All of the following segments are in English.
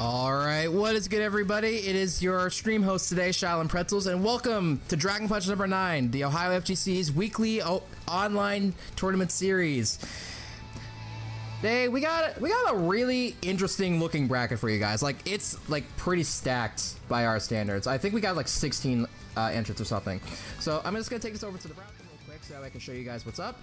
Alright, what is good, everybody? It is your stream host today, Shaolin Pretzels, and welcome to Dragon Punch number 9, the Ohio FGC's weekly online tournament series. Today, we got a really interesting looking bracket for you guys. Like, it's like pretty stacked by our standards. I think we got like 16 entrants or something. So I'm just gonna take this over to the browser real quick so that I can show you guys what's up.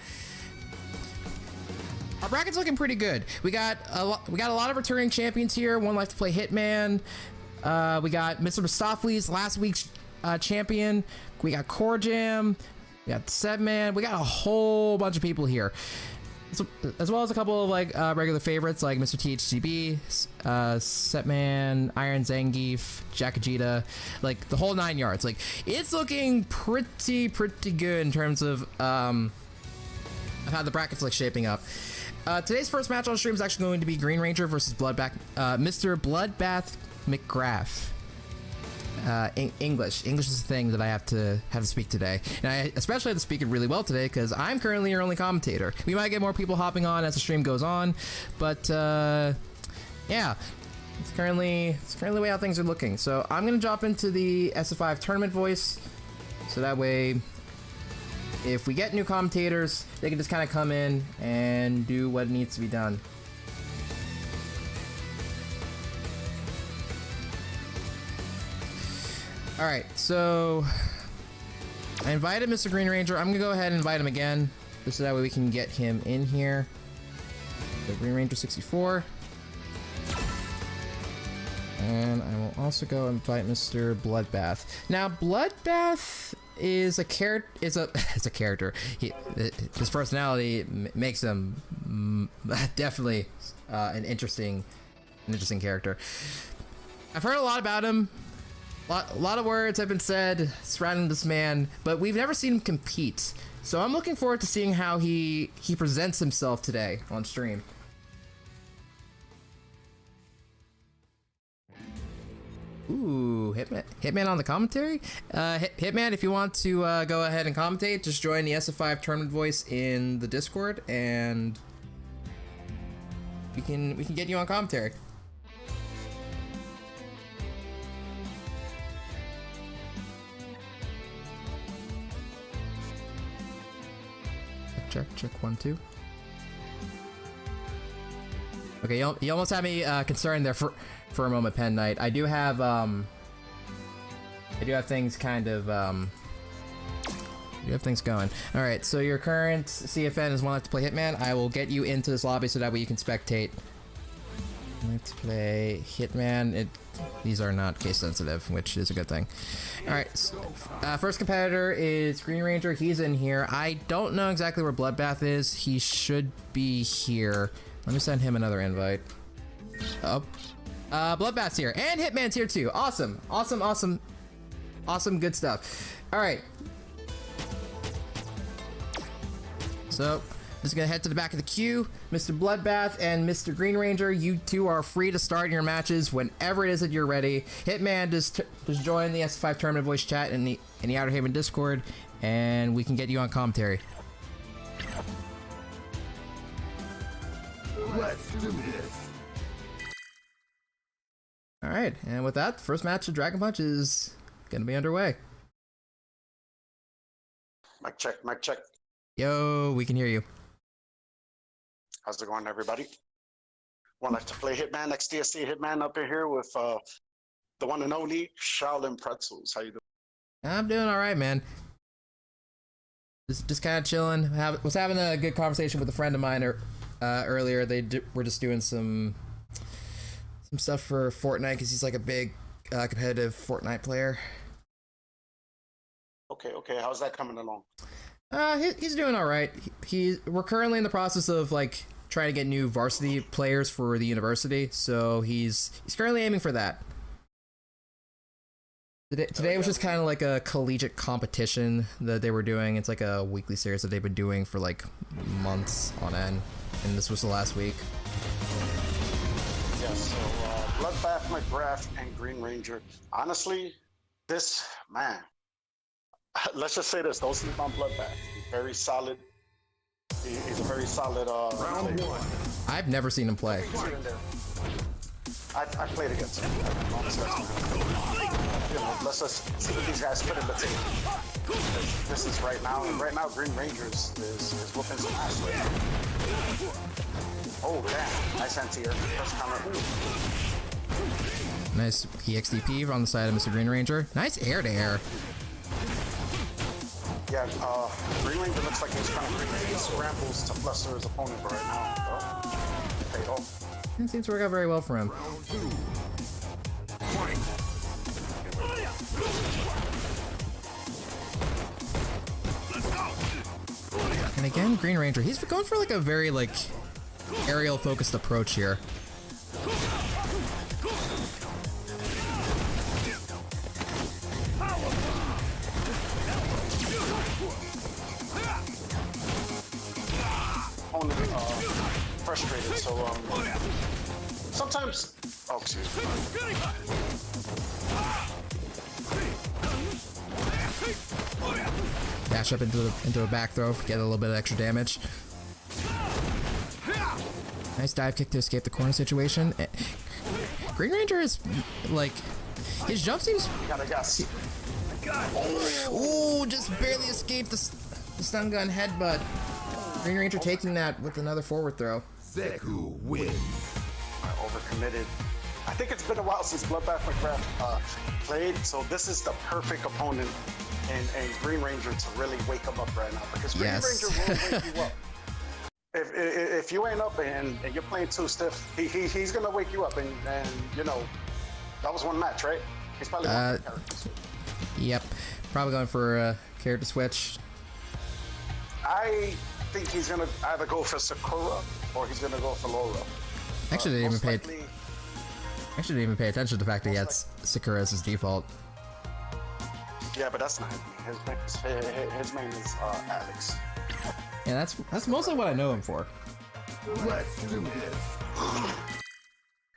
Our bracket's looking pretty good. We got a lot of returning champions here. One left to play Hitman. We got Mr. Mostafles, last week's champion. We got Corjam. We got Cebman. We got a whole bunch of people here, as well as a couple of like regular favorites like Mr. THTB, Cebman, IronZhangief, Jakajita, like the whole 9 yards. Like, it's looking pretty good in terms of how the bracket's like shaping up. Today's first match on stream is actually going to be Green Ranger versus Mr. BludBathMcGraf. English is the thing that I have to speak today, and I especially have to speak it really well today because I'm currently your only commentator. We might get more people hopping on as the stream goes on, but yeah, it's currently the way how things are looking. So I'm gonna drop into the SF5 tournament voice, so that way, if we get new commentators, they can just kind of come in and do what needs to be done. Alright, so I invited Mr. Green Ranger. I'm gonna go ahead and invite him again, just so that way we can get him in here. So Green Ranger 64. And I will also go invite Mr. Bloodbath. Now, Bloodbath is a character. It's a character. His personality makes him definitely an interesting character. I've heard a lot about him. A lot of words have been said surrounding this man, but we've never seen him compete. So I'm looking forward to seeing how he presents himself today on stream. Ooh, Hitman on the commentary? Hitman, if you want to go ahead and commentate, just join the SF5 tournament voice in the Discord, and we can get you on commentary. Check 1 2. Okay, you almost had me concerned there for a moment, Pen Knight. I do have things kind of things going. All right, so your current CFN is one left to play Hitman. I will get you into this lobby so that way you can spectate. Let's play Hitman. These are not case sensitive, which is a good thing. All right, so, first competitor is Green Ranger. He's in here. I don't know exactly where Bloodbath is. He should be here. Let me send him another invite. Oh, Bloodbath's here, and Hitman's here too. Awesome, good stuff. All right. So, just gonna head to the back of the queue. Mr. Bloodbath and Mr. Green Ranger, you two are free to start your matches whenever it is that you're ready. Hitman, just join the SF5 tournament voice chat in the Outer Haven Discord, and we can get you on commentary. Let's do this. All right, and with that, the first match of Dragon Punch is gonna be underway. Mic check, mic check. Yo, we can hear you. How's it going, everybody? One like to play Hitman, next DSC Hitman up in here with the one and only Shaolin Pretzels. How you doing? I'm doing all right, man. Just kind of chilling. Was having a good conversation with a friend of mine earlier. We're just doing some stuff for Fortnite because he's like a big competitive Fortnite player. Okay. How's that coming along? He's doing all right. We're currently in the process of like trying to get new varsity players for the university, so he's currently aiming for that. Today was just kind of like a collegiate competition that they were doing. It's like a weekly series that they've been doing for like months on end, and this was the last week. Yeah, so BludBathMcGraf and Green Ranger. Honestly, this man. Let's just say this: don't sleep on Bloodbath. He's very solid. He's a very solid. Round one. I've never seen him play. I played against him. You know, let's just see what these guys put in the team. This is right now, and right now Green Rangers is whooping some ass right now. Oh damn, nice anti-air. First counter. Nice EXDP on the side of Mr. Green Ranger. Nice air to air. Yeah, Green Ranger looks like he's trying to bring these scrambles to fluster his opponent right now. Oh, paid off. It seems to work out very well for him. And again, Green Ranger, he's going for like a very like aerial focused approach here. Frustrated, so sometimes. Oh, excuse me. Dash up into a back throw, get a little bit of extra damage. Nice dive kick to escape the corner situation. Green Ranger is like his jump seems. Gotta guess. Oh, just barely escaped the stun gun headbutt. Green Ranger taking that with another forward throw. Zeku win. Overcommitted. I think it's been a while since BludBathMcGraf played, so this is the perfect opponent and Green Ranger to really wake him up right now, because Green Ranger will wake you up. If you ain't up and you're playing too stiff, he's gonna wake you up, and you know, that was one match, right? He's probably going for characters. Yep, probably going for a character switch. I think he's gonna either go for Sakura or he's gonna go for Laura. Actually, didn't even pay attention to the fact that he had Sakura as his default. Yeah, but that's not his name is Alex. Yeah, that's mostly what I know him for. Let's do this.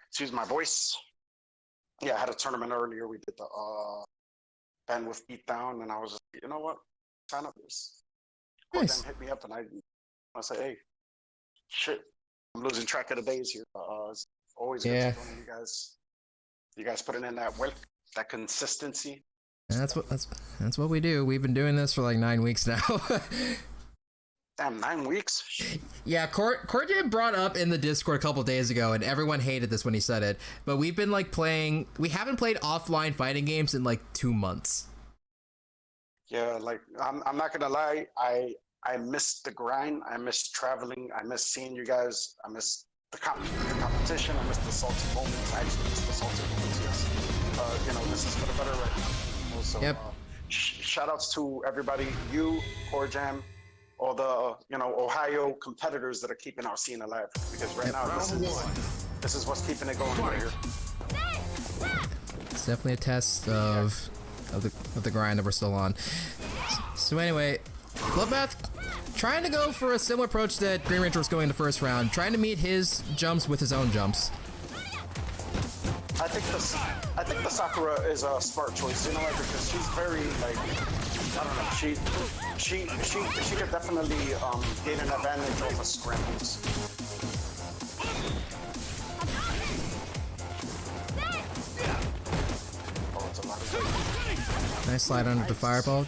Excuse my voice. Yeah, I had a tournament earlier. We did the bandwidth beatdown, and I was just, you know what? Sign up this. Nice. Corjam hit me up, and I say, hey, shit, I'm losing track of the days here. It's always good to join you guys putting in that work, that consistency. And that's what we do. We've been doing this for like 9 weeks now. Damn, 9 weeks? Yeah, Corjam brought up in the Discord a couple days ago, and everyone hated this when he said it. But we've been like playing. We haven't played offline fighting games in like 2 months. Yeah, like I'm not gonna lie. I missed the grind. I missed traveling. I missed seeing you guys. I missed the competition. I missed the salty moments. I actually missed the salty moments. Yes. You know, this is for the better right now. Also, yep. Shout outs to everybody. You, Corjam, all the Ohio competitors that are keeping our scene alive. Because right now this is what's keeping it going right here. It's definitely a test of the grind that we're still on. So anyway, BludBath trying to go for a similar approach that Green Ranger was going in the first round, trying to meet his jumps with his own jumps. I think the Sakura is a smart choice, you know, because she's very like, I don't know, she could definitely gain an advantage over scrambles. Oh, it's a lot of nice slide under the fireball.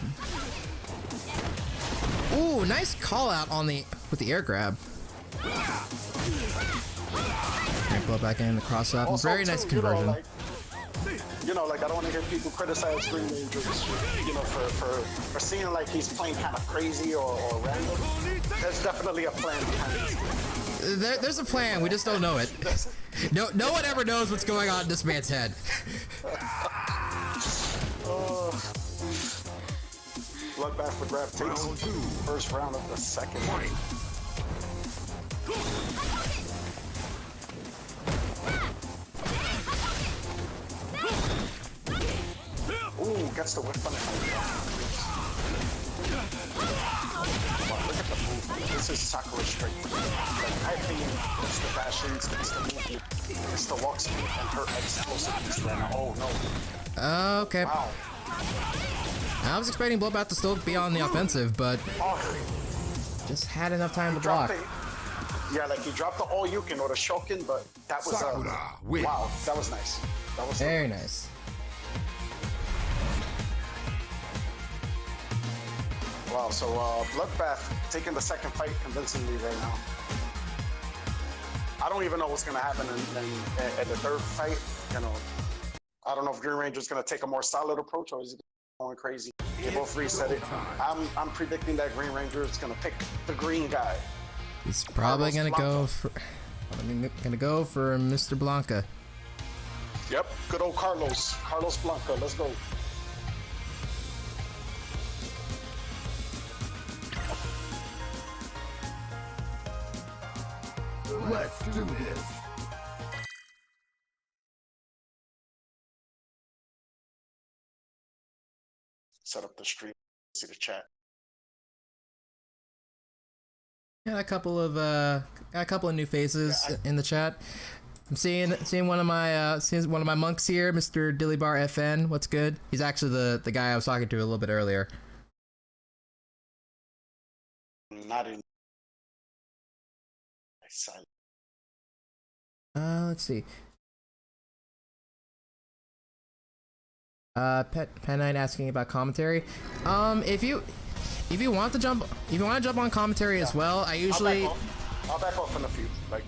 Ooh, nice call out on with the air grab. Blow back in the cross up. Also, very nice conversion. You know, like I don't want to hear people criticize Green Rangers, you know, for seeing like he's playing kind of crazy or random. There's definitely a plan behind this. There's a plan. We just don't know it. No one ever knows what's going on in this man's head. BludBathMcGraf takes first round of the second one. Ooh, gets the whip on it. Wow, look at the movement. This is Sakura straight. Like, my opinion, it's the fashions, it's the movement, it's the walk speed, and her explosiveness right now. Oh no. Okay. Wow. I was expecting BludBath to still be on the offensive, but just had enough time to block. Yeah, like he dropped the all you can or the shokin, but that was Sakura wins. wow, that was nice. That was Very nice. wow. So Bloodbath taking the second fight convincingly right now. I don't even know what's gonna happen in the third fight. You know, I don't know if Green Ranger's gonna take a more solid approach or is he going crazy. They both reset it. I'm predicting that Green Ranger is gonna pick the green guy. He's probably gonna go for. Gonna go for Mr. Blanka. Yep, good old Carlos Blanka. Let's go. Let's do this. Set up the stream. See the chat. Yeah, a couple of new faces in the chat. I'm seeing one of my monks here, Mr. Dillybar FN. What's good? He's actually the guy I was talking to a little bit earlier. Not in. Silent. Let's see. Pet Knight asking about commentary. If you want to jump on commentary as well, I usually. I'll back off in a few, like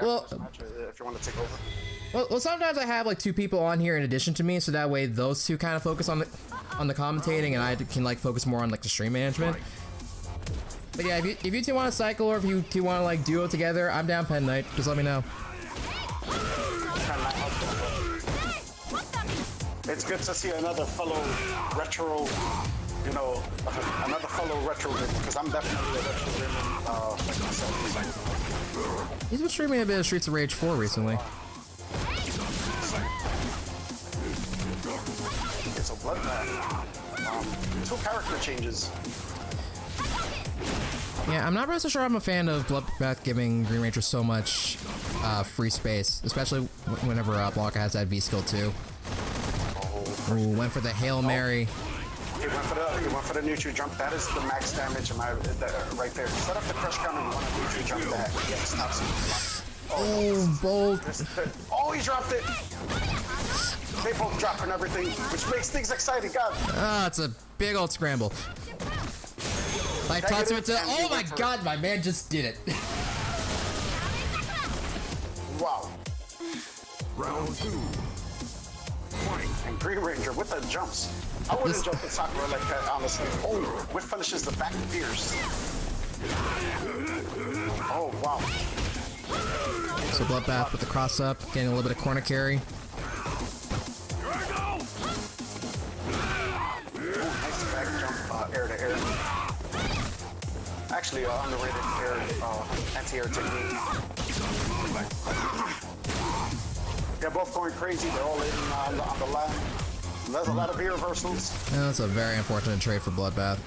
well, after this match, if you want to take over. Well, sometimes I have like two people on here in addition to me, so that way those two kind of focus on the commentating, and I can like focus more on like the stream management. But yeah, if you two want to cycle or if you two want to like duo together, I'm down. Pen Knight, just let me know. It's good to see another fellow retro, you know, another fellow retro gamer, because I'm definitely a retro gamer like myself. He's been streaming a bit of Streets of Rage 4 recently. It's a bloodbath. 2 character changes. Yeah, I'm not really so sure I'm a fan of Bloodbath giving Green Ranger so much free space, especially whenever Blanka has that V skill too. Ooh, went for the Hail Mary. He went for the neutral jump. That is the max damage right there. Set up the crush counter and want to neutral jump that. Yeah, stops him. Oh, bold. Oh, he dropped it. They both drop and everything, which makes things exciting. God. Ah, it's a big old scramble. Like toss him into. Oh my God, my man just did it. Wow. Round 2. And Green Ranger with the jumps. I wouldn't jump with Sakura like that, honestly. Oh, whiff finishes the back fierce. Oh, wow. So Bloodbath with the cross up, getting a little bit of corner carry. Nice back jump, air to air. Actually, underrated air, anti-air technique. They're both going crazy. They're all in on the line. There's a lot of reversals. Yeah, that's a very unfortunate trade for Bloodbath.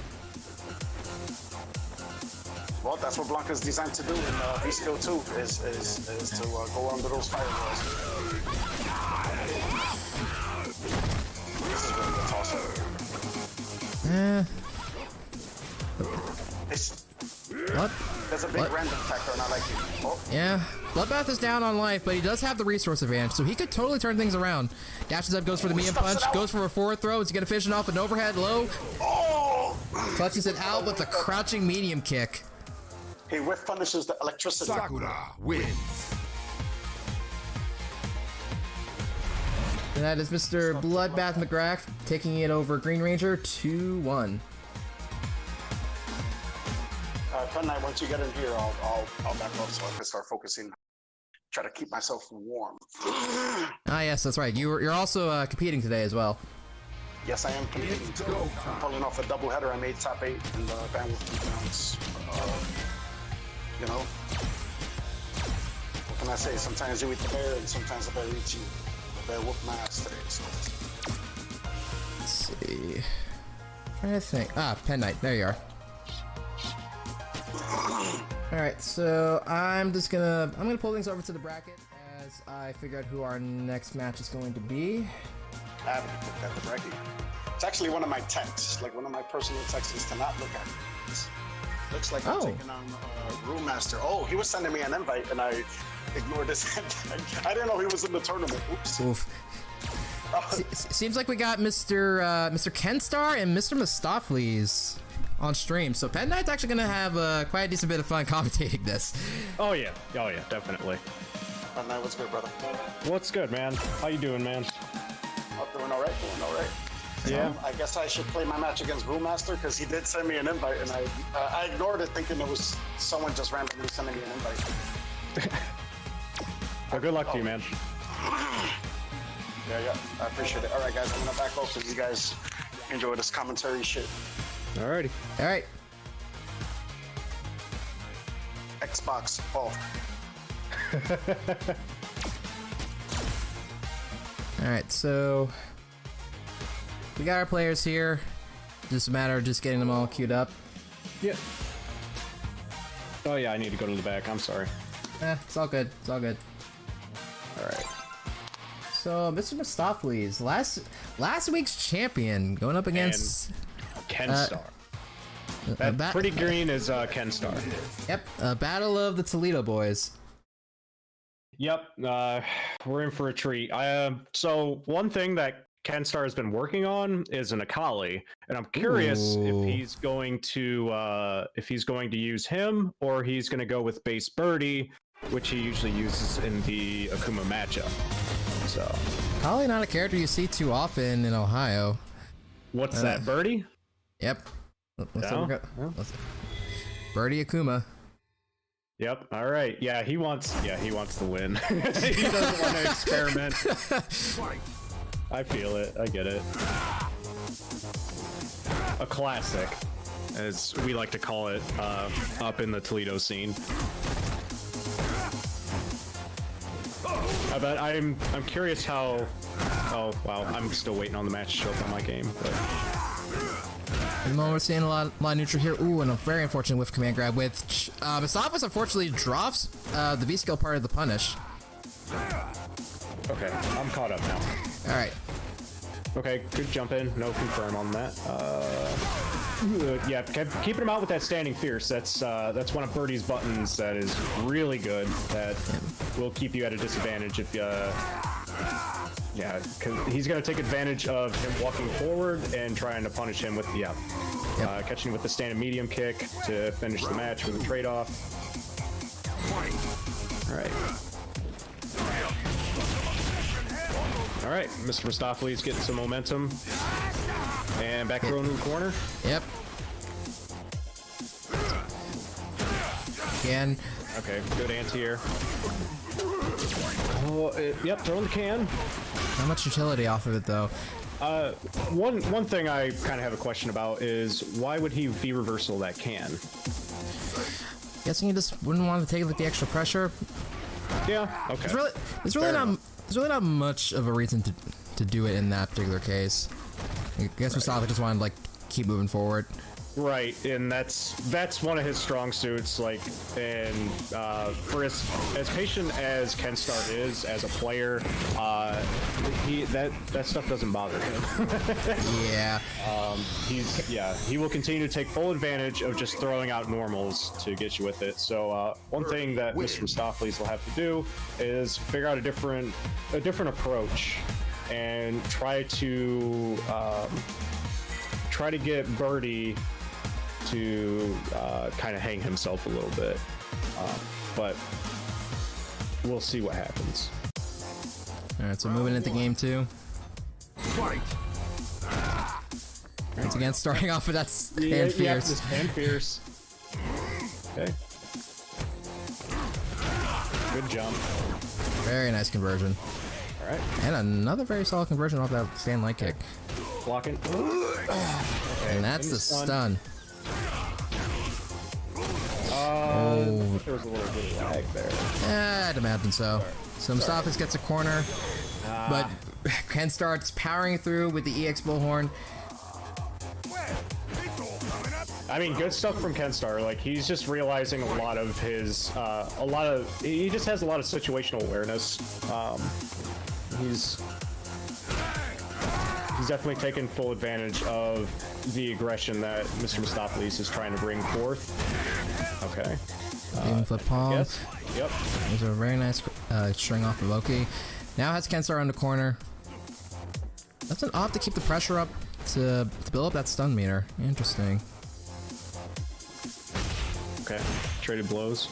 Well, that's what Blanka's designed to do in V-Skill 2, is to go under those firewalls. This is really a toss-up. Yeah. What? There's a big random factor, and I like it. Oh. Yeah, Bloodbath is down on life, but he does have the resource advantage, so he could totally turn things around. Dashes up, goes for the medium punch, goes for a forward throw. Is he gonna finish it off with an overhead low? Oh! Clutches it out with a crouching medium kick. He whiff punishes the electricity. Sakura wins. And that is Mr. BludBathMcGraf taking it over Green Ranger 2-1. Tonight, once you get in here, I'll back off so I can start focusing. Try to keep myself warm. Ah, yes, that's right. You're also competing today as well. Yes, I am competing. Pulling off a doubleheader. I made top 8 in the bandwidth rounds. You know, what can I say? Sometimes you eat the bear, and sometimes the bear eats you. The bear whooped my ass today. So. Let's see. Trying to think. Ah, Pen Knight. There you are. Alright, so I'm gonna pull things over to the bracket as I figure out who our next match is going to be. I haven't looked at the bracket. It's actually one of my texts, like one of my personal texts is to not look at it. Looks like I'm taking on Room Master. Oh, he was sending me an invite, and I ignored his invite. I didn't know he was in the tournament. Oops. Oof. Seems like we got Mr. KenStar and Mr. Mostafles on stream. So Pen Knight's actually gonna have quite a decent bit of fun commentating this. Oh yeah, definitely. Pen Knight, what's good, brother? What's good, man? How you doing, man? I'm doing all right. Yeah. I guess I should play my match against Brewmaster because he did send me an invite, and I ignored it, thinking it was someone just randomly sending me an invite. Well, good luck to you, man. Yeah, I appreciate it. All right, guys, I'm gonna back off so you guys enjoy this commentary shit. Alrighty. All right. Xbox off. All right, so we got our players here. Just a matter of just getting them all queued up. Yeah. Oh yeah, I need to go to the back. I'm sorry. It's all good. It's all good. All right. So, Mr. Mostafles, last week's champion, going up against KenStar. That pretty green is KenStar. Yep, a battle of the Toledo boys. Yep, we're in for a treat. So one thing that KenStar has been working on is an Akali, and I'm curious if he's going to use him or he's going to go with base Birdie, which he usually uses in the Akuma matchup. So Probably not a character you see too often in Ohio. What's that, Birdie? Yep. No? Birdie Akuma. Yep. All right. Yeah, he wants the win. He doesn't want to experiment. I feel it. I get it. A classic, as we like to call it, up in the Toledo scene. But I'm curious how. Oh wow, I'm still waiting on the match to show up on my game. But At the moment, we're seeing a lot of neutral here. Ooh, and a very unfortunate whiff command grab with Mostafles unfortunately drops the V skill part of the punish. okay, I'm caught up now. All right. Okay, good jump in. No confirm on that. Yeah, keeping him out with that standing fierce. That's one of Birdie's buttons that is really good. That will keep you at a disadvantage if yeah, because he's gonna take advantage of him walking forward and trying to punish him with catching with the standing medium kick to finish the match with a trade-off. All right, Mr. Mostafles getting some momentum. And back thrown in the corner. Yep. Again. Okay, good anti-air. Oh, yep, throwing the can. Not much utility off of it, though. One thing I kind of have a question about is why would he V-reversal that can? Guessing he just wouldn't want to take like the extra pressure. Yeah, okay. There's really not much of a reason to do it in that particular case. I guess Mostafles just wanted to like keep moving forward. Right, and that's one of his strong suits. Like, and for as patient as KenStar is as a player, that stuff doesn't bother him. Yeah. He will continue to take full advantage of just throwing out normals to get you with it. So one thing that Mr. Mostafles will have to do is figure out a different approach and try to get Birdie to kind of hang himself a little bit, but we'll see what happens. All right, so moving into game two. Once again, starting off with that stand fierce. Yeah, stand fierce. Okay. Good jump. Very nice conversion. All right. And another very solid conversion off that stand light kick. Blocking. Okay, and that's the stun. There was a little bit of lag there. I'd imagine so. So Mostafles gets a corner, but Ken starts powering through with the EX Bullhorn. I mean, good stuff from KenStar. Like, he's just realizing a lot of his, he just has a lot of situational awareness. He's he's definitely taken full advantage of the aggression that Mr. Mostafles is trying to bring forth. Okay. Even flip palm. Yes. Yep. There's a very nice string off for Loki. Now has KenStar on the corner. That's an opt to keep the pressure up to build up that stun meter. Interesting. Okay. Traded blows.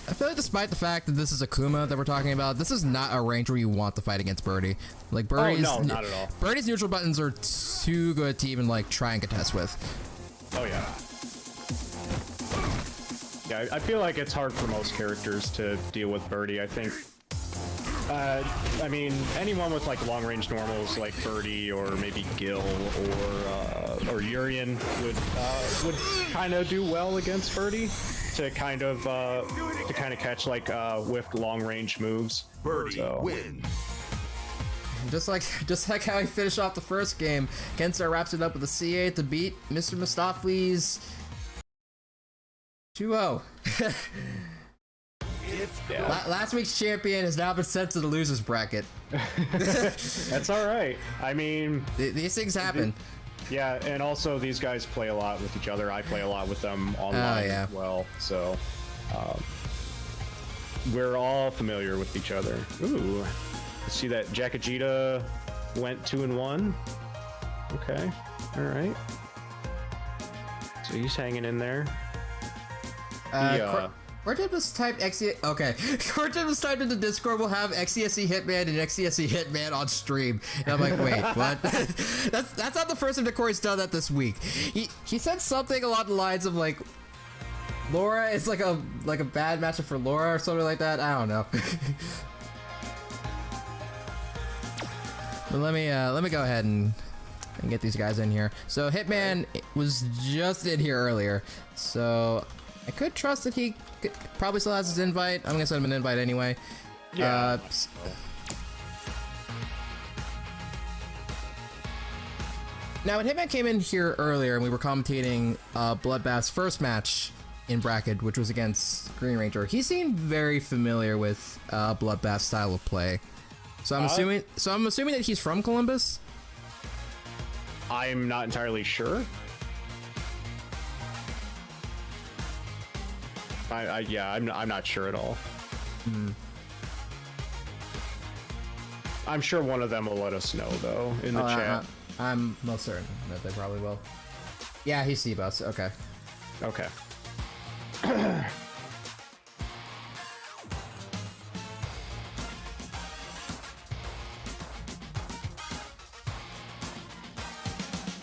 I feel like despite the fact that this is Akuma that we're talking about, this is not a range where you want to fight against Birdie. Like Birdie's, no, not at all. Birdie's neutral buttons are too good to even like try and contest with. Oh yeah. Yeah, I feel like it's hard for most characters to deal with Birdie. I think, I mean, anyone with like long-range normals like Birdie or maybe Gil or Urian would kind of do well against Birdie to kind of catch like whiffed long-range moves. Birdie wins. Just like how he finished off the first game, KenStar wraps it up with a C8 to beat Mr. Mostafles 2-0. Yeah. Last week's champion has now been sent to the losers bracket. That's all right. I mean, these things happen. Yeah, and also these guys play a lot with each other. I play a lot with them online as well, so we're all familiar with each other. Ooh, see that Jakajita went 2-1. Okay, all right. So he's hanging in there. Corjam was typed XCSE. Okay, Corjam was typed into Discord. We'll have XCSE Hitman and XCSE Hitman on stream. And I'm like, wait, what? that's not the first time that Corey's done that this week. He said something along the lines of like, Laura is like a bad matchup for Laura or something like that. I don't know. But let me go ahead and get these guys in here. So Hitman was just in here earlier, so I could trust that he probably still has his invite. I'm gonna send him an invite anyway. Yeah. Now, when Hitman came in here earlier and we were commentating Bloodbath's first match in bracket, which was against Green Ranger, he seemed very familiar with Bloodbath's style of play. So I'm assuming that he's from Columbus. I'm not entirely sure. I'm not sure at all. I'm sure one of them will let us know though in the chat. I'm most certain that they probably will. Yeah, he's C-Bus. Okay. Okay.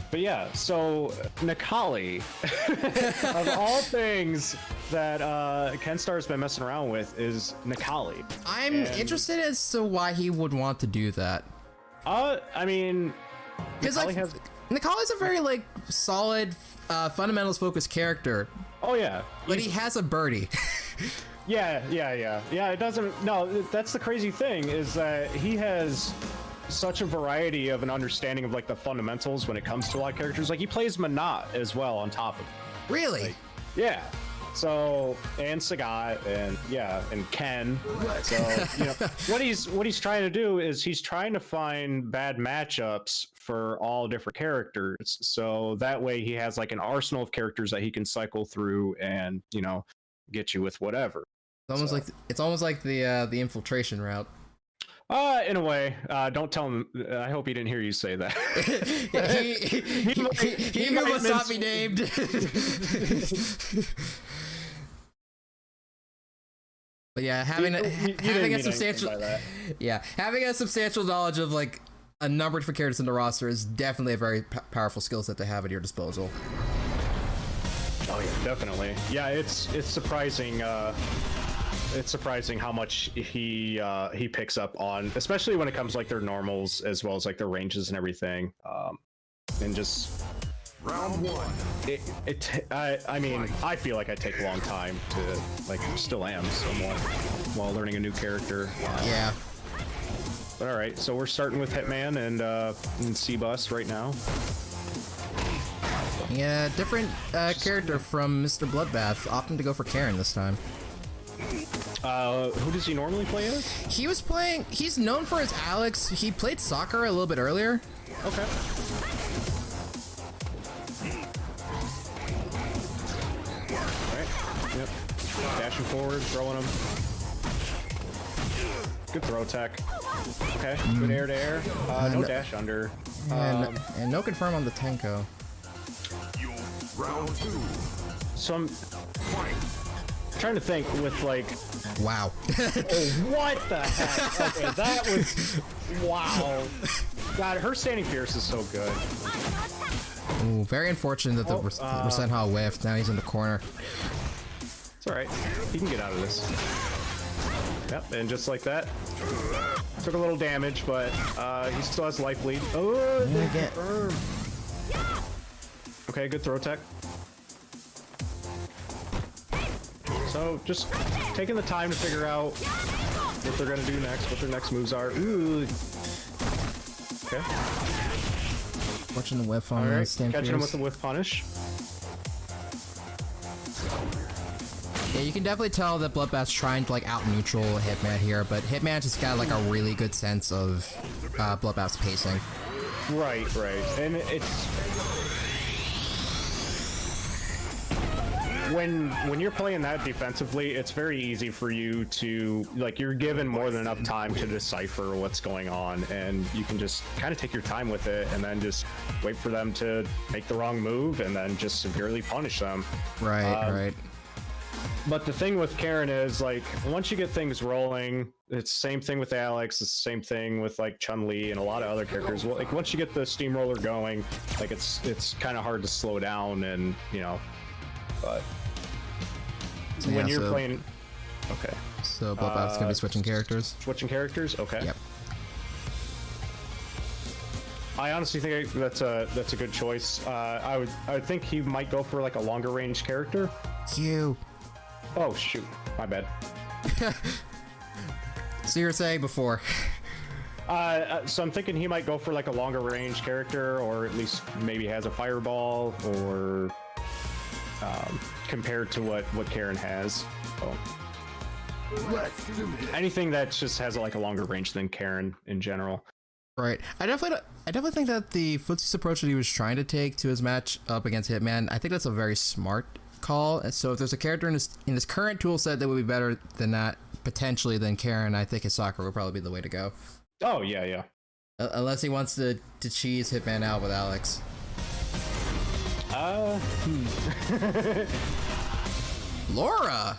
But yeah, so Necalli, of all things that KenStar's been messing around with, is Necalli. I'm interested as to why he would want to do that. I mean, because like Necalli's a very like solid, fundamentals focused character. Oh yeah, but he has a birdie. Yeah. It doesn't. No, that's the crazy thing is that he has such a variety of an understanding of like the fundamentals when it comes to a lot of characters. Like he plays Manat as well on top of it. Really? Like, yeah. So and Sagat and Ken. So what he's trying to do is he's trying to find bad matchups for all different characters. So that way he has like an arsenal of characters that he can cycle through and get you with whatever. It's almost like the infiltration route. In a way, don't tell him. I hope he didn't hear you say that. he must not be named. But yeah, having a substantial knowledge of like a number of different characters in the roster is definitely a very powerful skill set to have at your disposal. Oh yeah, definitely. Yeah, it's surprising. It's surprising how much he picks up on, especially when it comes to, like their normals as well as like their ranges and everything. And just round one. I mean, I feel like I take a long time to like still am somewhat while learning a new character. Yeah. But all right, so we're starting with Hitman and C-Bus right now. Yeah, different character from Mr. Bloodbath, opting to go for Karin this time. Who does he normally play as? He's known for his Alex. He played Sakura a little bit earlier. Okay. Alright. Yep. Dashing forward, throwing him. Good throw tech. Okay. Good air to air. No dash under. And no confirm on the Tenko. Round 2. So I'm trying to think with like. Wow. What the heck? Okay, that was. Wow. God, her standing fierce is so good. Ooh, very unfortunate that the Senha whiffed. Now he's in the corner. It's alright. He can get out of this. Yep, and just like that. Took a little damage, but he still has life lead. Oh, they confirm. Okay, good throw tech. So just taking the time to figure out what they're gonna do next, what their next moves are. Ooh. Okay. Watching the whiff on Alright, catching him with the whiff punish. Yeah, you can definitely tell that Bloodbath's trying to like out neutral Hitman here, but Hitman just got like a really good sense of Bloodbath's pacing. Right, and it's when you're playing that defensively, it's very easy for you to like you're given more than enough time to decipher what's going on, and you can just kind of take your time with it, and then just wait for them to make the wrong move, and then just severely punish them. Right. But the thing with Karin is, like, once you get things rolling, it's the same thing with Alex, it's the same thing with, like, Chun-Li and a lot of other characters. Well, like, once you get the steamroller going, like, it's kind of hard to slow down, and, you know, but So, when you're playing... Okay. So Bloodbath's going to be switching characters? Switching characters? Okay. Yep. I honestly think that's a good choice. I would think he might go for, like, a longer range character. You. Oh, shoot. My bad. So you were saying before. So I'm thinking he might go for like a longer range character, or at least maybe has a fireball, or compared to what Karin has. So anything that just has like a longer range than Karin in general. Right. I definitely think that the footsies approach that he was trying to take to his match up against Hitman, I think that's a very smart call. So if there's a character in this current tool set that would be better than that, potentially, than Karin, I think his Sakura would probably be the way to go. Oh, yeah. Unless he wants to cheese Hitman out with Alex. Laura!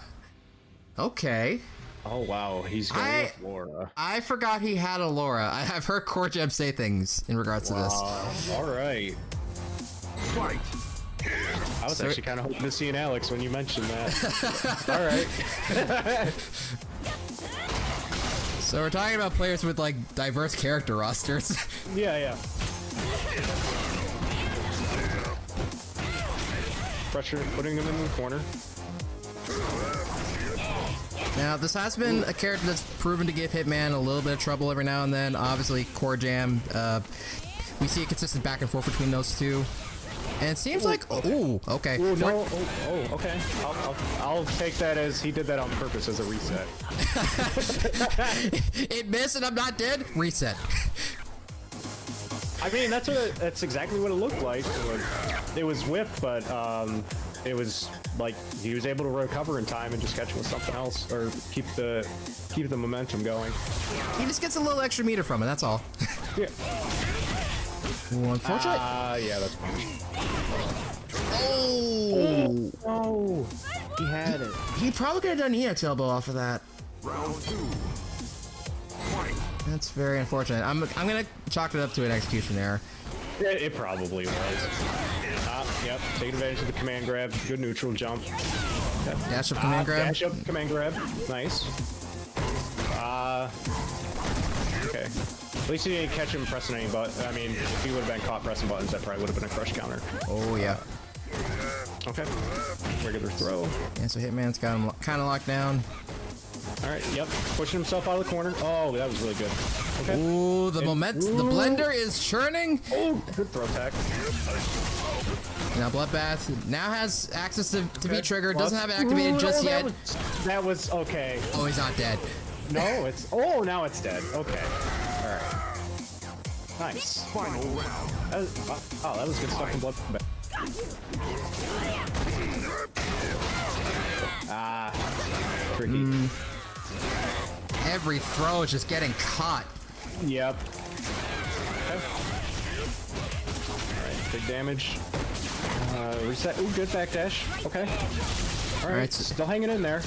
Okay. Oh, wow. He's going with Laura. I forgot he had a Laura. I've heard Corjam say things in regards to this. All right. Fight. I was actually kind of hoping to see an Alex when you mentioned that. All right. So we're talking about players with like diverse character rosters. Yeah. Pressure, putting him in the corner. Now, this has been a character that's proven to give Hitman a little bit of trouble every now and then. Obviously, Corjam, we see a consistent back and forth between those two. And it seems like, ooh, okay. Ooh, no, okay. I'll take that as he did that on purpose as a reset. It missed and I'm not dead. Reset. I mean, that's exactly what it looked like. It was whiff, but it was like he was able to recover in time and just catch him with something else, or keep the momentum going. He just gets a little extra meter from it. That's all. Yeah. Ooh, unfortunate. Yeah, that's fine. Oh! Oh! He had it. He probably could have done EX elbow off of that. Round 2. Fight. That's very unfortunate. I'm gonna chalk it up to an execution error. It probably was. Yep. Take advantage of the command grab. Good neutral jump. Yep. Dash up command grab. Dash up command grab. Nice. Okay. At least he didn't catch him pressing any buttons. I mean, if he would have been caught pressing buttons, that probably would have been a crush counter. Oh yeah. Okay. Regular throw. Yeah, so Hitman's got him kind of locked down. All right. Yep. Pushing himself out of the corner. Oh, that was really good. Okay. Ooh, the blender is churning. Oh, good throw attack. Now Bloodbath now has access to V-Trigger. Well, Doesn't have it activated just yet. That was okay. Oh, he's not dead. No, it's... Oh, now it's dead. Okay. All right. Nice. Final round. That was good stuff from Bloodbath. Tricky. Every throw is just getting caught. Yep. Okay. Alright, big damage. Reset. Ooh, good backdash. Okay. Alright, still hanging in there.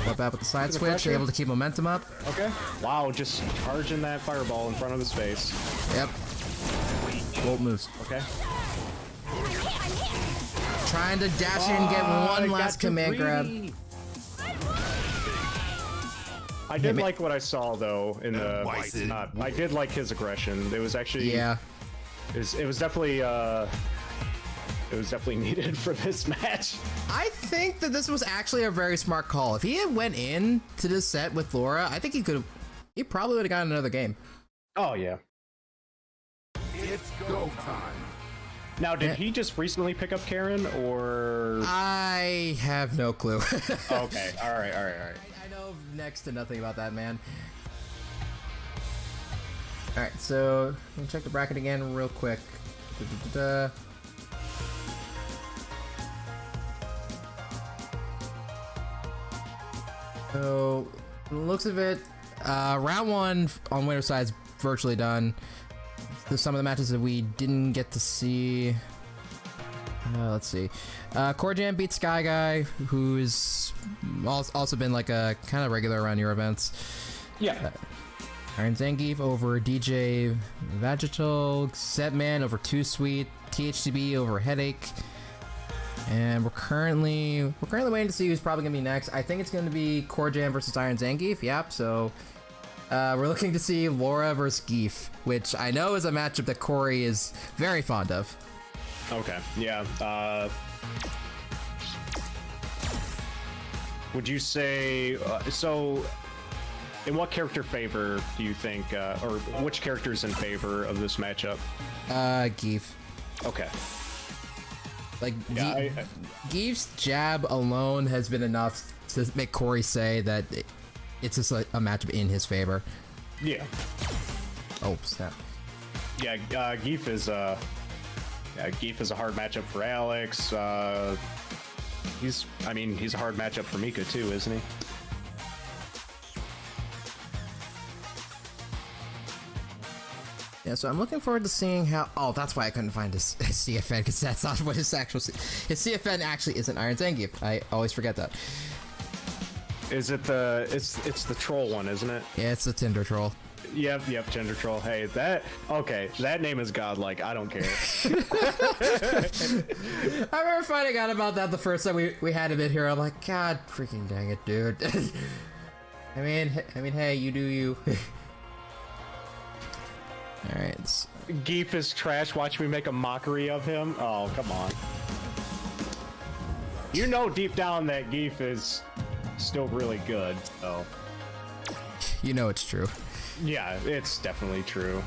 Bloodbath with the side switch, able to keep momentum up. Okay. Wow, just charging that fireball in front of his face. Yep. Bolt moves. Okay. Trying to dash in and get one last command grab. I did like what I saw though in the. I did like his aggression. It was actually. Yeah. It was definitely. It was definitely needed for this match. I think that this was actually a very smart call. If he had went in to this set with Laura, I think he probably would have gotten another game. Oh yeah. It's go time. Now, did he just recently pick up Karin, or? I have no clue. Okay. All right. I know next to nothing about that man. All right, so let me check the bracket again real quick. So, from the looks of it, round one on winner's side is virtually done. There's some of the matches that we didn't get to see. Let's see. Corjam beat Sky Guy, who's also been like a kind of regular around your events. Yeah. IronZhangief over DJ Vegetal, Cebman over Too Sweet, THTB over Headache. And we're currently waiting to see who's probably gonna be next. I think it's gonna be Corjam versus IronZhangief. Yep. So we're looking to see Laura versus Geef, which I know is a matchup that Corey is very fond of. Okay. Yeah. Would you say so? In what character favor do you think, or which character is in favor of this matchup? Geef. Okay. Like, Yeah, Geef's jab alone has been enough to make Corey say that it's just a matchup in his favor. Yeah. Oh, snap. Yeah. Geef is Geef is a hard matchup for Alex. He's a hard matchup for Mika too, isn't he? Yeah, so I'm looking forward to seeing how. Oh, that's why I couldn't find his CFN, because that's not what his actual. His CFN actually isn't IronZhangief. I always forget that. Is it the? It's the troll one, isn't it? Yeah, it's the Tinder troll. Yep, gender troll. Hey, that name is godlike. I don't care. I remember finding out about that the first time we had him in here. I'm like, God freaking dang it, dude. I mean, hey, you do you. All right. Geef is trash. Watch me make a mockery of him. Oh, come on. You know deep down that Geef is still really good, so. You know it's true. Yeah, it's definitely true.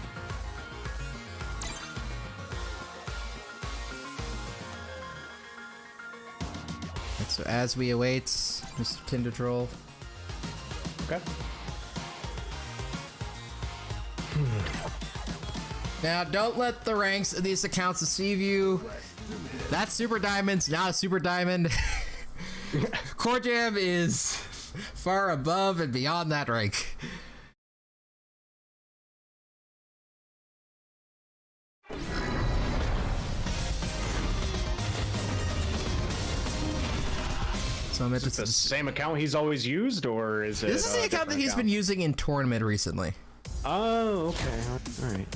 So as we await Mr. Tinder Troll. Okay. Now, don't let the ranks of these accounts deceive you. That Super Diamond's not a Super Diamond. Corjam is far above and beyond that rank. So Is it the same account he's always used, or is it? This is the account that he's been using in tournament recently. Oh, okay. All right.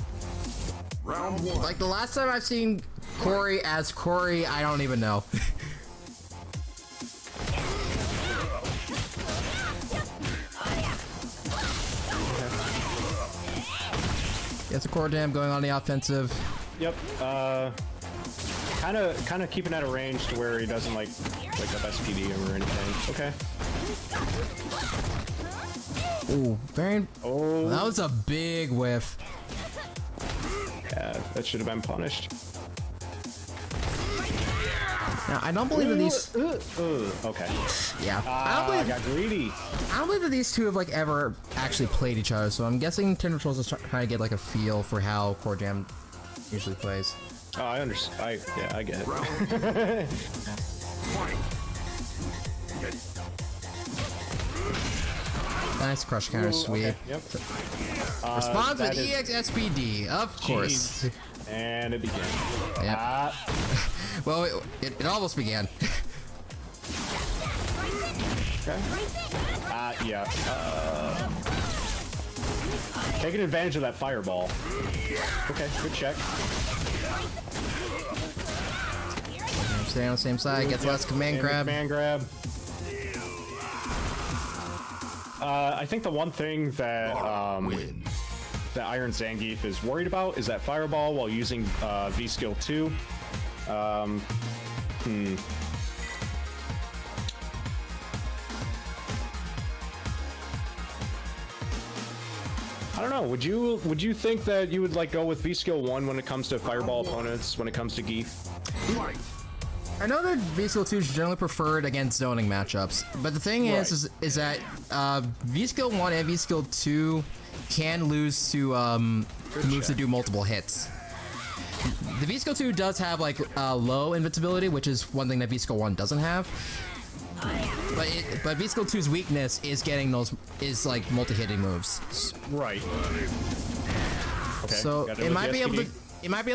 Round one. Like the last time I've seen Corey as Corey, I don't even know. Yes, a Corjam going on the offensive. Yep. Kind of keeping at a range to where he doesn't like up SPD or anything. Okay. Ooh, very. Oh. That was a big whiff. Yeah, that should have been punished. Now, I don't believe that these... Okay. Yeah. I got greedy. I don't believe that these two have, like, ever actually played each other, so I'm guessing Tinder Trolls is trying to get, like, a feel for how Corjam usually plays. Oh, I understand. Yeah, I get it. Nice crush counter sweep. Okay. Yep. Responds with EXSPD, of course. Jeez. And it began. Yep. Well, it almost began. Okay. Yeah. Taking advantage of that fireball. Okay, good check. Stay on the same side, gets less command grab. Command grab. I think the one thing that that IronZhangief is worried about is that fireball while using V skill 2. I don't know. Would you think that you would like go with V skill 1 when it comes to fireball opponents? When it comes to Geef? I know that V skill 2 is generally preferred against zoning matchups, but the thing is that V skill 1 and V skill 2 can lose to moves that do multiple hits. The V skill 2 does have like low invincibility, which is one thing that V skill 1 doesn't have. But V skill 2's weakness is getting like multi-hitting moves. Right. Okay. So it might be able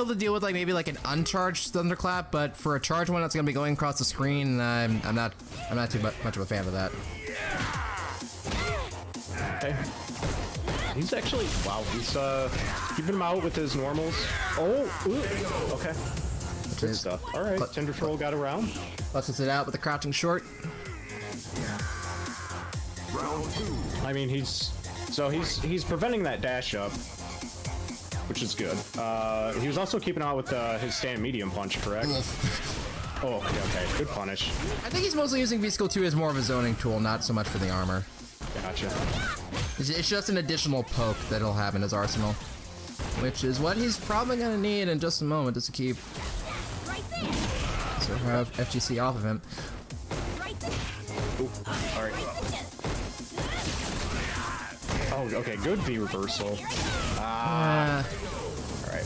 to deal with like maybe like an uncharged thunderclap, but for a charged one that's gonna be going across the screen, I'm not too much of a fan of that. Okay. He's actually he's keeping him out with his normals. Okay. Good stuff. All right, Tinder Troll got around. Fluxes it out with the crouching short. I mean, he's preventing that dash up, which is good. He was also keeping out with his stand medium punch, correct? Oh, okay, good punish. I think he's mostly using V-Skill 2 as more of a zoning tool, not so much for the armor. Gotcha. It's just an additional poke that he'll have in his arsenal, which is what he's probably gonna need in just a moment just to keep have FGC off of him. Ooh, all right. Oh, okay, good V reversal. All right.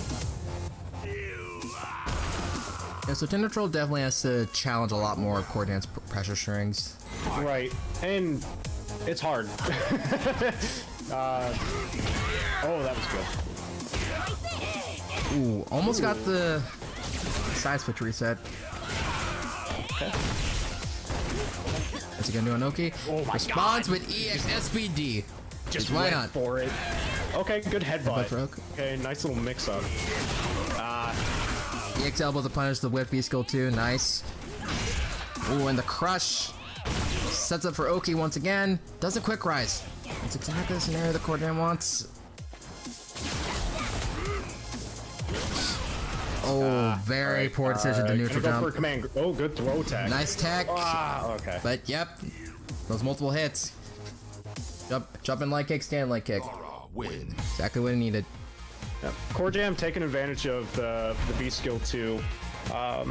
Yeah, so Tinder Troll definitely has to challenge a lot more of Corjam's pressure strings. Right, and it's hard. Oh, that was good. Ooh, almost got the side switch reset. Okay. Is he gonna do an Oki? Oh my Responds God. with EXSPD. Just why went not? for it. Okay, good headbutt. For Oki. Okay, nice little mix-up. EX elbow to punish the whip V skill 2. Nice. Ooh, and the crush sets up for Oki once again. Does a quick rise. That's exactly the scenario that Corjam wants. Oh, very poor decision to neutral jump. Go for command. Oh, good throw tech. Nice tech. Okay. But yep, those multiple hits. Jump in light kick, stand light kick. Exactly what he needed. Yep. Corjam taking advantage of the B skill 2. I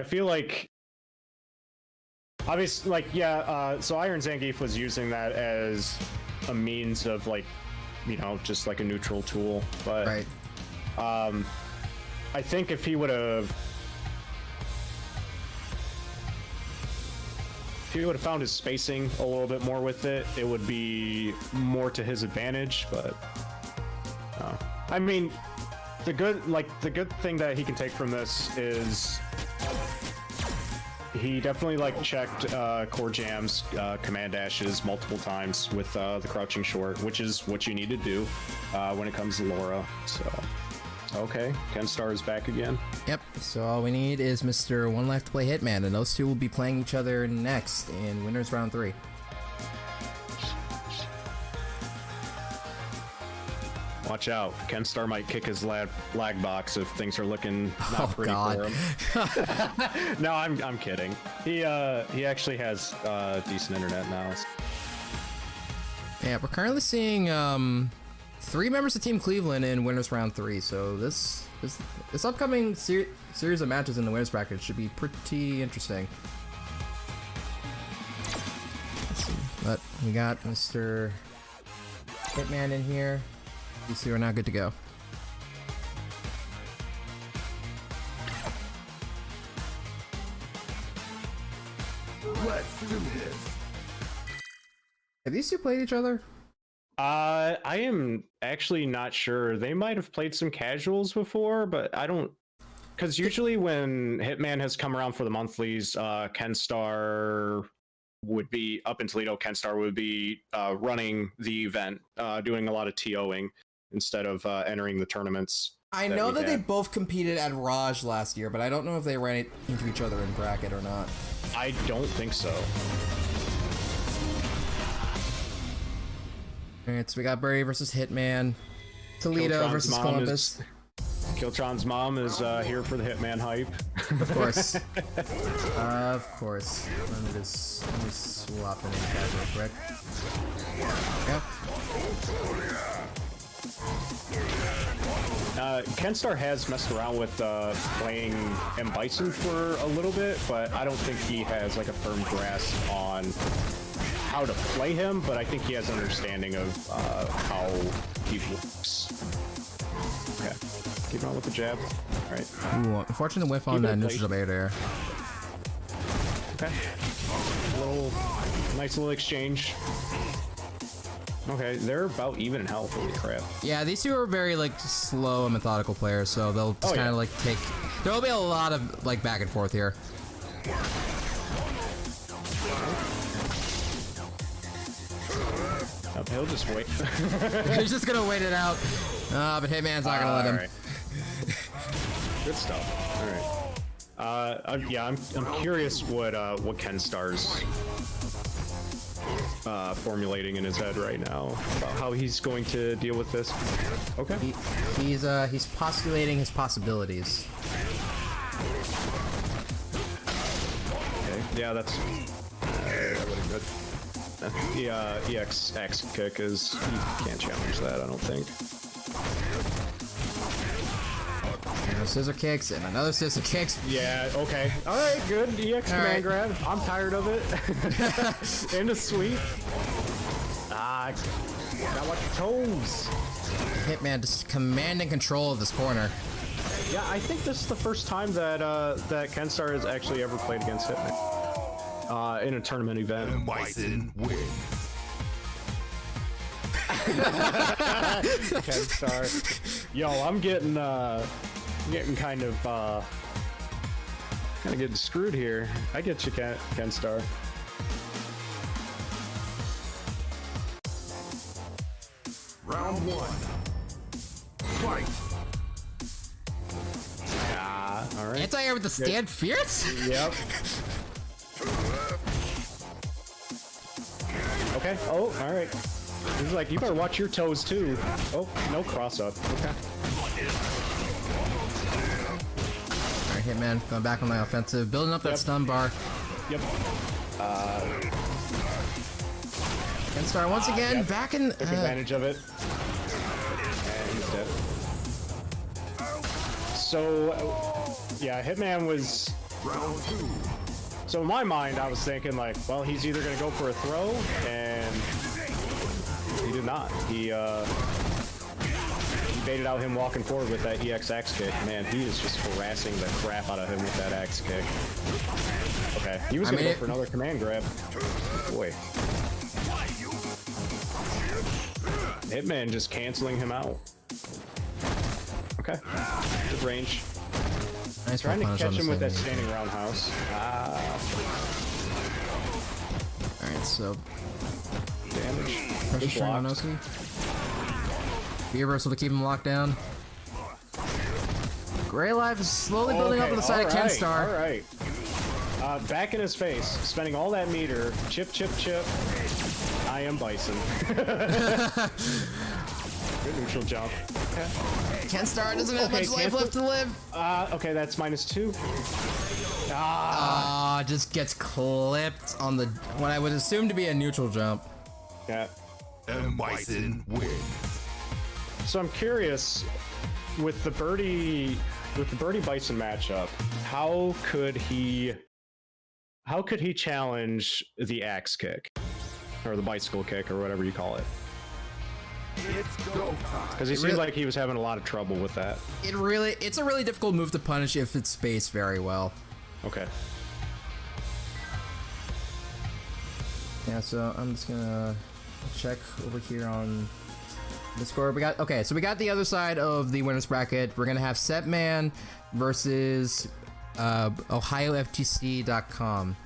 feel like, obviously, like, yeah, so IronZhangief was using that as a means of, like, you know, just like a neutral tool, but Right. I think if he would have found his spacing a little bit more with it, it would be more to his advantage. But I mean, the good thing that he can take from this is he definitely like checked Corjam's command dashes multiple times with the crouching short, which is what you need to do when it comes to Laura. So okay, KenStar is back again. Yep, so all we need is Mr. One Life to play Hitman, and those two will be playing each other next in Winners Round 3. Watch out, KenStar might kick his lag box if things are looking not pretty for him. No, I'm kidding. He actually has decent internet now. Yeah, we're currently seeing 3 members of Team Cleveland in winners round 3. So this upcoming series of matches in the winners bracket should be pretty interesting. Let's see. But we got Mr. Hitman in here. You see, we're now good to go. Let's do this. Have these two played each other? I am actually not sure. They might have played some casuals before, but I don't. Because usually when Hitman has come around for the monthlies, KenStar would be up in Toledo. KenStar would be running the event, doing a lot of TOing instead of entering the tournaments. I know that they both competed at Raj last year, but I don't know if they ran into each other in bracket or not. I don't think so. Alright, so we got Birdie versus Hitman. Toledo versus Columbus. Kiltron's mom is here for the Hitman hype. Of course. Of course. Let me swap in guys real quick. Yep. KenStar has messed around with playing M. Bison for a little bit, but I don't think he has like a firm grasp on how to play him, but I think he has an understanding of how he works. Okay, keep on with the jab. All right. Ooh, unfortunate whiff on that neutral jab there. Okay. Nice little exchange. Okay, they're about even in health. Holy crap. Yeah, these two are very like slow and methodical players, so they'll just kind of like take. There will be a lot of like back and forth here. He'll just wait. He's just gonna wait it out. But Hitman's not gonna let him. Right. Good stuff. All right. Yeah, I'm curious what KenStar's formulating in his head right now about how he's going to deal with this. Okay. He's postulating his possibilities. Okay. Yeah, that's good. The EX axe kick is, you can't challenge that, I don't think. Scissor kicks and another scissor kicks. Yeah, okay. Alright, good. EX command grab. I'm tired of it. End of sweep. Ah, gotta watch your toes. Hitman just commanding control of this corner. Yeah, I think this is the first time that that KenStar has actually ever played against Hitman. In a tournament event. Bison wins. KenStar. Yo, I'm getting kind of getting screwed here. I get you, KenStar. Round 1. Fight. Ah, all right. Anti-air with the stand fierce? Yep. Okay. Oh, all right. He's like, you better watch your toes too. Oh, no cross up. Okay. Alright, Hitman going back on the offensive, building up that stun bar. Yep. KenStar once again back in. Took advantage of it. And he's dead. So, yeah, Hitman was. Round 2. So in my mind, I was thinking like, well, he's either gonna go for a throw, and he did not. He baited out him walking forward with that EX axe kick. Man, he is just harassing the crap out of him with that axe kick. Okay, he was gonna go for another command grab. Boy. Hitman just canceling him out. Okay, good range. Nice Trying to catch him with that standing roundhouse. Alright, so Damage. pressure on Oski. Reversal to keep him locked down. Gray Life is slowly building up on the side of KenStar. Alright. Back in his face, spending all that meter. Chip, chip, chip. I am Bison. Good neutral jump. Okay. KenStar doesn't have much life left to live. Okay, that's -2. Just gets clipped on the what I would assume to be a neutral jump. Yeah. And Bison wins. So I'm curious, with the Birdie Bison matchup, how could he challenge the axe kick or the bicycle kick or whatever you call it? It's go time. Because he seemed like he was having a lot of trouble with that. It's a really difficult move to punish if it's spaced very well. Okay. Yeah, so I'm just gonna check over here on the score. We got the other side of the winners bracket. We're gonna have Cebman versus OhioFTC.com,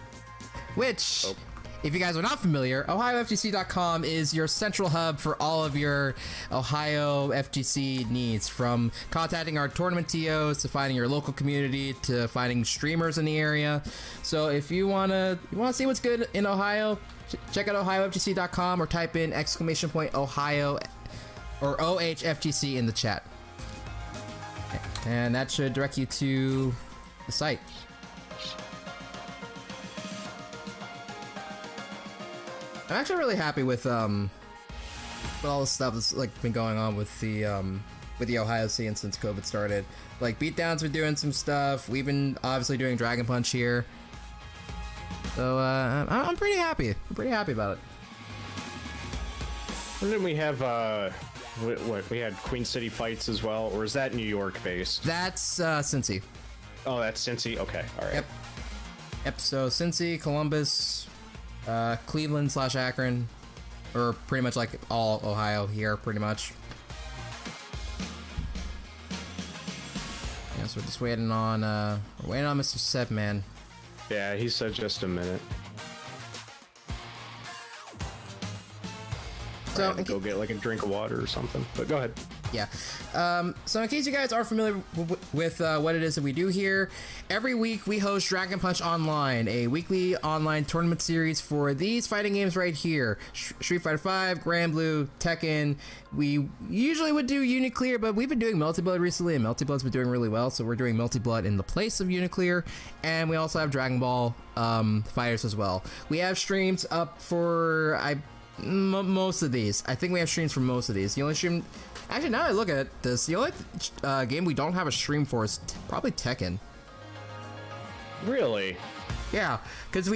which, if you guys are not familiar, OhioFTC.com is your central hub for all of your Ohio FTC needs, from contacting our tournament TOs to finding your local community to finding streamers in the area. So if you wanna see what's good in Ohio, check out OhioFTC.com or type in !Ohio or OHFTC in the chat, and that should direct you to the site. I'm actually really happy with all the stuff that's like been going on with the Ohio scene since COVID started. Like, Beatdown's been doing some stuff. We've been obviously doing Dragon Punch here. So I'm pretty happy. I'm pretty happy about it. And then we have we had Queen City fights as well, or is that New York based? That's Cincy. Oh, that's Cincy. Okay, all right. Yep. So Cincy, Columbus, Cleveland / Akron, or pretty much like all Ohio here, pretty much. Yeah, so we're just waiting on Mr. Cebman. Yeah, he said just a minute. So I had to go get like a drink of water or something, but go ahead. Yeah. So in case you guys are familiar with what it is that we do here, every week we host Dragon Punch Online, a weekly online tournament series for these fighting games right here: Street Fighter V, Grand Blue, Tekken. We usually would do Uniclear, but we've been doing Multi-Blood recently, and Multi-Blood's been doing really well, so we're doing Multi-Blood in the place of Uniclear. And we also have Dragon Ball fighters as well. We have streams up for most of these. I think we have streams for most of these. The only stream, actually, now that I look at this, the only game we don't have a stream for is probably Tekken. Really? Yeah, because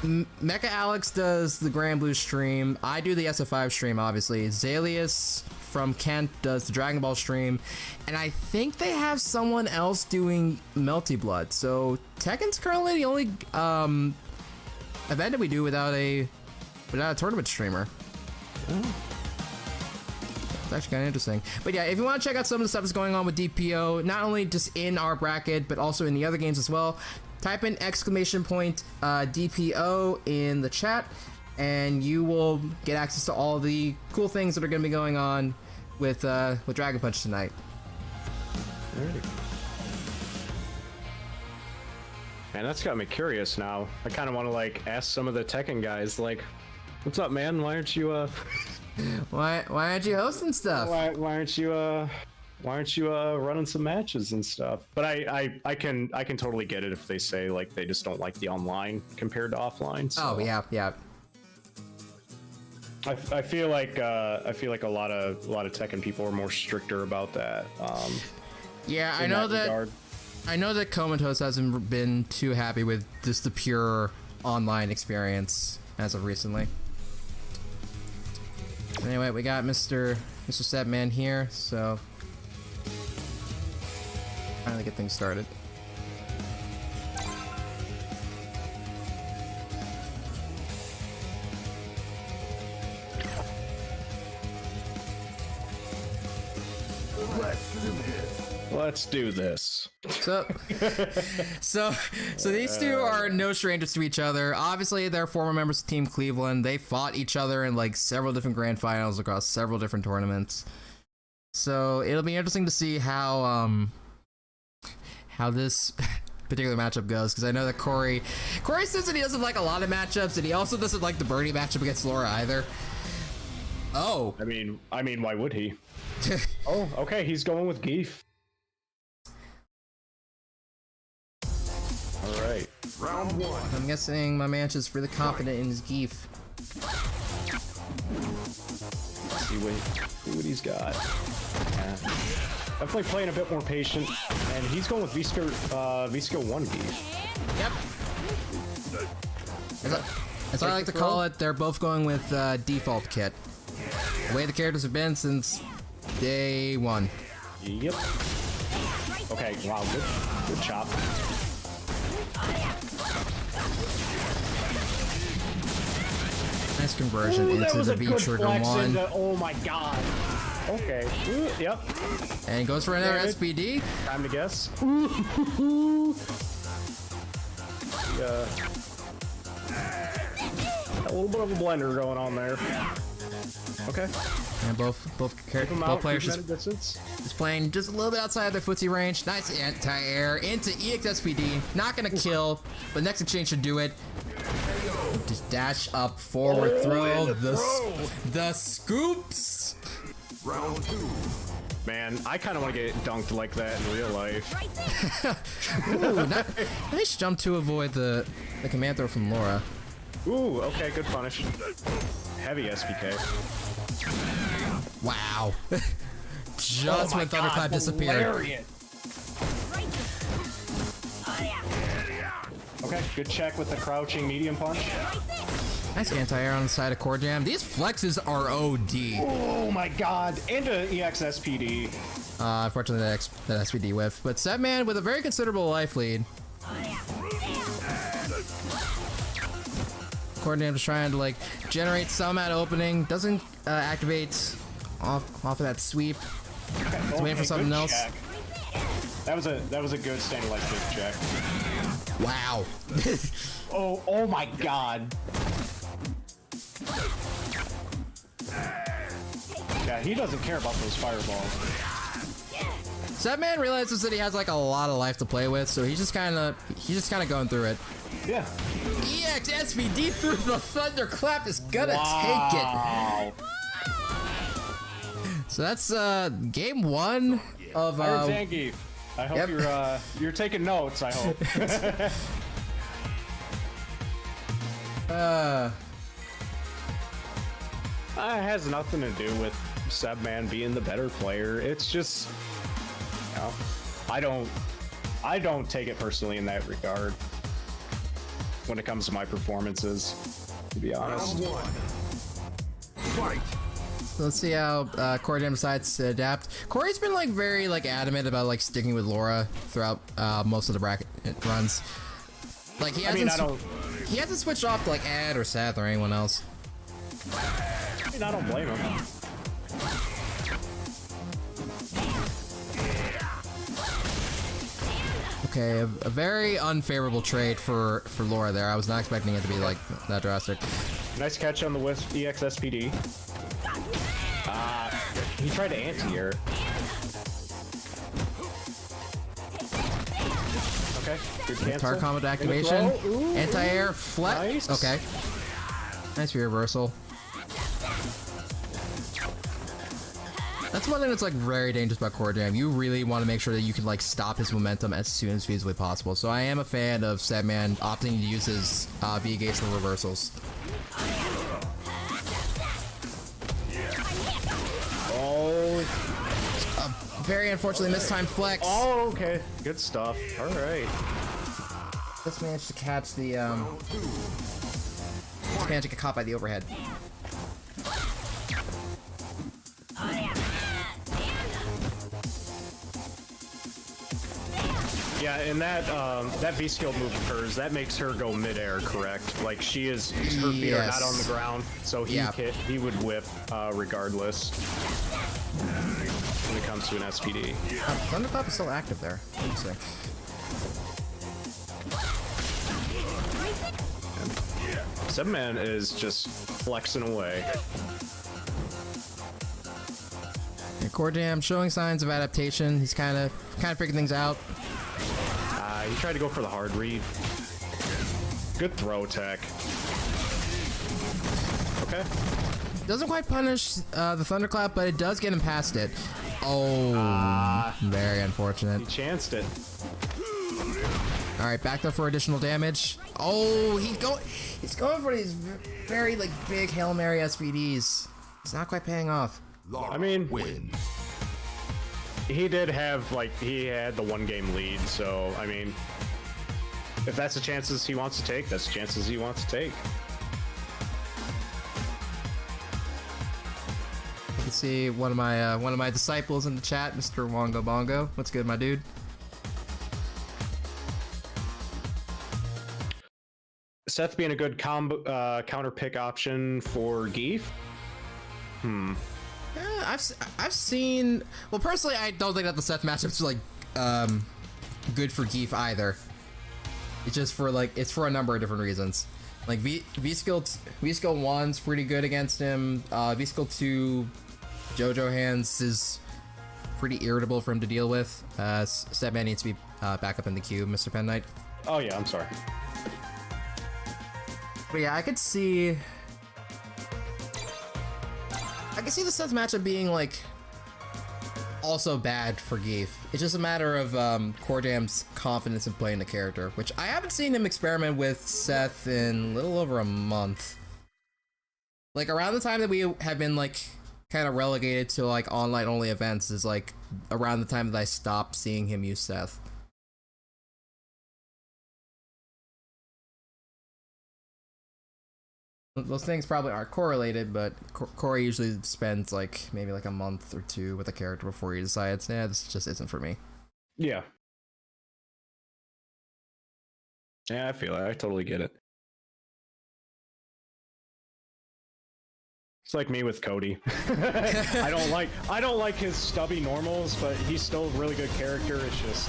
Mecha Alex does the Grand Blue stream. I do the SF5 stream, obviously. Zalius from Kent does the Dragon Ball stream, and I think they have someone else doing Multi-Blood. So Tekken's currently the only event that we do without a tournament streamer. It's actually kind of interesting. But yeah, if you want to check out some of the stuff that's going on with DPO, not only just in our bracket, but also in the other games as well, type in !DPO in the chat, and you will get access to all the cool things that are going to be going on with Dragon Punch tonight. Alrighty. Man, that's got me curious now. I kind of want to like ask some of the Tekken guys, like, "What's up, man? Why aren't you why aren't you hosting stuff? Why aren't you running some matches and stuff?" But I can totally get it if they say like they just don't like the online compared to offline. So. Oh yeah. I feel like a lot of Tekken people are more stricter about that. Yeah, I know that. I know that COMMENTATORS hasn't been too happy with just the pure online experience as of recently. Anyway, we got Mr. Cebman here, so trying to get things started. Let's do this. So these two are no strangers to each other. Obviously, they're former members of Team Cleveland. They fought each other in like several different grand finals across several different tournaments. So it'll be interesting to see how this particular matchup goes, because I know that Corey says that he doesn't like a lot of matchups, and he also doesn't like the Birdie matchup against Laura either. Oh, I mean, why would he? Oh, okay, he's going with Geef. All right. Round one. I'm guessing my man is really confident in his Geef. see what he's got. Yeah. Definitely playing a bit more patient, and he's going with V-skill 1B. Yep. As I like to call it, they're both going with default kit. The way the characters have been since day one. Yep. Okay, wow, good chop. Nice conversion into the V-trigger one. Oh my god. Okay. Ooh, yep. And goes for another SPD. Time to guess. Yeah. A little bit of a blender going on there. Okay. And both players just playing just a little bit outside their footsie range. Nice anti-air into EXSPD. Not gonna kill, but next exchange should do it. Just dash up, forward throw. The scoops. Round 2. Man, I kind of want to get dunked like that in real life. Ooh, nice jump to avoid the command throw from Laura. Ooh, okay, good punish. Heavy SPK. Wow. Just when Thunderclap disappeared. Hilarious. Okay, good check with the crouching medium punch. Nice anti-air on the side of Corjam. These flexes are OD. Oh my god, into EXSPD. Unfortunately, that SPD whiff. But Cebman with a very considerable life lead. Corjam just trying to like generate some at opening. Doesn't activate off of that sweep. He's waiting for something else. Check. That was a good standing light kick check. Wow. Oh my god. Yeah, he doesn't care about those fireballs. Cebman realizes that he has like a lot of life to play with, so he's just kind of going through it. Yeah. EX SVD through the thunderclap is gonna take it. So that's game one of IronZhangief. I hope you're taking notes. I hope. It has nothing to do with Cebman being the better player. It's just, you know, I don't take it personally in that regard when it comes to my performances, to be honest. Round 1. Fight. So let's see how Corjam decides to adapt. Corey's been like very like adamant about like sticking with Laura throughout most of the bracket runs. Like he hasn't switched off to like Ed or Seth or anyone else. I mean, I don't blame him. Okay, a very unfavorable trade for Laura there. I was not expecting it to be like that drastic. Nice catch on the Wisp EXSPD. He tried to anti-air. Okay, good cancel. Tar combat activation. Anti-air, flex. Nice. Okay. Nice reversal. That's one thing that's like very dangerous about Corjam. You really want to make sure that you can like stop his momentum as soon as feasibly possible. So I am a fan of Cebman opting to use his V-gauge for reversals. Very unfortunately mistimed flex. Oh, okay. Good stuff. All right. Just managed to catch the just managed to get caught by the overhead. Yeah, and that V skill move of hers, that makes her go midair, correct? Like her feet are not on the ground, so he would whiff regardless when it comes to an SPD. Thunderclap is still active there. Interesting. Cebman is just flexing away. Yeah, Corjam showing signs of adaptation. He's kind of figuring things out. He tried to go for the hard read. Good throw tech. Okay. Doesn't quite punish the thunderclap, but it does get him past it. Oh, very unfortunate. He chanced it. All right, back there for additional damage. Oh, he's going for these very like big Hail Mary SVDs. It's not quite paying off. Lara I mean, wins. he did have, like, he had the 1-game lead, so, I mean, if that's the chances he wants to take, that's the chances he wants to take. You can see one of my disciples in the chat, Mr. Wongo Bongo. What's good, my dude? Seth being a good counter pick option for Geef. I've seen. Well, personally, I don't think that the Seth matchup's like good for Geef either. It's just for like it's for a number of different reasons. Like V skill 1's pretty good against him. V skill 2, JoJo hands is pretty irritable for him to deal with. Cebman needs to be back up in the queue, Mr. Pen Knight. Oh yeah, I'm sorry. But yeah, I could see the Seth matchup being like also bad for Geef. It's just a matter of Corjam's confidence in playing the character, which I haven't seen him experiment with Seth in a little over a month. Like around the time that we have been like kind of relegated to like online only events is like around the time that I stopped seeing him use Seth. Those things probably aren't correlated, but Corey usually spends like maybe like a month or two with a character before he decides, yeah, this just isn't for me. Yeah. Yeah, I feel it. I totally get it. It's like me with Cody. I don't like his stubby normals, but he's still a really good character. It's just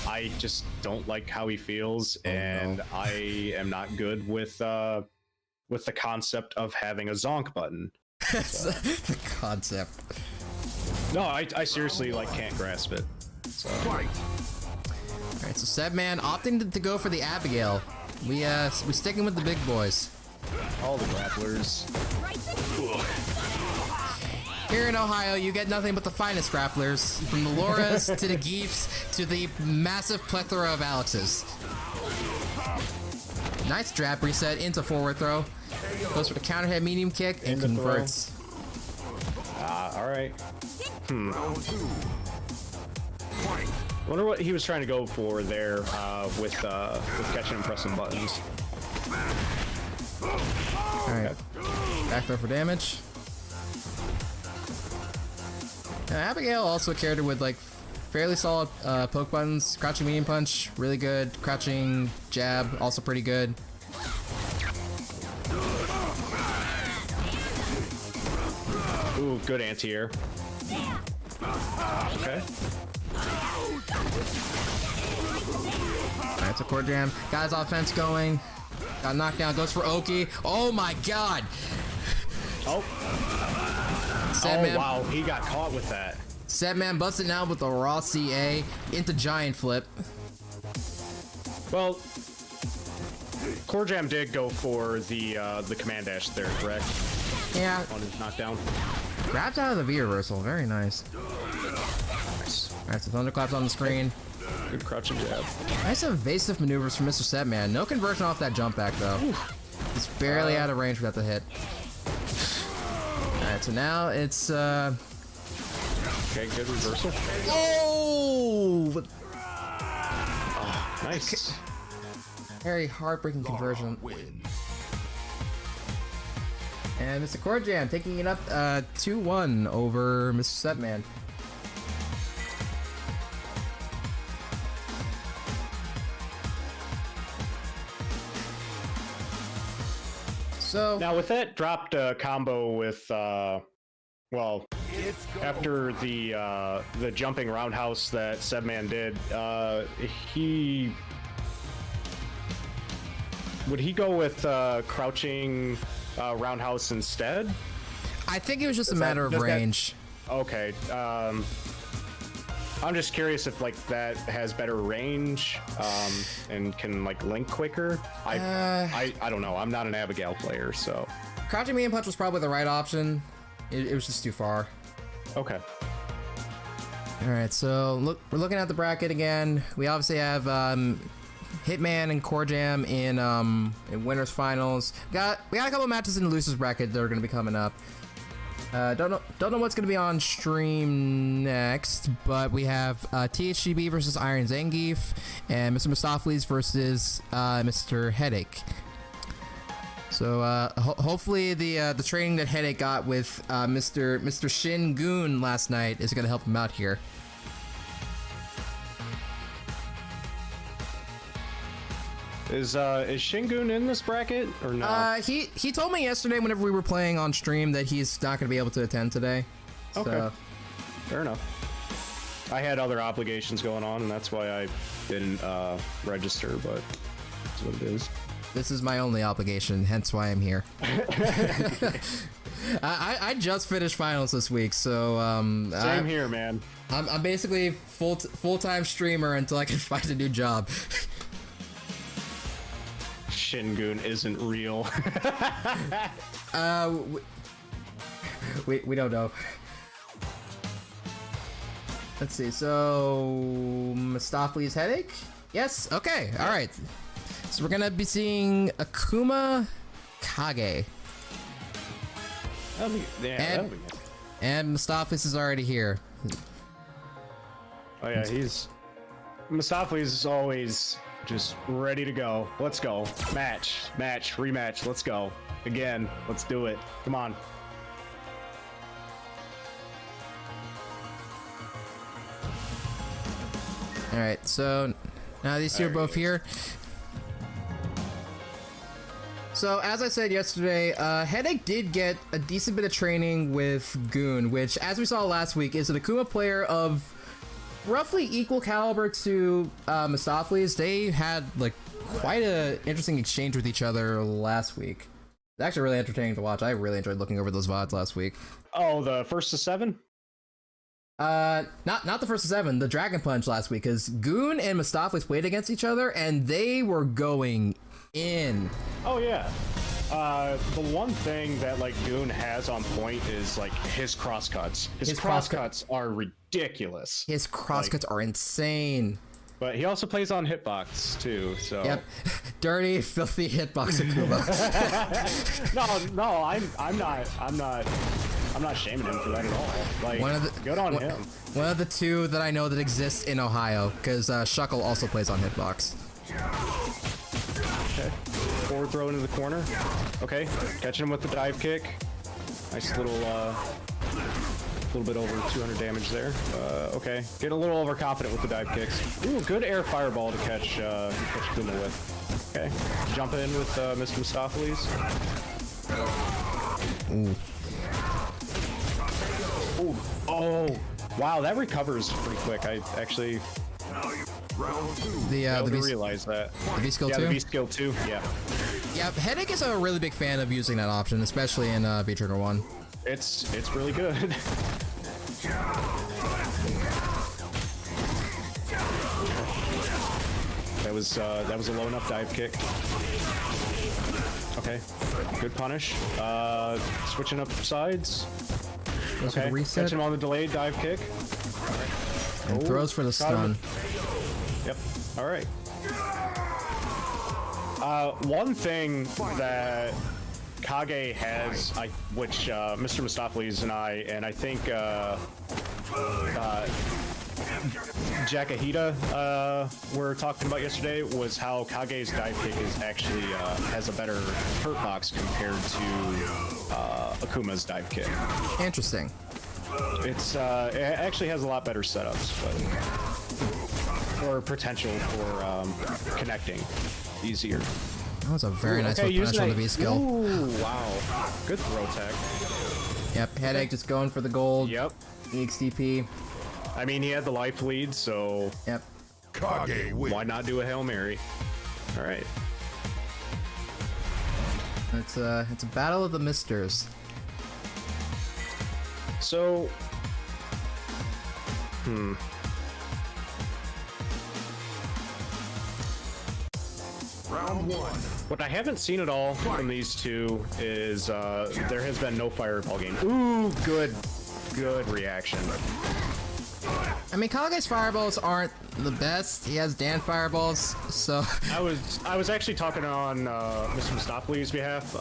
I just don't like how he feels, and I am not good with the concept of having a zonk button. The concept. No, I seriously like can't grasp it. So. Fight. Alright, so Cebman opting to go for the Abigail. We sticking with the big boys. All the grapplers. Here in Ohio, you get nothing but the finest grapplers, from the Lauras to the Geefs to the massive plethora of Alexes. Nice drop reset into forward throw. Goes for the counter hit medium kick and converts. Alright. Round 2. Fight. Wonder what he was trying to go for there with catching and pressing buttons. Alright. Back throw for damage. Now, Abigail also a character with like fairly solid poke buttons. Crouching medium punch, really good. Crouching jab, also pretty good. Ooh, good anti-air. Okay. Alright, so Corjam got his offense going. Got knocked down, goes for Oki. Oh my god! Oh. Cebman, Oh wow, he got caught with that. Cebman busting out with a raw CA into giant flip. Well, Corjam did go for the command dash there, correct? Yeah, On his knockdown. grabbed out of the V reversal. Very nice. Nice. Alright, so thunderclaps on the screen. Good crouching jab. Nice evasive maneuvers from Mr. Cebman. No conversion off that jump back though. He's barely out of range for that to hit. Alright, so now it's Okay, good reversal. oh! Nice. Very heartbreaking conversion. Wins. And Mr. Corjam taking it up 2-1 over Mr. Cebman. So Now with that dropped combo with well, after the jumping roundhouse that Cebman did, would he go with crouching roundhouse instead? I think it was just a matter of range. Okay. I'm just curious if like that has better range and can like link quicker. I don't know. I'm not an Abigail player, so. Crouching medium punch was probably the right option. It was just too far. Okay. All right, so we're looking at the bracket again. We obviously have Hitman and Corjam in winners finals. We got a couple matches in the losers bracket that are going to be coming up. Don't know what's gonna be on stream next, but we have THTB versus IronZhangief and Mr. Mostafles versus Mr. Headache. So hopefully the training that Headache got with Mr. Shin Goon last night is gonna help him out here. Is Shingun in this bracket or no? He told me yesterday whenever we were playing on stream that he's not gonna be able to attend today. Okay. So. Fair enough. I had other obligations going on, and that's why I didn't register, but that's what it is. This is my only obligation, hence why I'm here. I just finished finals this week, so same here, man. I'm basically full-time streamer until I can find a new job. Shingun isn't real. we don't know. Let's see. So Mostafles Headache? Yes. Okay. All right. So we're gonna be seeing Akuma, Kage. That'll be good. And Mostafles is already here. Oh yeah, Mostafles is always just ready to go. Let's go. Match, rematch. Let's go. Again. Let's do it. Come on. All right. So now these two are both here. So as I said yesterday, Headache did get a decent bit of training with Goon, which, as we saw last week, is an Akuma player of roughly equal caliber to Mostafles. They had like quite a interesting exchange with each other last week. It's actually really entertaining to watch. I really enjoyed looking over those VODs last week. Oh, the first to 7? Not the first to 7, the Dragon Punch last week, because Goon and Mostafles played against each other and they were going in. Oh yeah. The one thing that like Goon has on point is like his crosscuts. His crosscuts are ridiculous. His crosscuts are insane. But he also plays on hitbox too, so. Yep. Dirty, filthy hitbox Akuma. No, I'm not shaming him for that at all. Like, good on him. One of the two that I know that exists in Ohio, because Shuckle also plays on hitbox. Okay. Forward throw into the corner. Okay. Catching him with the dive kick. Nice little bit over 200 damage there. Okay. Get a little overconfident with the dive kicks. Ooh, good air fireball to catch Kuma with. Okay. Jump in with Mr. Mostafles. Ooh. Ooh. Oh. Wow, that recovers pretty quick. I actually the realize that. The V skill 2? Yeah, the V skill 2. Yeah. Yeah, Headache is a really big fan of using that option, especially in V Trigger 1. It's really good. That was a low enough dive kick. Okay, good punish. Switching up sides. Okay, catch him on the delayed dive kick. And throws for the stun. Yep. All right. One thing that Kage has, which Mr. Mostafles and I think Jakahita were talking about yesterday, was how Kage's dive kick is actually has a better hurt box compared to Akuma's dive kick. Interesting. It's it actually has a lot better setups, or potential for connecting easier. That was a very nice punish on the V skill. Ooh, wow. Good throw tech. Yep, Headache just going for the gold. Yep. EXDP. I mean, he had the life lead, so yep. Kage wins. Why not do a Hail Mary? All right. It's a battle of the misters. So, Round 1. What I haven't seen at all from these two is there has been no fireball game. Ooh, good reaction. I mean, Kage's fireballs aren't the best. He has Dan fireballs, so... I was actually talking on Mr. Mostafles' behalf,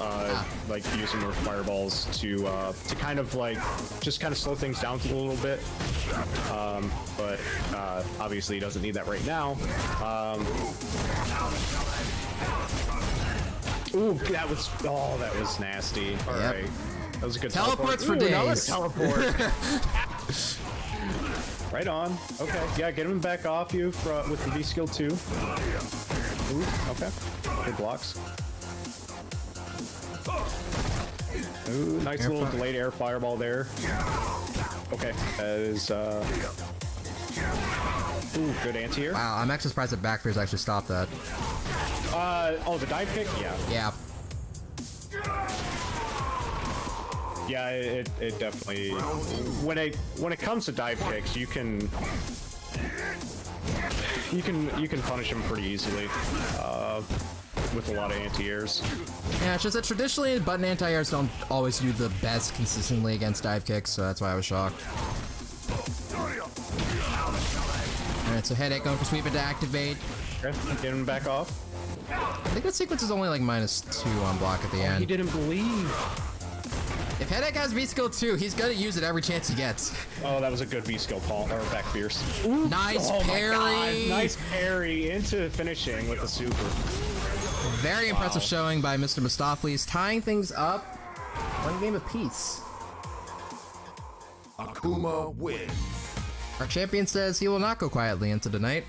like using more fireballs to kind of like just kind of slow things down a little bit. But obviously he doesn't need that right now. Ooh, that was nasty. All right, that was a good teleports for days. Teleport. Right on. Okay, yeah, get him back off you with the V skill 2. Ooh, okay. Good blocks. Ooh, nice little delayed air fireball there. Okay, that is ooh, good anti-air. Wow, I'm actually surprised that back fears actually stopped that. Oh, the dive kick? Yeah. Yeah. Yeah, it definitely, when it comes to dive kicks, you can punish him pretty easily with a lot of anti-airs. Yeah, it's just that traditionally button anti-airs don't always do the best consistently against dive kicks, so that's why I was shocked. Alright, so Headache going for sweep it to activate. Okay, get him back off. I think that sequence is only like -2 on block at the end. He didn't believe. If Headache has V skill 2, he's gonna use it every chance he gets. Oh, that was a good V skill Paul or back fierce. Ooh, nice parry. Nice parry into finishing with the super. Very impressive showing by Mr. Mostafles, tying things up. One game apiece. Akuma wins. Our champion says he will not go quietly into the night.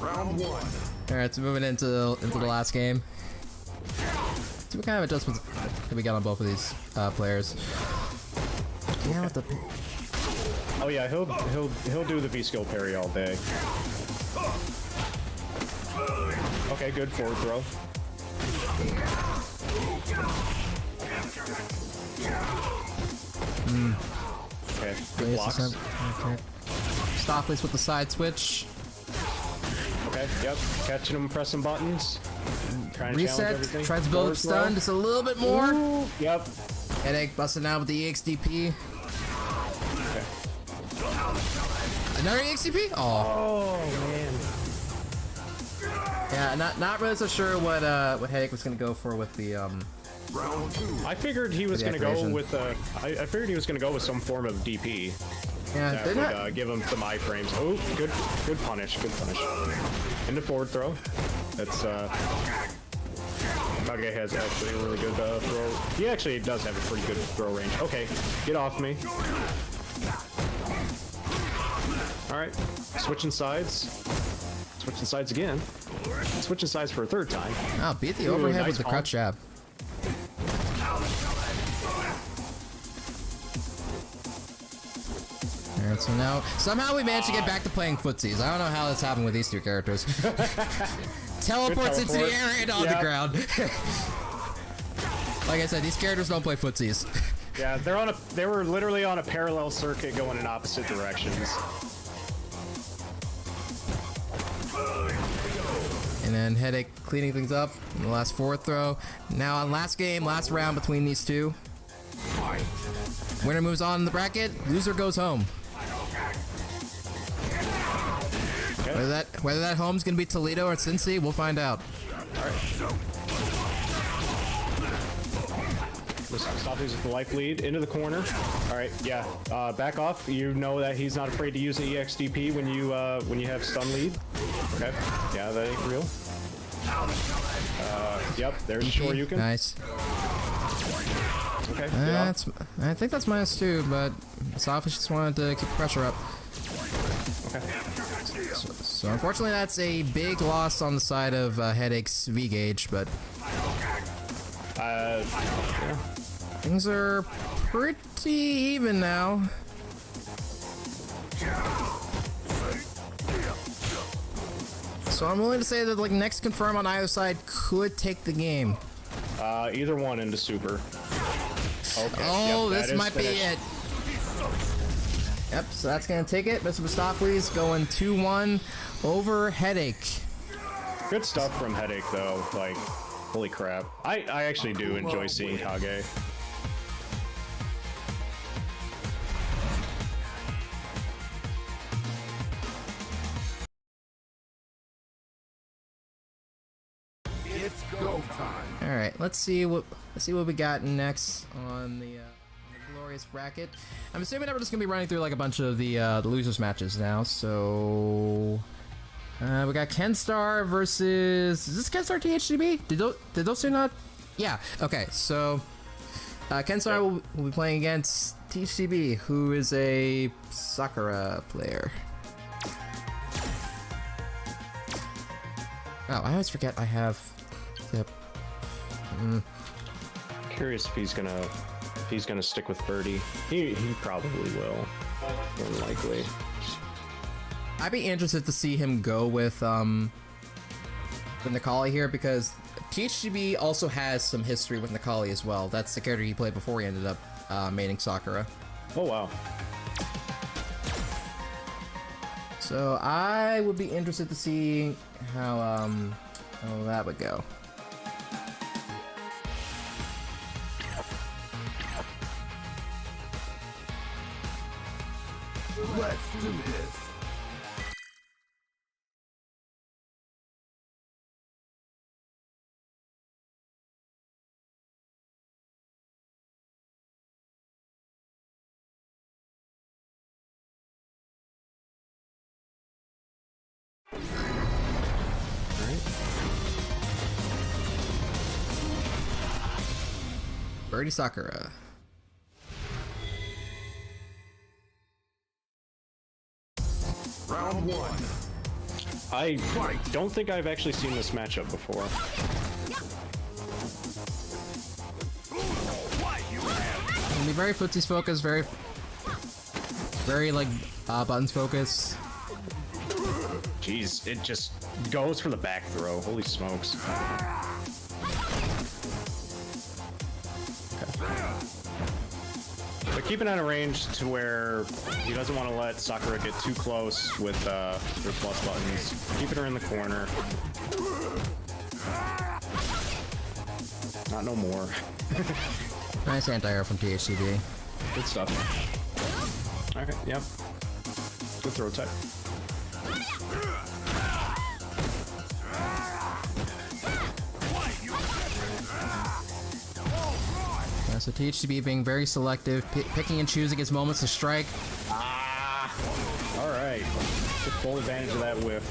Round 1. Alright, so moving into the last game. See what kind of adjustments can we get on both of these players. Yeah, what the... Oh yeah, he'll do the V skill parry all day. Okay, good forward throw. Okay, good blocks. Okay. Mostafles with the side switch. Okay, yep, catching him, pressing buttons. Trying to challenge Reset, everything. tries to build up stun just a little bit more. Ooh, yep. Headache busting out with the EXDP. Okay. Another EXDP? Oh man. Yeah, not really so sure what Headache was gonna go for with the Round 2. I figured he was the gonna go activation. with I figured he was gonna go with some form of DP. yeah. That They're would not, give him some iframes. Oh, good punish, good punish. Into forward throw. That's Kage has actually a really good throw. He actually does have a pretty good throw range. Okay, get off me. All right, switching sides. Switching sides again. Switching sides for a third time. oh, beat the Ooh, overhead nice with the palm. crutch jab. Alright, so now somehow we managed to get back to playing footsies. I don't know how this happened with these two characters. Teleports into the air and on the ground. Like I said, these characters don't play footsies. Yeah, they were literally on a parallel circuit going in opposite directions. And then Headache cleaning things up in the last forward throw. Now on last game, last round between these two. Winner moves on in the bracket, loser goes home. Okay. Whether that home's gonna be Toledo or Cincy, we'll find out. Mostafles with the life lead into the corner. All right, yeah. Back off. You know that he's not afraid to use the EXDP when you have stun lead. Okay. Yeah, that ain't real. Yep. There's Shoryuken. Nice. Okay. I think that's -2, but Mostafles just wanted to keep the pressure up. Okay. So unfortunately, that's a big loss on the side of Headache's V gauge, but Yeah. things are pretty even now. So I'm willing to say that like next confirm on either side could take the game. Either one into super. Okay. Oh, yep, this that is might be finished. it. Yep, so that's gonna take it. Mr. Mostafles going 2-1 over Headache. Good stuff from Headache, though. Like, holy crap. I actually do enjoy seeing Kage. It's go time. All right, let's see what we got next on the glorious bracket. I'm assuming that we're just gonna be running through like a bunch of the losers matches now. So we got KenStar versus, is this KenStar THTB? Did those two not? Yeah. Okay. So KenStar will be playing against THTB, who is a Sakura player. Oh, I always forget I have. Yep. Curious if he's gonna stick with Birdie. He probably will. More likely. I'd be interested to see him go with Nikali here, because THTB also has some history with Nikali as well. That's the character he played before he ended up maining Sakura. Oh wow. So I would be interested to see how that would go. Let's do this. Birdie Sakura. Round one. I don't think I've actually seen this matchup before. Can be very footsies focused, very like buttons focused. Jeez, it just goes for the back throw. Holy smokes. But keeping out of range to where he doesn't want to let Sakura get too close with their plus buttons. Keeping her in the corner. Not no more. Nice anti-air from THTB. Good stuff. Okay, yep. Good throw type. So THTB being very selective, picking and choosing his moments to strike. Ah! Alright. Took full advantage of that whiff.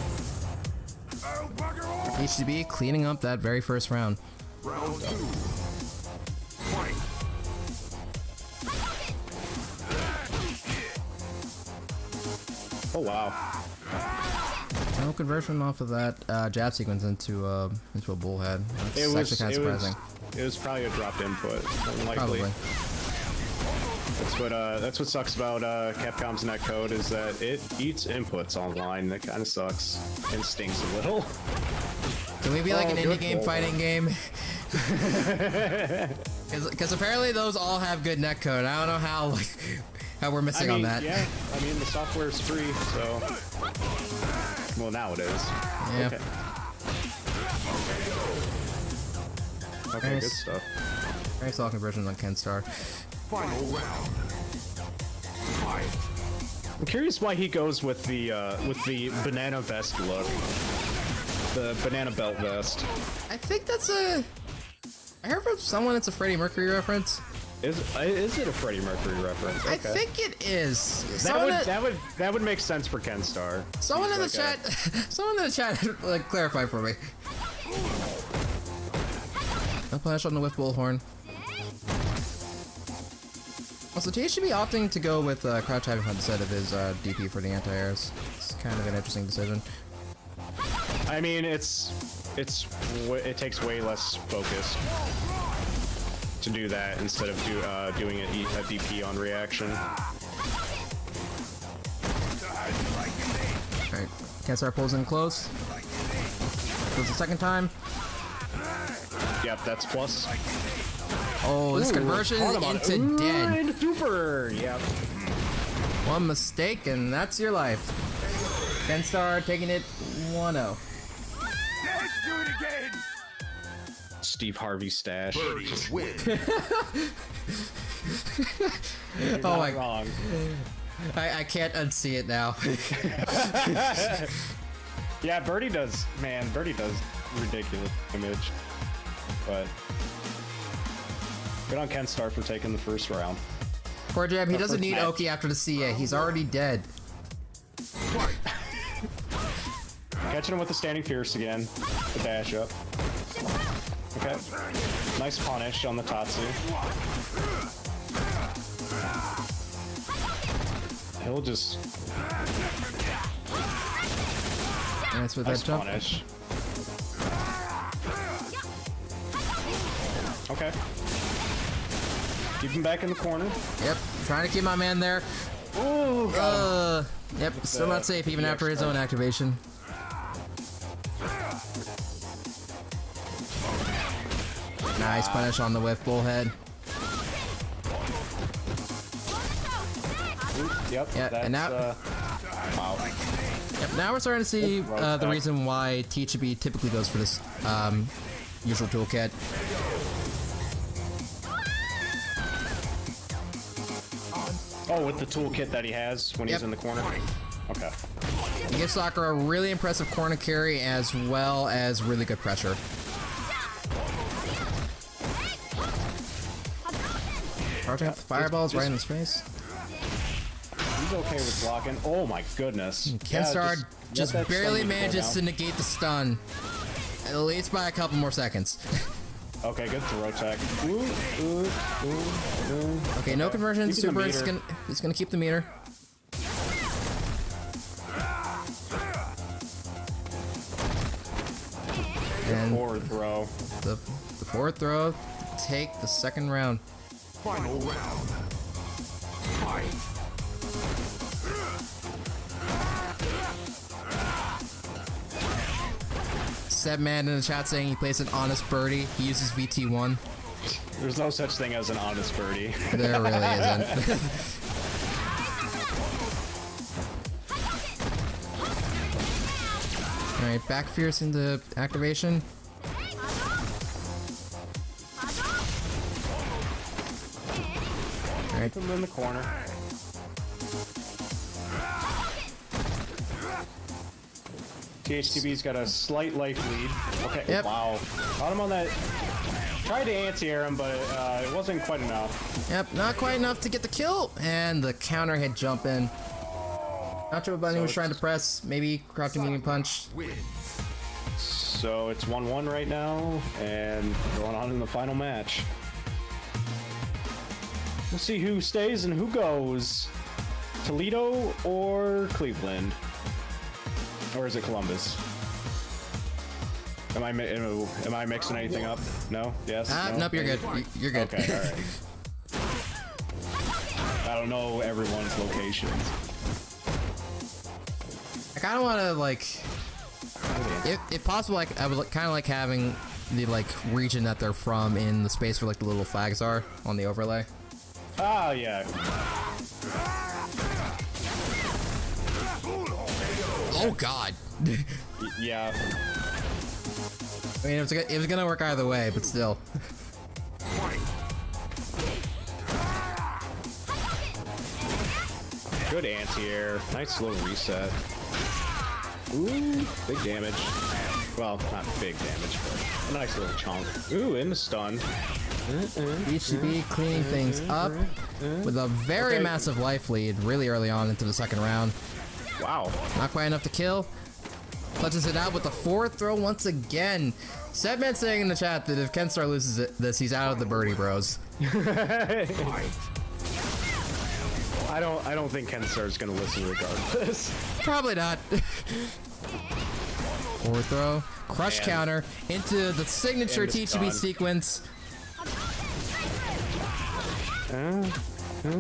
THTB cleaning up that very first round. Round two. Fight. Oh wow. No conversion off of that jab sequence into a bullhead. That's actually kind of surprising. It was probably a dropped input, likely. Probably. That's what sucks about Capcom's netcode, is that it eats inputs online. That kind of sucks and stings a little. Can we be like an good indie game goal. fighting game? Because apparently those all have good netcode. I don't know how we're missing on that. Yeah, I mean the software is free, so well now it is. Yeah. Okay. Okay, Nice. good stuff. Very solid conversion on KenStar. Final round. Fight. I'm curious why he goes with the banana vest look, the banana belt vest. I think that's I heard from someone it's a Freddie Mercury reference. Is it a Freddie Mercury reference? Okay. I think it is. That would make sense for KenStar. Someone in the chat, like clarify for me. No punish on the whiff bullhorn. Also, TH should be opting to go with crouch having fun instead of his DP for the anti-airs. It's kind of an interesting decision. I mean, it takes way less focus to do that instead of doing a DP on reaction. Alright, KenStar pulls in close. Goes the second time. Yep, that's plus. Oh, this conversion into dead. Super. Yep. One mistake, and that's your life. KenStar taking it 1-0. Let's do it again. Steve Harvey stash. Birdie win. You're Oh not my- wrong. I can't unsee it now. Yeah, Birdie does. Man, Birdie does ridiculous damage. But good on KenStar for taking the first round. Corjam, he doesn't first need match. Oki after the CA. He's already dead. Fight. Catching him with the standing fierce again. The dash up. Okay. Nice punish on the Tatsu. He'll just Nice with nice that jump. punish. Okay. Keep him back in the corner. Yep, trying to keep my man there. Ooh, Yep, still not safe even the after his extra. own activation. Nice punish on the whiff bullhead. Yep. Yeah, that's, and now- wow. Yep, now we're starting to see Road the tag. reason why THTB typically goes for this usual toolkit. Oh, with the toolkit that he has when Yep. he's in the corner. Okay. It gives Sakura a really impressive corner carry as well as really good pressure. Charging up the fireballs right in his face. He's okay with blocking. Oh my goodness. KenStar Yeah, just let that barely stun manages go to down. negate the stun. At least by a couple more seconds. Okay, good throw tech. Ooh, ooh, ooh, ooh. Okay, no conversion. Keeping the Super. It's meter. he's gonna keep the meter. And Forward throw. the fourth throw to take the second round. Final round. Fight. Cebman in the chat saying he plays an honest birdie. He uses VT1. There's no such thing as an honest birdie. There really isn't. Alright, back fierce into activation. Alright, Put him in the corner. THTB's got a slight life lead. Okay, Yep. wow. Got him on that. Tried to anti-air him, but it wasn't quite enough. yep, not quite enough to get the kill. And the counter hit jump in. Not sure what button he was trying to press. Maybe crouching medium punch. Win. So it's 1-1 right now, and going on in the final match. We'll see who stays and who goes. Toledo or Cleveland? Or is it Columbus? Am I mixing anything up? No? Yes? No? Nope, you're good. You're good. Okay, alright. I don't know everyone's locations. I kind of want to, like, if possible, like, I would kind of like having the, like, region that they're from in the space where, like, the little flags are on the overlay. Ah, yeah. Oh, God. Yeah. I mean, it was gonna work either way, but still. Good anti-air. Nice little reset. Ooh, big damage. Well, not big damage, but a nice little chunk. Ooh, in the stun. HTB cleaning things up with a very Okay. massive life lead really early on into the second round. Wow. Not quite enough to kill. Clutches it out with the fourth throw once again. Cebman saying in the chat that if KenStar loses this, he's out of the Birdie Bros. I don't think KenStar's gonna listen regardless. Probably not. Fourth throw. Crush Man. counter into the signature And the THTB stun. sequence.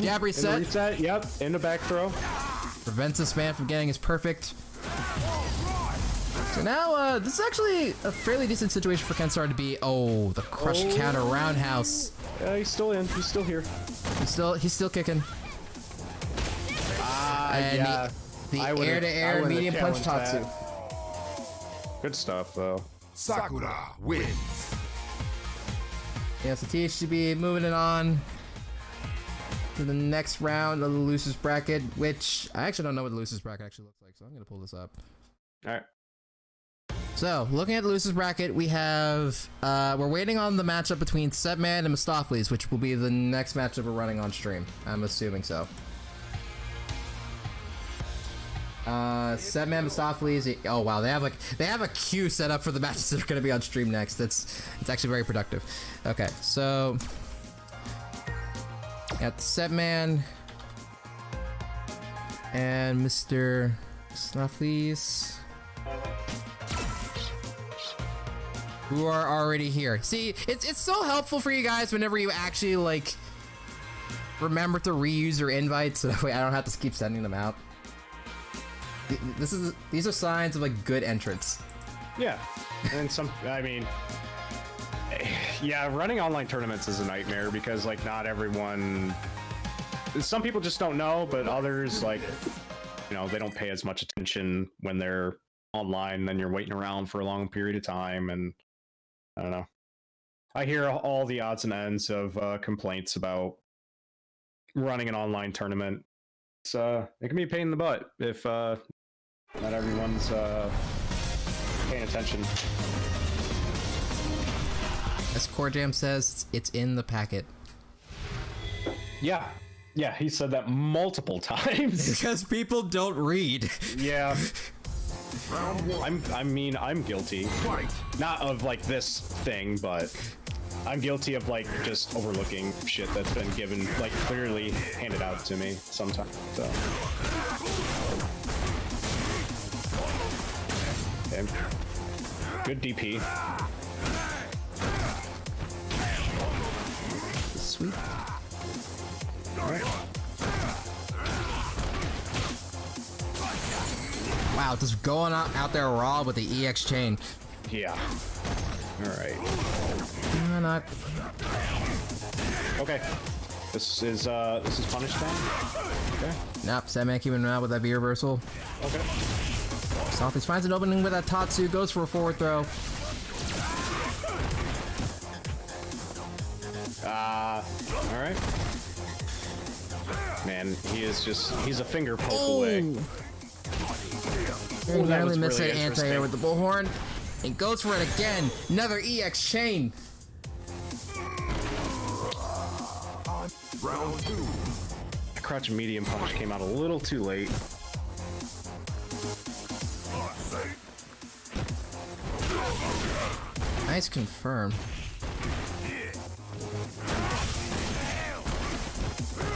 Jab reset. Reset, yep, in the back throw. Prevents this man from getting his perfect. So now, this is actually a fairly decent situation for KenStar to be. Oh, the crush counter roundhouse. He's still in, he's still here. He's still kicking. And yeah. the I would've- air-to-air I would've medium punch challenged Tatsu. that. Good stuff, though. Sakura wins. Yeah, so THTB moving it on to the next round of the losers bracket, which I actually don't know what the losers bracket actually looks like, so I'm gonna pull this up. All right. So, looking at the losers bracket, we have we're waiting on the matchup between Cebman and Mostafles, which will be the next matchup we're running on stream. I'm assuming so. Cebman, Mostafles. Oh wow, they have a queue set up for the matches that are going to be on stream next. It's actually very productive. Okay, so got the Cebman and Mr. Mostafles, who are already here. See, it's so helpful for you guys whenever you actually like remember to reuse your invites, so that way I don't have to keep sending them out. These are signs of a good entrance. Yeah, and I mean, yeah, running online tournaments is a nightmare because like not everyone. Some people just don't know, but others like, you know, they don't pay as much attention when they're online. Then you're waiting around for a long period of time, and I don't know. I hear all the odds and ends of complaints about running an online tournament. It can be a pain in the butt if not everyone's paying attention. As Corjam says, it's in the packet. Yeah, he said that multiple times. Because people don't read. Yeah. Round one. I'm guilty. Fight. Not of like this thing, but I'm guilty of like just overlooking shit that's been given, like clearly handed out to me sometimes. So. Okay. Good DP. Sweet. Alright. Wow, just going out there raw with the EX chain. Yeah. Alright. Not. Okay. This is punish time? Okay. Nope, Cebman keeping out with that V reversal. Okay. Softies finds an opening with that Tatsu, goes for a forward throw. Alright. Man, he's a finger poke away. Very that narrowly was missed really that anti-air with the bullhorn. And goes for it again. Another EX chain. Round two. The crouch medium punch came out a little too late. Nice confirm.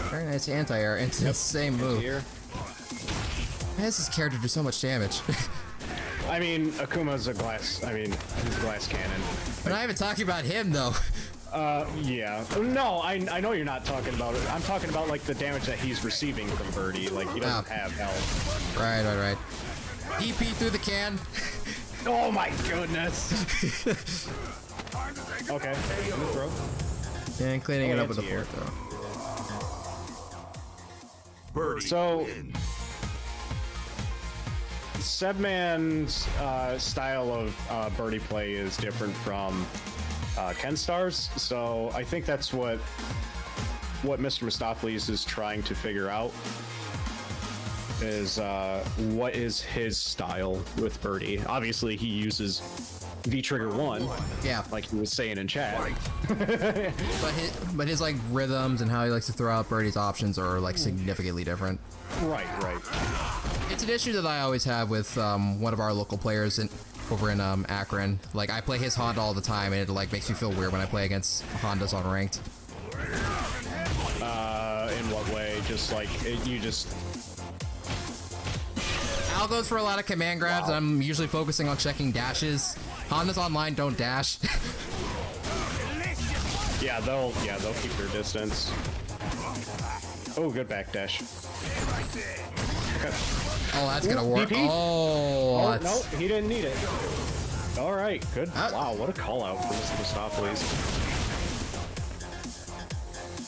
Very nice anti-air into the same move. Here. Why does this character do so much damage? I mean, Akuma's a glass. I mean, he's a glass cannon. We're not even talking about him though. Yeah. No, I know you're not talking about it. I'm talking about like the damage that he's receiving from Birdie. Like he doesn't have health. Right. DP through the can. Oh my goodness. Okay. Good throw. And cleaning it up with a anti-air. fourth throw. Birdie So- wins. Cebman's style of birdie play is different from KenStar's, so I think that's what Mr. Mostafles is trying to figure out is what is his style with birdie. Obviously, he uses V-Trigger 1, Yeah, like he was saying in chat. but his like rhythms and how he likes to throw out Birdie's options are like significantly different. Right. It's an issue that I always have with one of our local players over in Akron. Like I play his Honda all the time, and it like makes me feel weird when I play against Hondas on ranked. In what way? Just like you just. Al goes for a lot of command grabs, and I'm usually focusing on checking dashes. Hondas online don't dash. Yeah, they'll keep their distance. Oh, good backdash. Oh, that's gonna work. DP? Oh, Oh, no, he didn't need it. All right, good. Ah. Wow, what a call out for Mr. Mostafles.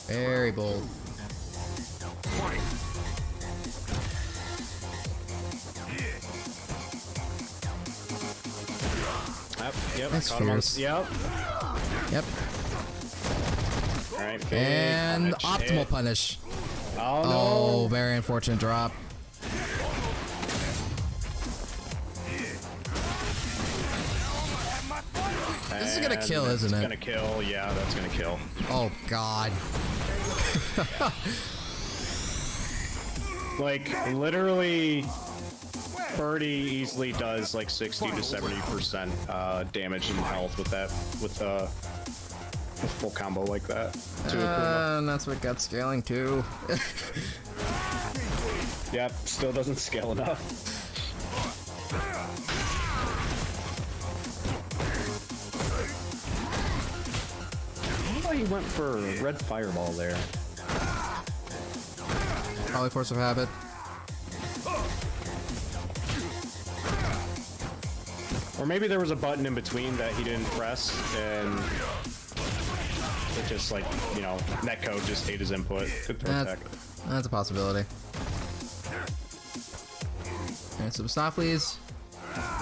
very bold. Yep. That's caught him on- fierce. Yep. Yep. All right. Big And punish. optimal Hit. punish. Oh no. Oh, very unfortunate drop. This is gonna kill, isn't it? It's gonna kill. Yeah, that's gonna kill. Oh god. Like literally, Birdie easily does like 60 to 70% damage and health with that with a full combo like that. To Akuma. And that's what got scaling too. Yep, still doesn't scale enough. I don't know why he went for red fireball there. Probably force of habit. Or maybe there was a button in between that he didn't press, and it just like, you know, netcode just ate his input. Good throw tech. That's a possibility. Alright, so Mostafles.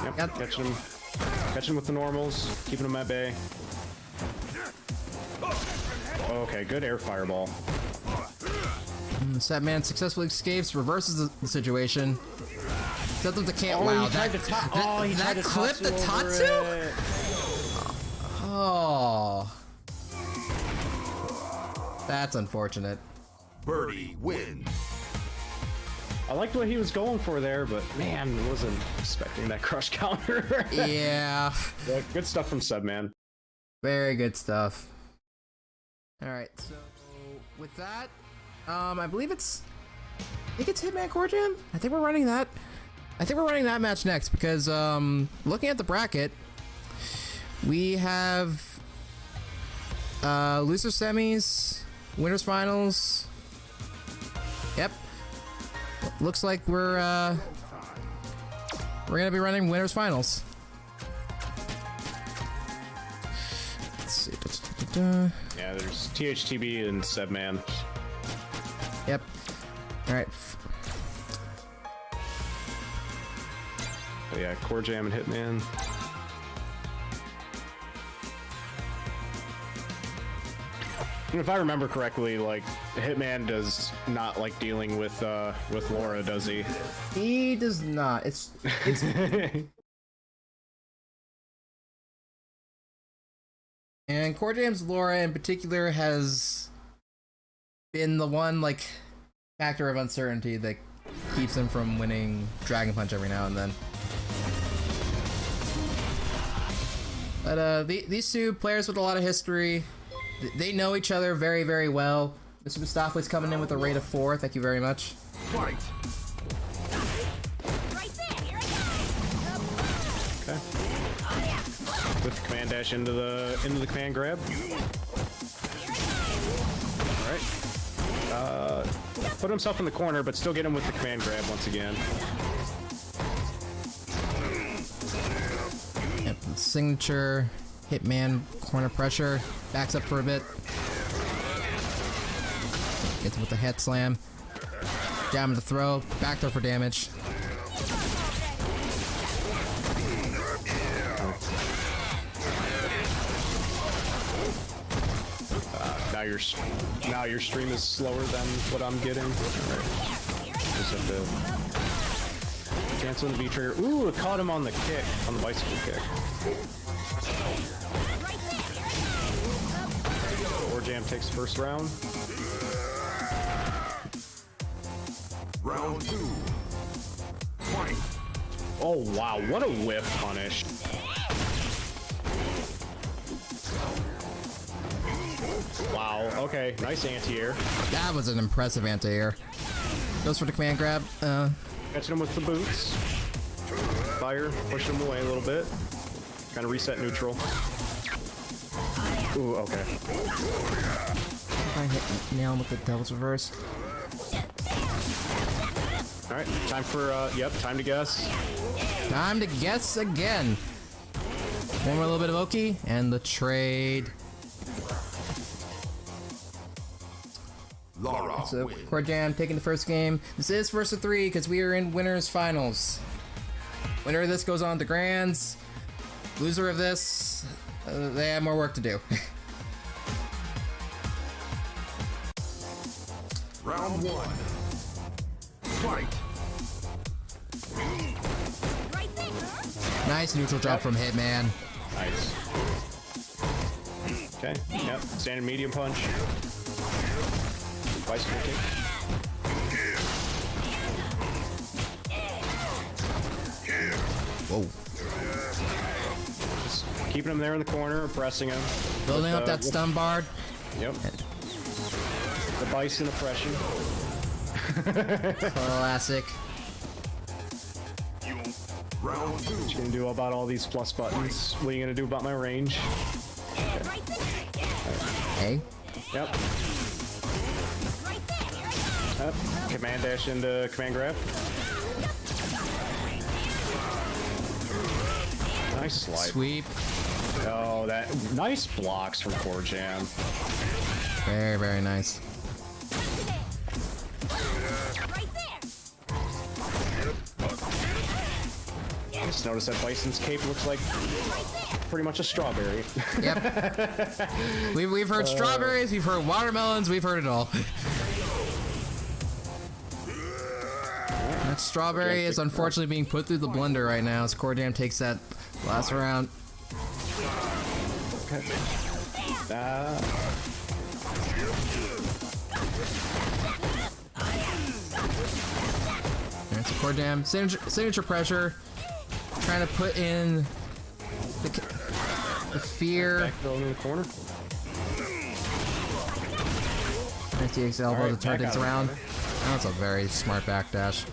Yep, Yep. catching him with the normals, keeping him at bay. Okay, good air fireball. And the Cebman successfully escapes, reverses the situation. Sets up the can't. Oh, wow, he tried to that clipped the Tatsu? Oh. That's unfortunate. Birdie wins. I liked what he was going for there, but man, wasn't expecting that crush counter. Yeah. Yeah, good stuff from Cebman. Very good stuff. Alright, so with that, I think it's Hitman Corjam? I think we're running that match next because looking at the bracket, we have loser semis, winners finals. Yep. Looks like we're gonna be running winners finals. Let's see. Yeah, there's THTB and Cebman. Yep. All right. So yeah, Corjam and Hitman. And if I remember correctly, like Hitman does not like dealing with Laura, does he? He does not. It's and Corjam's Laura in particular has been the one like factor of uncertainty that keeps him from winning Dragon Punch every now and then. But these two players with a lot of history, they know each other very, very well. Mr. Mostafles coming in with a rate of 4. Thank you very much. Fight. Okay. With the command dash into the command grab. All right. Put himself in the corner, but still get him with the command grab once again. Yep, signature Hitman corner pressure. Backs up for a bit. Gets him with the head slam. Jab him to throw. Back throw for damage. Now your stream is slower than what I'm getting. All right. Just have to cancel the V trigger. Ooh, it caught him on the kick, on the bicycle kick. Corjam takes the first round. Round 2. Fight. Oh wow, what a whiff punish. Wow, okay, nice anti-air. That was an impressive anti-air. Goes for the command grab. Catching him with the boots. Fire, pushing him away a little bit. Kind of reset neutral. Ooh, okay. Try and nail him with the devil's reverse. Alright, time for, yep, time to guess. Time to guess again. One more little bit of Oki, and the trade. Laura So wins. Corjam taking the first game. This is first of 3 because we are in winners finals. Winner of this goes on to grands. Loser of this, they have more work to do. Round one. Fight. Nice neutral jump from Hitman. Nice. Okay, yep, standard medium punch. Bison kick. Whoa. Just keeping him there in the corner, pressing him. Building with, up that stun bard. Yep. The Bison oppression. Classic. Round two. What you gonna do about all these plus buttons? What are you gonna do about my range? Hey. Yep. Yep. Command dash into command grab. Nice slide. Sweep. Oh, that nice blocks from Corjam. Very, very nice. I just noticed that Bison's cape looks like pretty much a strawberry. Yep. We've heard strawberries, we've heard watermelons, we've heard it all. That strawberry is unfortunately being put through the blender right now as Corjam takes that last round. Okay. Alright, so Corjam, signature pressure, trying to put in the fear. Back throw in the corner. Nice DX elbow Alright, to turn back things out of the around. corner. That's a very smart backdash.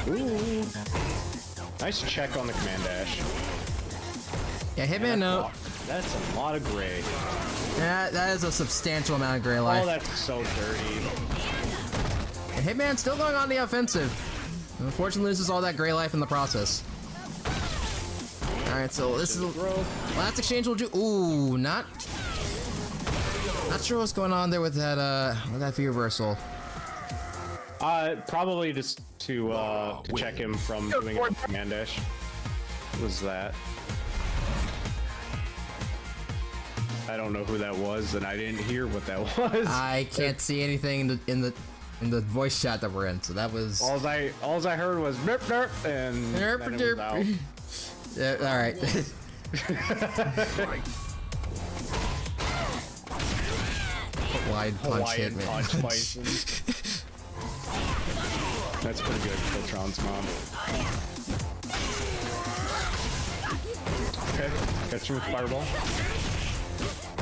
Ooh. Nice check on the command dash. Yeah, Hitman, no. That's a lot of gray. Yeah, that is a substantial amount of gray life. Oh, that's so dirty. And Hitman still going on the offensive. Unfortunately, loses all that gray life in the process. Alright, so this is last exchange will do. Ooh, not sure what's going on there with that view reversal. Probably just to check him from doing a command dash. Was that? I don't know who that was, and I didn't hear what that was. I can't see anything in the voice chat that we're in, so that was. All I heard was derp derp, and then it was out. Yeah, all right. Wide punch Hawaiian Hitman. punch Bison. That's pretty good, Filtron's mom. Okay, catch him with fireball.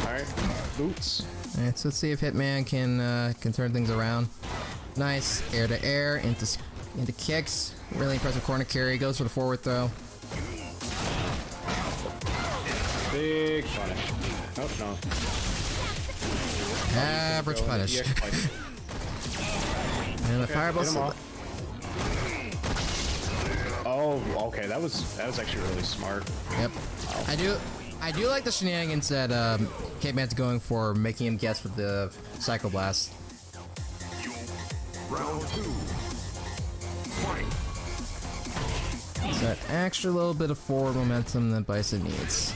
Alright, boots. Alright, so let's see if Hitman can turn things around. Nice air to air into kicks. Really impressive corner carry. Goes for the forward throw. Big punish. Oh no. Average punish. And the fireball. Oh, okay. That was actually really smart. Yep. Wow. I do like the shenanigans that Hitman's going for, making him guess with the Psycho Blast. Round two. Fight. It's that extra little bit of forward momentum that Bison needs.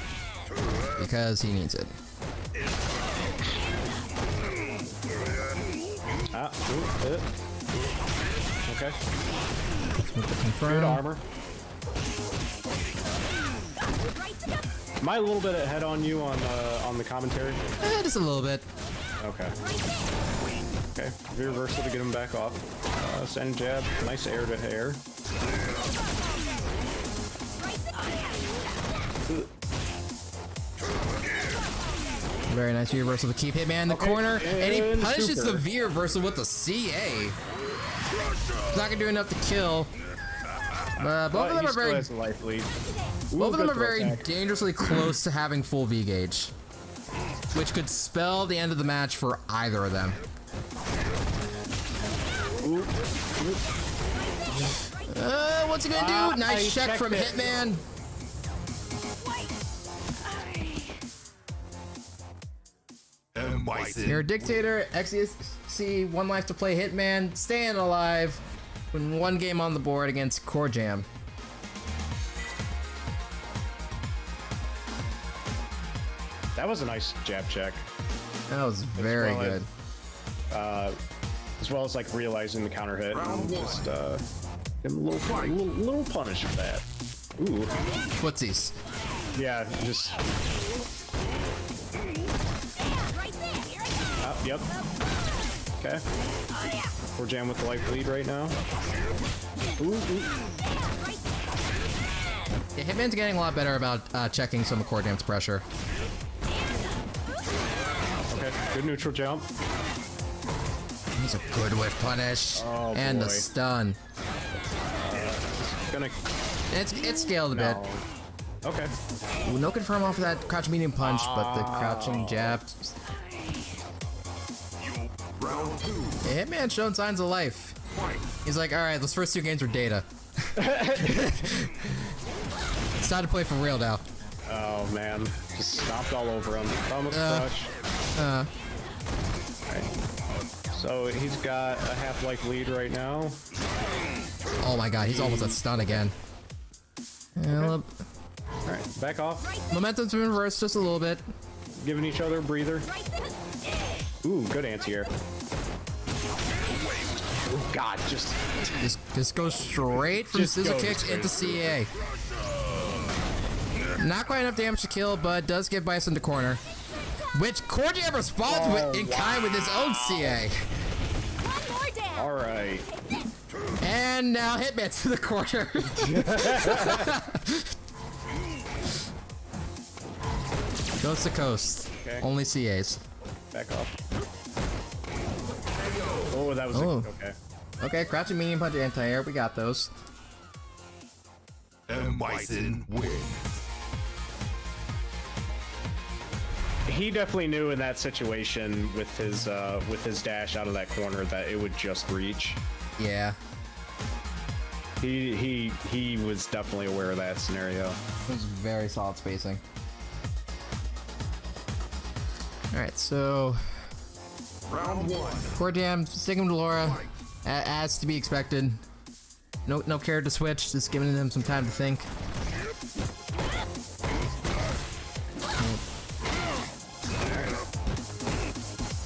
Because he needs it. Okay. With the confirm. Good armor. Am I a little bit ahead on you on the commentary? Just a little bit. Okay. Okay. Reversal to get him back off. Send jab. Nice air to air. Very nice reversal to keep Hitman in the corner. And he punishes super. the V reversal with the CA. He's not gonna do enough to kill. Both of them are very. Both of them are very dangerously close to having full V gauge, which could spell the end of the match for either of them. What's he gonna do? Nice check from Hitman. And Bison. You're a dictator. XEC, one life to play Hitman. Staying alive. Win 1 game on the board against Corjam. That was a nice jab check. That was very good. As well as like realizing the counter hit and just give him a little punish for that. Ooh. Footsies. Yeah, just. Yep. Okay. Corjam with the life lead right now. Ooh. Yeah, Hitman's getting a lot better about checking some of Corjam's pressure. Okay, good neutral jump. He's a good whiff punish. Oh, and boy. the stun. Gonna. It's scaled a bit. Okay. Ooh, no confirm off of that crouch medium punch, but the crouching jab. Round 2. Yeah, Hitman showing signs of life. Fight. He's like, alright, those first 2 games were data. It's time to play for real now. Oh man, just stomped all over him. Stomach crush. Alright. So he's got a half-life lead right now. Oh my god, he's almost at stun again. Alright, back off. Momentum's been reversed just a little bit. Giving each other a breather. Ooh, good anti-air. Oh god, just goes straight from Just scissor goes kicks straight. into CA. Not quite enough damage to kill, but does give Bison to corner. Which Corjam responds with in kind with his own CA. alright. And now Hitman to the corner. Coast to coast. Okay. Only CAs. Back off. Oh, that was okay. Okay, crouching medium punch anti-air. We got those. And Bison win. He definitely knew in that situation with his dash out of that corner that it would just reach. Yeah. He was definitely aware of that scenario. It was very solid spacing. Alright, so Round 1. Corjam sticking to Laura, as to be expected. No care to switch, just giving him some time to think.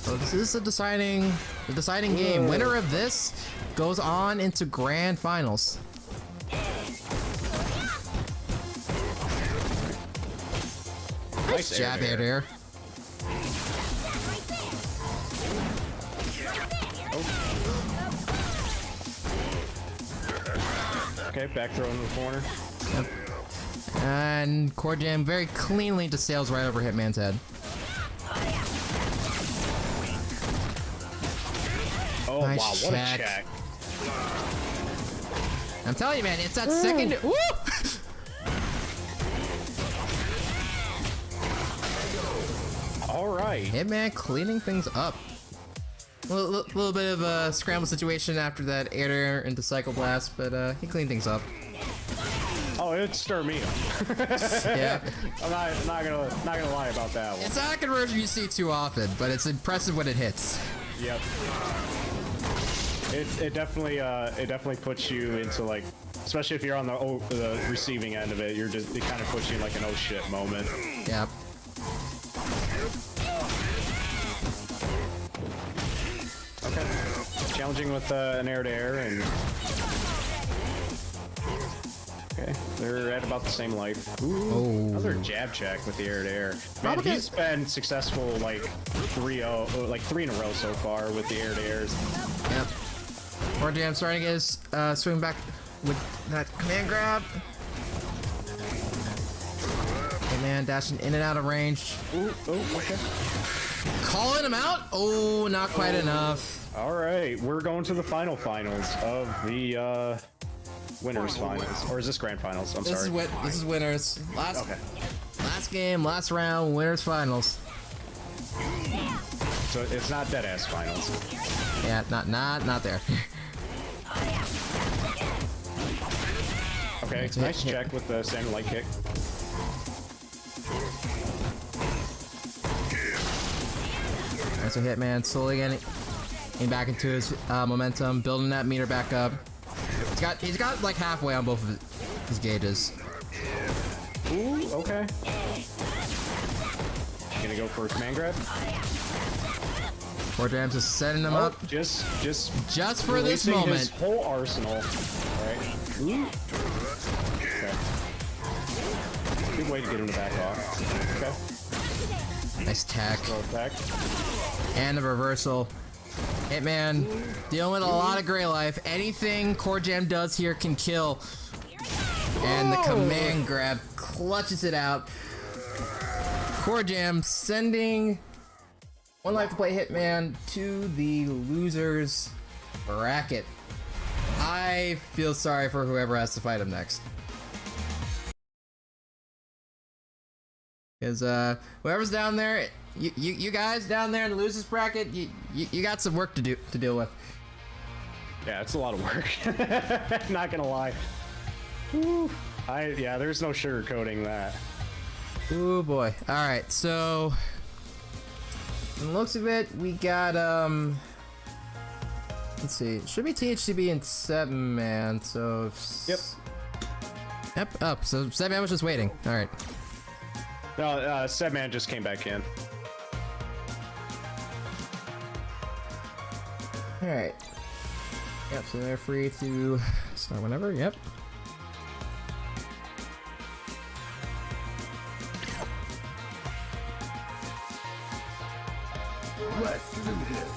So this is the deciding game. Winner of this goes on into grand finals. Nice Jab air there. Okay, back throw in the corner. And Corjam very cleanly just sails right over Hitman's head. Oh Nice wow, what check. a check. I'm telling you, man, it's that second. Woo! Alright. Hitman cleaning things up. A little bit of a scramble situation after that air into Cycle Blast, but he cleaned things up. Oh, it'd stir me up. Yeah. I'm not gonna lie about that one. It's not a conversion you see too often, but it's impressive when it hits. Yep. It definitely puts you into like, especially if you're on the receiving end of it, it kind of puts you in like an oh shit moment. Yep. Okay. Challenging with an air to air and. Okay, they're at about the same life. Ooh, another jab check with the air to air. Man, he's been successful like 3 in a row so far with the air to airs. Yep. Corjam starting his swing back with that command grab. Hey man, dashing in and out of range. Ooh, oh, okay. Calling him out? Oh, not quite enough. All right, we're going to the finals of the winners finals, or is this grand finals? I'm sorry. This is winners. Okay. Last game, last round, winners finals. So it's not dead ass finals. Yeah, not there. Okay, nice check with the standard light kick. That's a Hitman slowly getting back into his momentum, building that meter back up. He's got like halfway on both of his gauges. Ooh, okay. Gonna go for a command grab. Corjam's just setting him up. Just for this moment. His whole arsenal. All right. Ooh. Okay. Good way to get him to back off. Okay. Nice tack. Throw it back. And the reversal. Hitman dealing with a lot of gray life. Anything Corjam does here can kill. And the command grab clutches it out. Corjam sending one life to play Hitman to the losers bracket. I feel sorry for whoever has to fight him next. Because whoever's down there, you guys down there in the losers bracket, you got some work to deal with. Yeah, it's a lot of work. Not gonna lie. Woo. Yeah, there's no sugarcoating that. Oh boy. Alright, so from the looks of it, we got let's see, it should be THTB and Cebman, so Yep. Up. So Cebman was just waiting. Alright. No, Cebman just came back in. Alright. Yep, so they're free to start whenever, yep. Let's do this.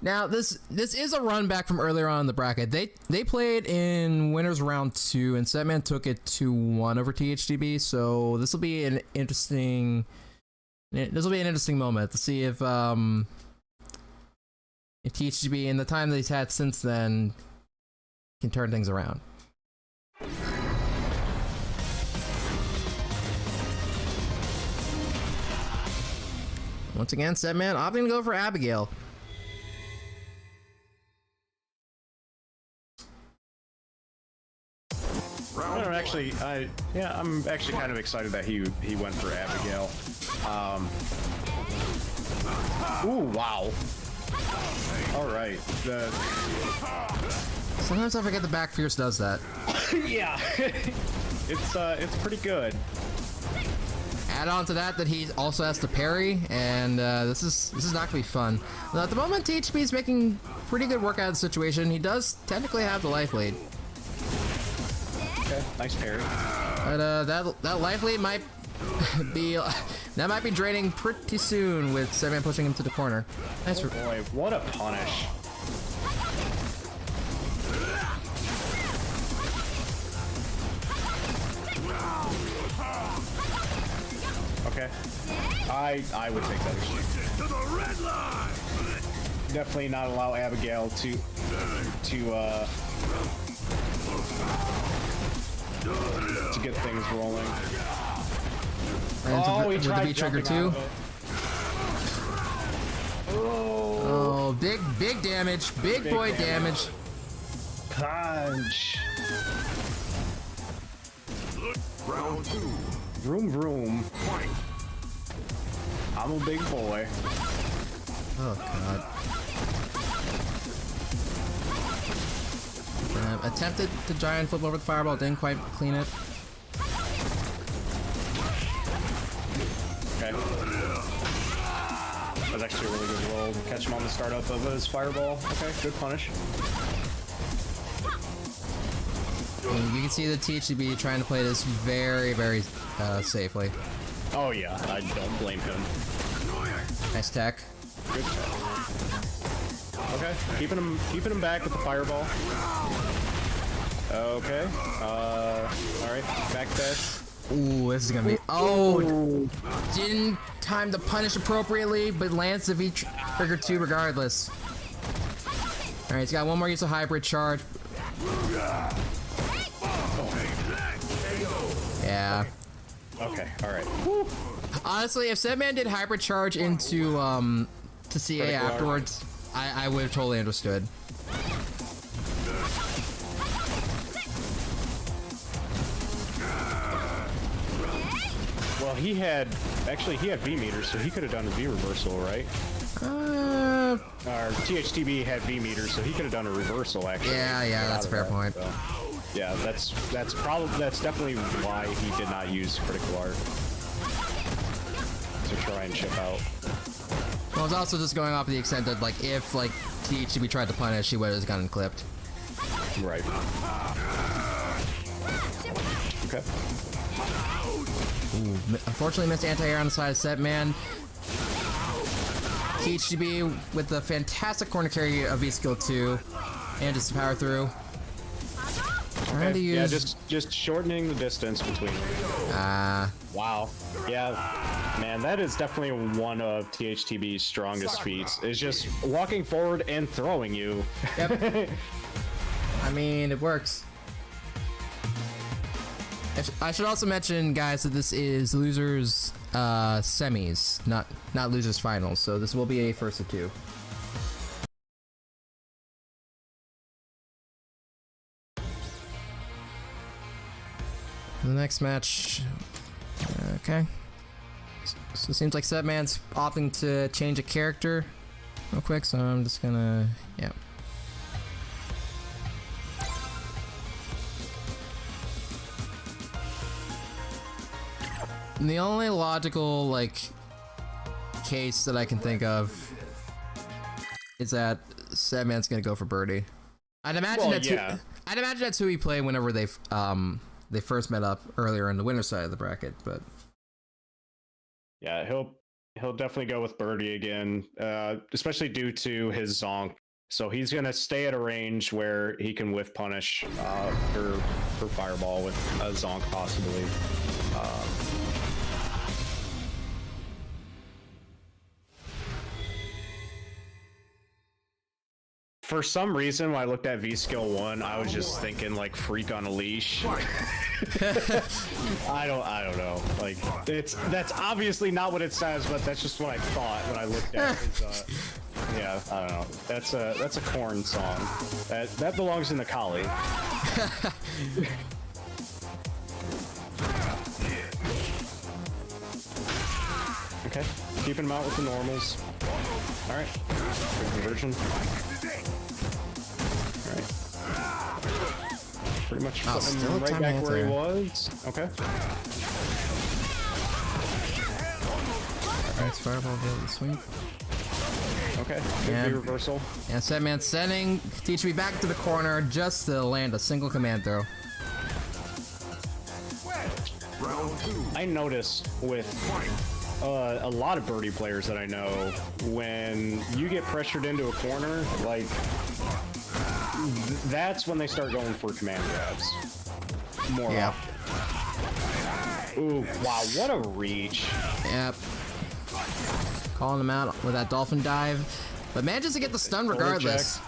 Now this is a run back from earlier on in the bracket. They played in winners round 2 and Cebman took it 2-1 over THTB. So this will be an interesting moment to see if THTB in the time that he's had since then can turn things around. Once again, Cebman opting to go for Abigail. I'm actually kind of excited that he went for Abigail. Ooh, wow. All right. Sometimes I forget the back fierce does that. Yeah. It's pretty good. Add on to that he also has to parry, and this is not gonna be fun. Now, at the moment, THB is making pretty good work out of the situation. He does technically have the life lead. Okay, nice parry. But that life lead might be draining pretty soon with Cebman pushing him to the corner. Nice. Oh boy, what a punish. Okay. I would take that issue. To the red line. Definitely not allow Abigail to get things rolling. And he tried the V-trigger too. Oh, big damage. Big boy damage. Punch. Round 2. Vroom vroom. Fight. I'm a big boy. Oh god. Attempted to giant flip over the fireball, didn't quite clean it. Okay. That's actually a really good roll. Catch him on the startup of his fireball. Okay, good punish. And you can see the THTB trying to play this very, very safely. Oh yeah, I don't blame him. Nice tech. Good tech. Okay, keeping him back with the fireball. Okay. All right, back dash. Ooh, this is gonna be. Oh, didn't time the punish appropriately, but lands the V-trigger 2 regardless. All right, he's got one more use of hybrid charge. Yeah. Okay, all right. Honestly, if Cebman did hybrid charge into to CA afterwards, I would have totally understood. Well, he had V meters, so he could have done a V reversal, right? Our THTB had V meters, so he could have done a reversal actually. Yeah, that's a fair point. So, yeah, that's definitely why he did not use critical art to try and chip out. Well, it's also just going off the extent that like if like THTB tried to punish, he would have gotten clipped. Right. Okay. Ooh, unfortunately missed anti-air on the side of Cebman. THTB with the fantastic corner carry of V-Skill 2 and just power through. Trying to use... Yeah, just shortening the distance between them. Wow. Yeah, man, that is definitely one of THTB's strongest feats, is just walking forward and throwing you. Yep. I mean, it works. I should also mention, guys, that this is losers semis, not losers finals. So this will be a first of two. The next match, okay. So it seems like Cebman's opting to change a character real quick. So I'm just gonna, yeah. And the only logical, like, case that I can think of is that Cebman's gonna go for Birdie. I'd imagine that's who he played whenever they first met up earlier in the winner's side of the bracket, but yeah, he'll definitely go with Birdie again, especially due to his zonk. So he's gonna stay at a range where he can whiff punish for fireball with a zonk possibly. For some reason, when I looked at V-Skill 1, I was just thinking like freak on a leash. I don't know. Like that's obviously not what it says, but that's just what I thought when I looked at his yeah, I don't know. That's a corn song. That belongs in the Kali. Okay, keeping him out with the normals. All right, good conversion. Alright. Pretty much putting him right back where he was. Okay. Alright, fireball build the swing. Okay, good reversal. And Cebman sending THTB back to the corner just to land a single command throw. I noticed with a lot of Birdie players that I know, when you get pressured into a corner, like, that's when they start going for command grabs. More often. Ooh, wow, what a reach. Yep. Calling him out with that dolphin dive, but manages to get the stun regardless.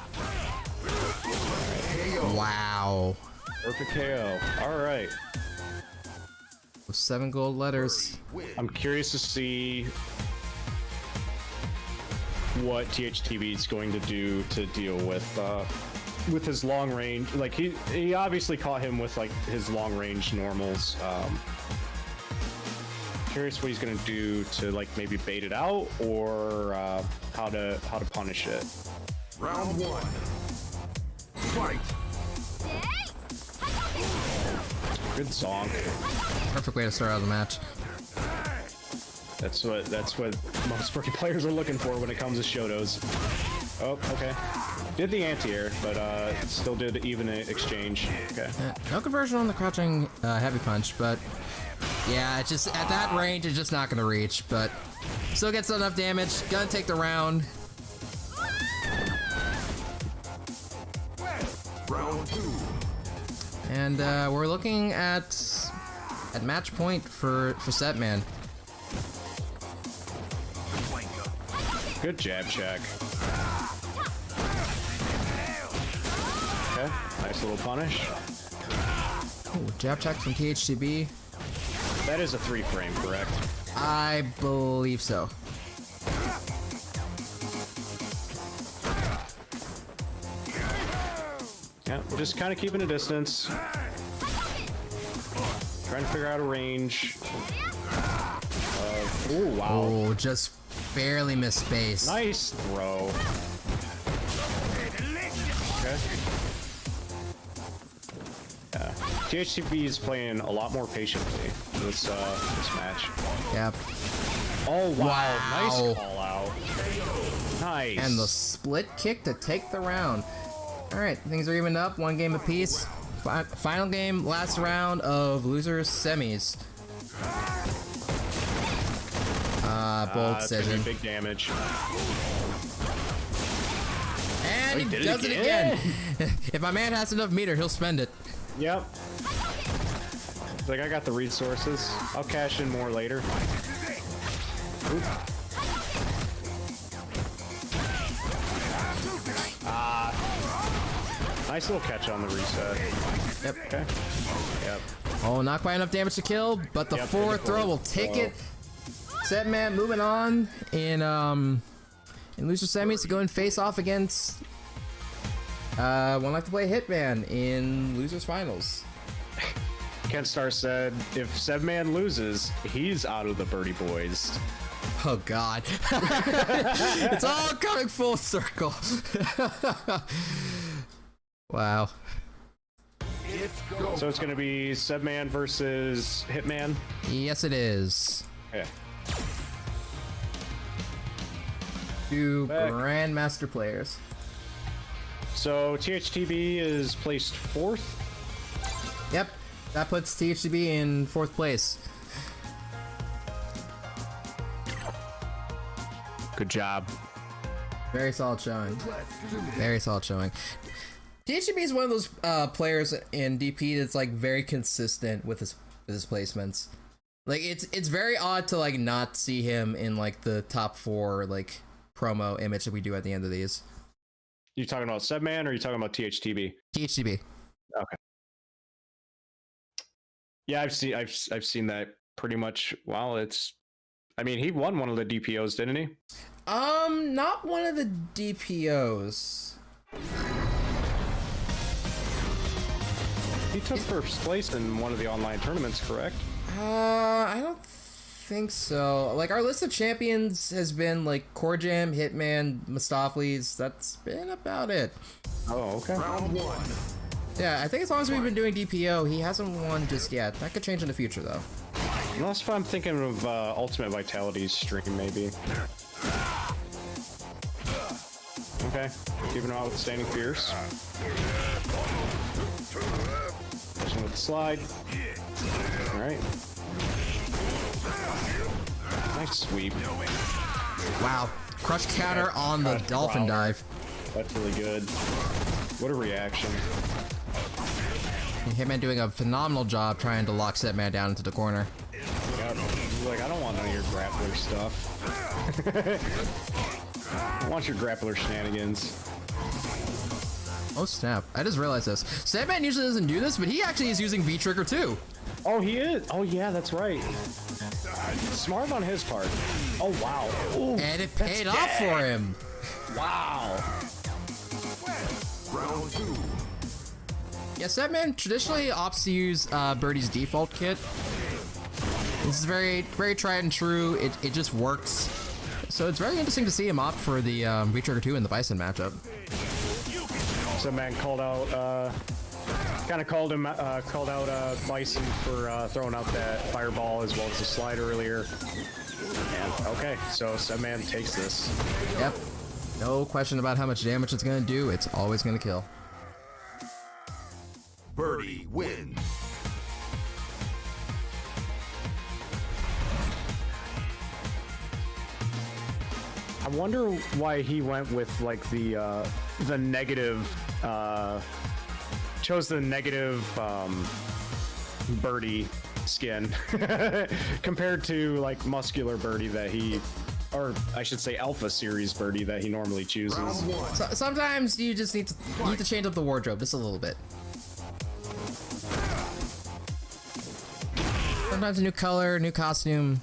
Wow. Perfect KO. Alright. With 7 gold letters. I'm curious to see what THTB is going to do to deal with his long range. Like he obviously caught him with like his long range normals. Curious what he's gonna do to like maybe bait it out or how to punish it. Round 1. Fight. Good song. Perfect way to start out the match. That's what most Birdie players are looking for when it comes to Shotos. Oh, okay. Did the anti-air, but still did even exchange. Okay. No conversion on the crouching heavy punch, but yeah, it's just at that range, it's just not gonna reach. But still gets enough damage. Gonna take the round. Round 2. And we're looking at match point for Cebman. Good jab check. Okay, nice little punish. Ooh, jab check from THTB. That is a 3-frame, correct? I believe so. Yeah, just kind of keeping a distance. Trying to figure out a range. Oh wow! Oh, just barely missed space. Nice throw. Okay. Yeah. THTB is playing a lot more patiently this match. Yep. Oh wow! Wow. Nice call out. Nice. And the split kick to take the round. All right, things are even up. 1 game apiece. Final game, last round of losers semis. Bold decision. Big damage. And he does it again. If my man has enough meter, he'll spend it. Yep. Like, I got the resources. I'll cash in more later. Oop. Nice little catch on the reset. Yep. Okay. Yep. Oh, not quite enough damage to kill, but the forward throw will take it. Cebman moving on in loser semis to go and face off against one like to play Hitman in losers finals. KenStar said if Cebman loses, he's out of the Birdie boys. Oh God. It's all coming full circle. Wow. So it's gonna be Cebman versus Hitman? Yes, it is. Yeah. Two Grandmaster players. So THTB is placed 4th. Yep, that puts THTB in 4th place. Good job. Very solid showing. Very solid showing. THTB is one of those players in DP that's like very consistent with his placements. Like it's very odd to like not see him in like the top 4 like promo image that we do at the end of these. You talking about Cebman or are you talking about THTB? THTB. Okay. Yeah, I've seen that pretty much. Wow, I mean, he won one of the DPOs, didn't he? Not one of the DPOs. He took 1st place in one of the online tournaments, correct? I don't think so. Like, our list of champions has been like Corjam, Hitman, Mostafles. That's been about it. Oh, okay. Round 1. Yeah, I think as long as we've been doing DPO, he hasn't won just yet. That could change in the future, though. Unless if I'm thinking of Ultimate Vitality's stream, maybe. Okay, keeping out with Standing Fierce. Pushing with the slide. Alright. Nice sweep. Wow. Crush counter on the dolphin dive. That's really good. What a reaction. And Hitman doing a phenomenal job trying to lock Cebman down into the corner. Like, I don't want none of your grappler stuff. I want your grappler shenanigans. Oh snap, I just realized this. Cebman usually doesn't do this, but he actually is using V-Trigger too. Oh, he is? Oh, yeah, that's right. Smart on his part. Oh, wow. Ooh, And it paid off for him. wow. Round 2. Yeah, Cebman traditionally opts to use Birdie's default kit. This is very tried and true. It just works. So it's very interesting to see him opt for the V-Trigger 2 in the Bison matchup. Cebman called out, kind of called out Bison for throwing out that fireball as well as the slide earlier. And okay, so Cebman takes this. Yep. No question about how much damage it's gonna do. It's always gonna kill. Birdie wins. I wonder why he went with like the negative, chose the negative Birdie skin compared to like muscular Birdie that he, or I should say Alpha Series Birdie that he normally chooses. Round 1. So, sometimes you just need to change up the wardrobe just a little bit. Sometimes a new color, new costume.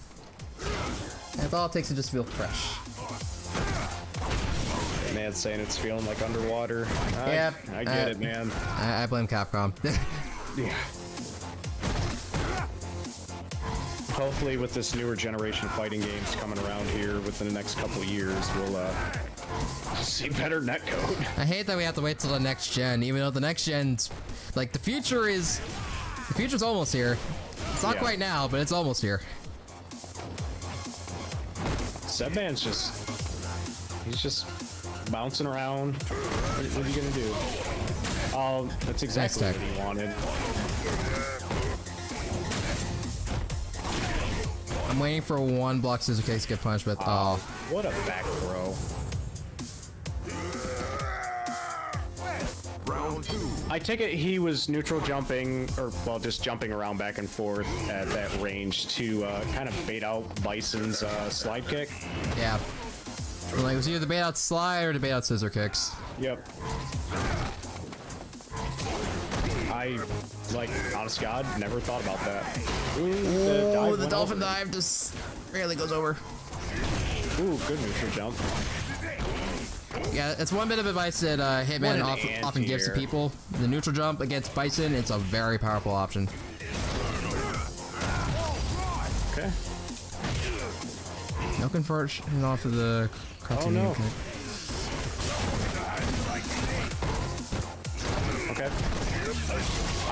That's all it takes to just feel fresh. Man's saying it's feeling like underwater. Yep. I get it, man. I blame Capcom. Yeah. hopefully with this newer generation fighting games coming around here within the next couple of years, we'll see better netcode. I hate that we have to wait till the next gen, even though the next gen's like the future's almost here. It's not quite now, but it's almost here. Cebman's he's just bouncing around. What are you gonna do? Oh, that's exactly what he wanted. I'm waiting for one block scissor case to get punched, but oh. What a back throw. Round 2. I take it he was neutral jumping, or well, just jumping around back and forth at that range to kind of bait out Bison's slide kick. Yeah. Like, it was either the bait out slide or the bait out scissor kicks. Yep. I, like, honest God, never thought about that. Ooh, the dolphin dive just rarely goes over. Ooh, good neutral jump. Yeah, it's one bit of advice that Hitman often gives to people. The neutral jump against Bison, it's a very powerful option. Okay. No conversion off of the cartoon. Oh, no. Okay.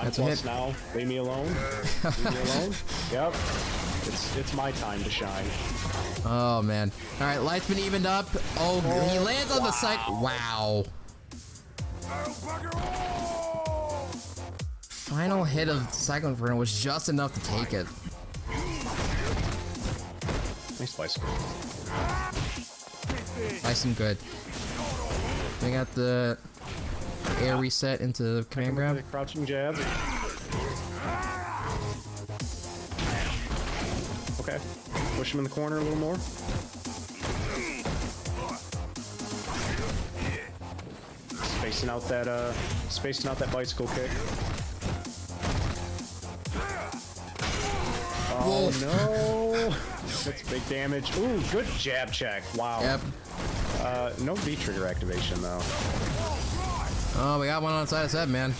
That's I'm a plus hit. now. Leave me alone. Leave me alone. Yep. It's my time to shine. Oh man. Alright, light's been evened up. Oh, he lands on the side. Wow. Final hit of cycling for him was just enough to take it. Nice Bison. Bison good. We got the air reset into the command grab. The crouching jab. Okay. Push him in the corner a little more. Spacing out that bicycle kick. Oh no! That's big damage. Ooh, good jab check. Wow. Yep. No V trigger activation though. Oh, we got one on the side of Cebman.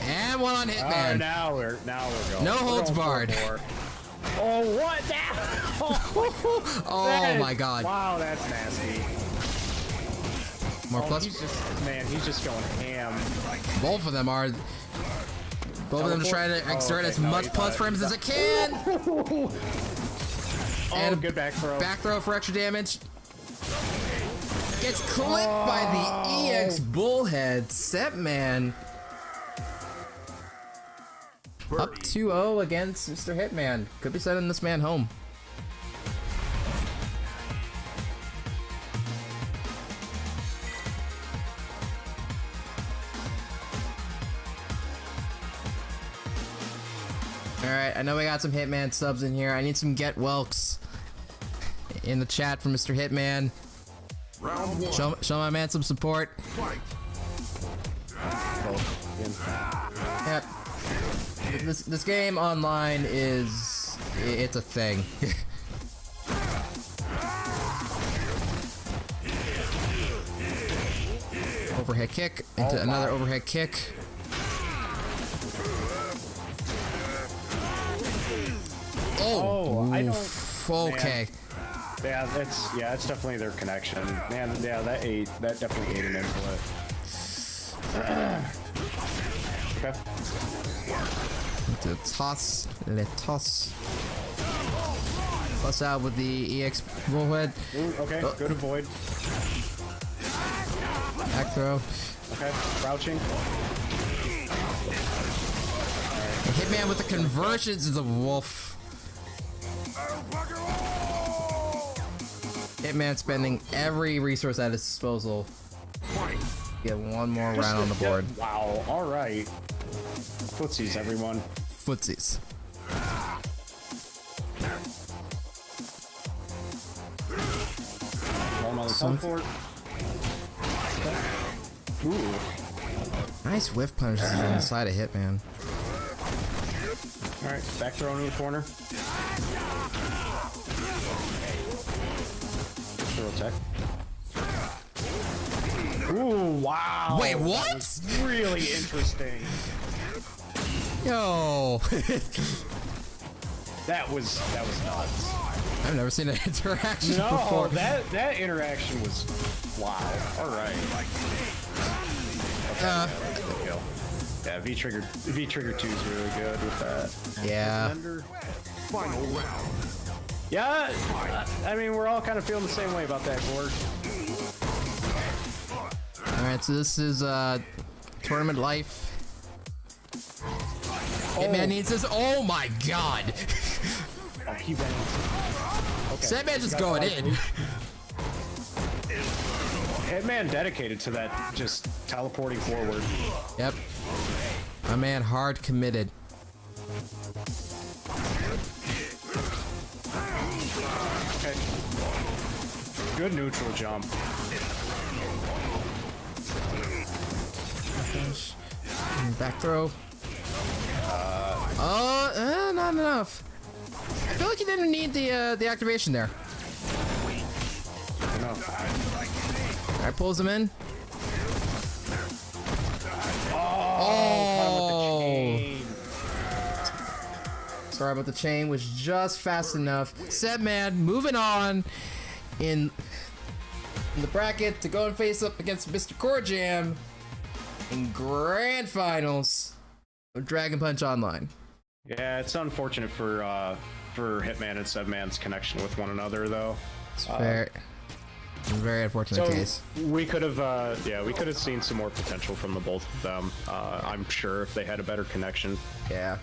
And one on Hitman. Now we're going. No holds going barred. Oh, what? Oh my god. Wow, that's nasty. More plus. He's just going ham. Both of them are. Both of them just trying to exert as much plus frames as it can. And good back throw. Back throw for extra damage. Gets clipped by the EX Bullhead. Cebman. Up 2-0 against Mr. Hitman. Could be sending this man home. Alright, I know we got some Hitman subs in here. I need some Get Welks in the chat from Mr. Hitman. Round 1. Show my man some support. Fight. Yep. This game online it's a thing. Overhead kick into another overhead kick. Oh, I don't. okay. Man. Yeah, that's definitely their connection. Man, yeah, that definitely ate an input. Okay. The toss, le toss. Plus out with the EX bullhead. Ooh, okay, good avoid. Back throw. Okay, crouching. And Hitman with the conversions is a wolf. Hitman spending every resource at his disposal. Get one more round on the board. Wow, alright. Footsies, everyone. Footsies. One on the comfort. Ooh. Nice whiff punches on the side of Hitman. Alright, back throw into the corner. Throw tech. Ooh, wow. Wait, what? That was really interesting. Yo. That was nuts. I've never seen an interaction No, before. that interaction was wow. All right. Kill. Yeah, V trigger 2 is really good with that. Yeah. Final round. Yeah, I mean we're all kind of feeling the same way about that, Gord. All right, so this is tournament life. Hitman needs this. Oh my god! Oh, he went in. Okay. Cebman just going in. Hitman dedicated to that, just teleporting forward. Yep. My man, hard committed. Okay. Good neutral jump. Back throw. Not enough. I feel like you didn't need the activation there. No. Alright, pulls him in. Oh! Sorry about the chain, was just fast enough. Cebman moving on in the bracket to go and face up against Mr. Corjam in grand finals of Dragon Punch Online. Yeah, it's unfortunate for Hitman and Cebman's connection with one another, though. It's very unfortunate case. We could have, we could have seen some more potential from the both of them. I'm sure if they had a better connection. Yeah.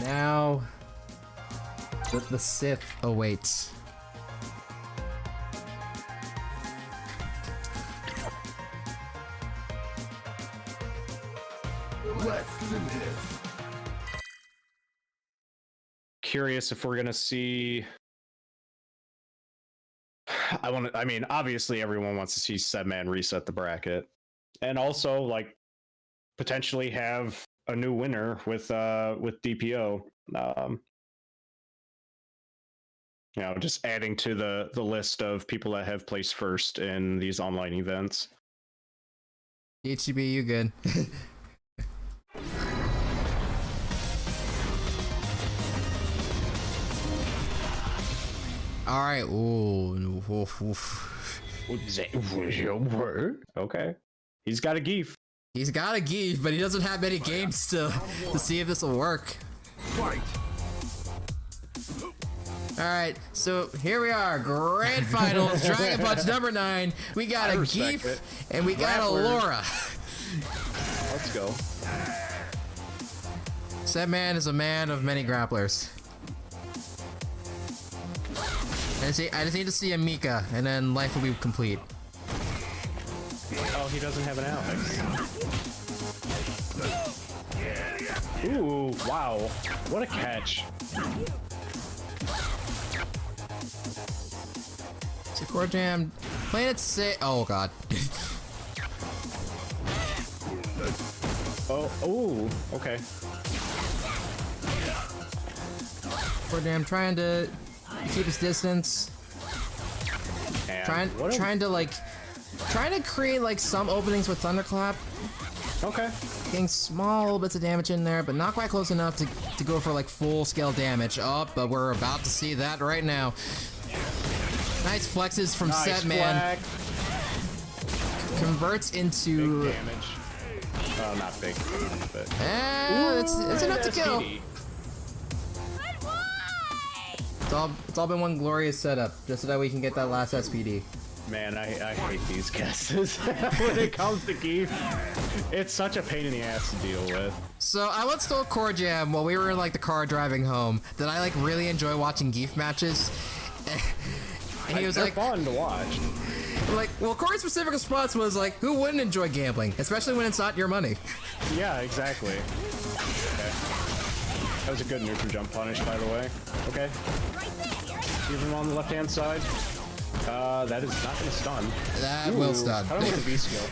Now, the Sith awaits. Let's do this. Curious if we're gonna see. I mean, obviously everyone wants to see Cebman reset the bracket, and also like potentially have a new winner with DPO. You know, just adding to the list of people that have placed first in these online events. THTB, you good? All right. Ooh. Okay. He's got a Geef. He's got a Geef, but he doesn't have many games to see if this will work. Fight. All right, so here we are, grand finals, Dragon Punch number 9. We got a Geef and we got a Laura. Let's go. Cebman is a man of many grapplers. I just need to see a Mika, and then life will be complete. Oh, he doesn't have an Alex. Ooh, wow. What a catch. Corjam playing it safe. Oh god. Oh, okay. Corjam trying to keep his distance. And Trying to create like some openings with Thunderclap. Okay. Getting small bits of damage in there, but not quite close enough to go for like full scale damage. Oh, but we're about to see that right now. Nice flexes from Cebman. Converts into big damage. Oh, not big, but it's enough to kill. SPD. It's all been one glorious setup, just so that we can get that last SPD. Man, I hate these guesses when it comes to Geef. It's such a pain in the ass to deal with. So I once told Corjam while we were in like the car driving home that I like really enjoy watching Geef matches. And he was They're like, fun to watch. Like, well, Corey's specific response was like, who wouldn't enjoy gambling, especially when it's not your money? Yeah, exactly. Okay. That was a good neutral jump punish, by the way. Okay. Give him on the left-hand side. That is not going to stun. That will stun. I don't know the B skill.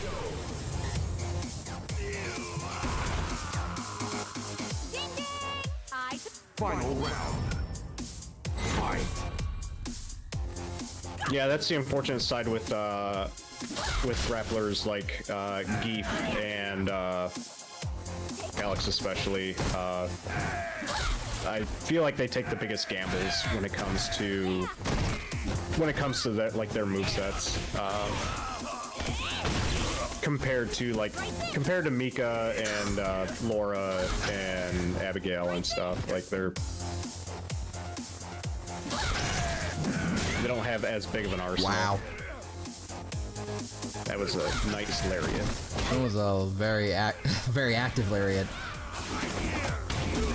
Final round. Fight. Yeah, that's the unfortunate side with grapplers like Geef and Alex especially. I feel like they take the biggest gambles when it comes to that, like their movesets. Compared to Mika and Laura and Abigail and stuff, like they don't have as big of an arsenal. Wow. That was a nice lariat. That was a very active lariat.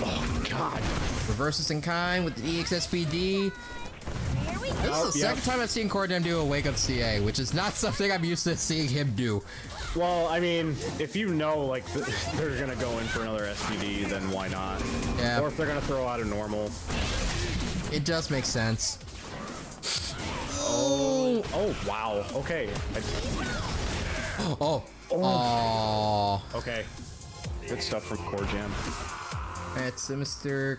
Oh god. Reverses in kind with the EXSPD. This is the second time I've seen Corjam do a wake up CA, which is not something I'm used to seeing him do. Well, I mean, if you know, like, they're gonna go in for another SPD, then why not? Yeah. Or if they're gonna throw out a normal. It does make sense. Oh, wow. Okay. Oh. Okay. Good stuff from Corjam. It's Mr.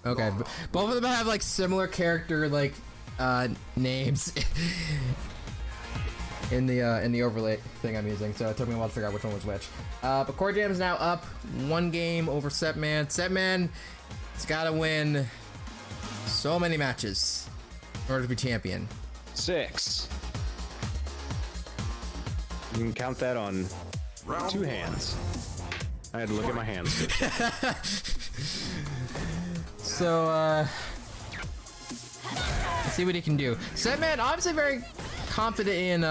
Okay, both of them have like similar character like names in the overlay thing I'm using, so it took me a while to figure out which one was which. But Corjam is now up 1 game over Cebman. Cebman has got to win so many matches in order to be champion. 6. You can count that on Round 2 1. hands. I had to look at my hands. So, let's see what he can do. Cebman obviously very confident in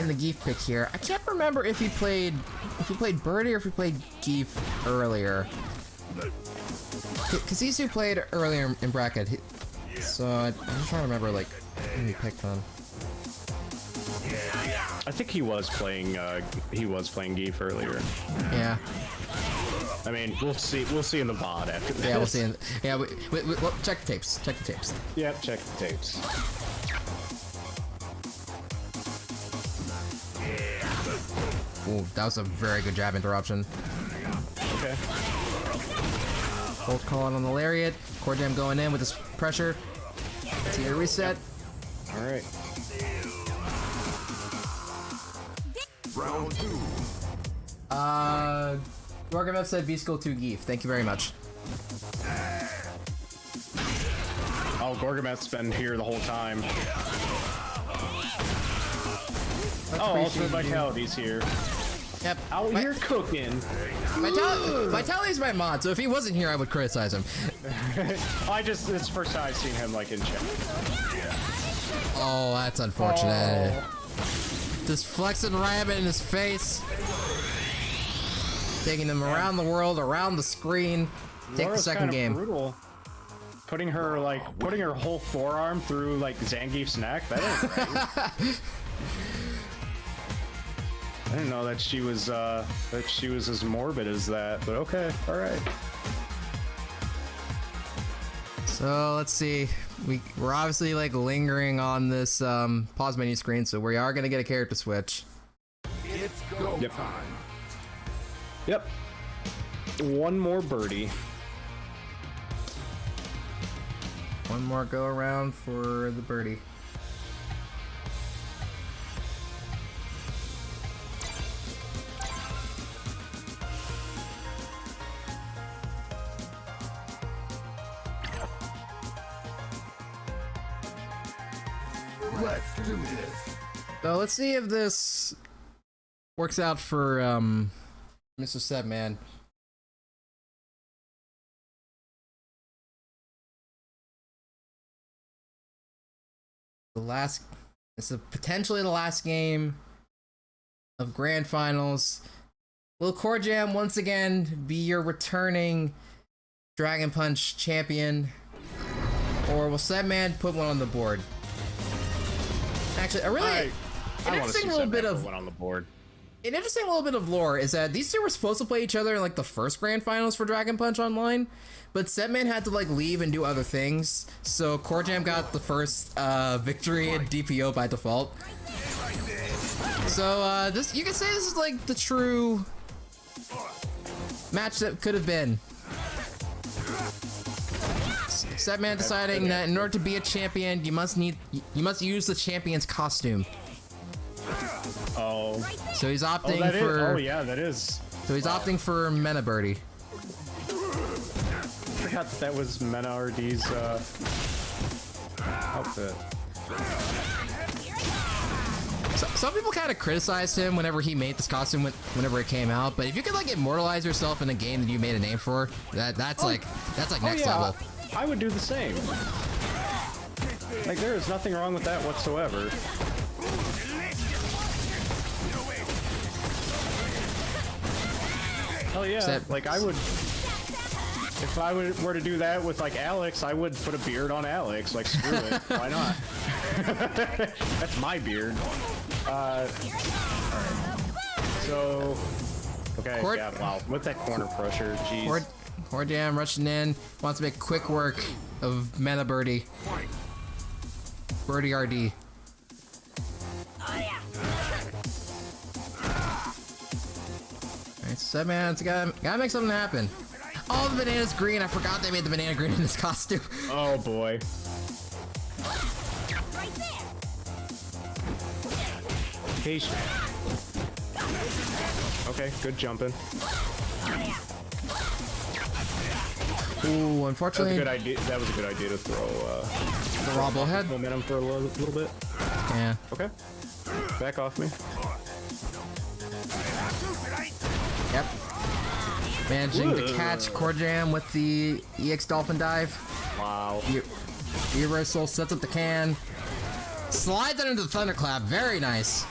the Geef pick here. I can't remember if he played Birdie or if he played Geef earlier. Because these two played earlier in bracket. So I'm just trying to remember like who he picked on. I think he was playing Geef earlier. Yeah. I mean, we'll see in the VOD after this. Yeah, we'll see. Well, check the tapes. Check the tapes. Yep, check the tapes. Ooh, that was a very good jab interruption. Okay. Bolt calling on the lariat. Corjam going in with his pressure. See a reset. All right. Round 2. Gorgamev said V-Skill 2 Geef. Thank you very much. Oh, Gorgameth's been here the whole time. Ultimate Vitality's here. Yep. Out here cooking. Vitality's my mod, so if he wasn't here, I would criticize him. It's the first time I've seen him like in chat. Oh, that's unfortunate. Oh. Just flexing rabbit in his face. Taking him around the world, around the screen. Take Laura's the second kinda game. Brutal. Putting her whole forearm through like Zangief's neck. That ain't right. I didn't know that she was as morbid as that, but okay, all right. So let's see. We're obviously like lingering on this pause menu screen, so we are gonna get a character switch. It's go Yep. time. Yep. One more birdie. One more go around for the birdie. Let's do this. So let's see if this works out for Mr. Cebman. This is potentially the last game of grand finals. Will Corjam once again be your returning Dragon Punch champion, or will Cebman put one on the board? Actually, I want to see interesting little bit of one on the board. an interesting little bit of lore is that these two were supposed to play each other in like the first grand finals for Dragon Punch Online, but Cebman had to like leave and do other things, so Corjam got the first victory in DPO by default. So this, you can say this is like the true match that could have been. Cebman deciding that in order to be a champion, you must use the champion's costume. Oh. So he's opting Oh, for. Oh yeah, that is. So he's opting for Mena Birdie. I forgot that was Mena RD's outfit. So, some people kind of criticized him whenever he made this costume whenever it came out, but if you could like immortalize yourself in a game that you made a name for, that's like next level. I would do the same. Like there is nothing wrong with that whatsoever. Hell yeah! Like I would, if I were to do that with like Alex, I would put a beard on Alex. Like screw it, why not? That's my beard. Alright. So, okay, yeah, wow. With that corner pressure, jeez. Corjam rushing in, wants to make quick work of Mena Birdie. Birdie RD. Alright, Cebman's gotta make something happen. Oh, the banana's green. I forgot they made the banana green in this costume. Oh boy. Patient. Okay, good jumping. Ooh, unfortunately. That was a good idea. That was a good idea to throw the raw bullhead momentum for a little bit. Yeah. Okay. Back off me. Yep. Managing to catch Corjam with the EX Dolphin Dive. Wow. Reversal sets up the can. Slides it into the Thunderclap. Very nice.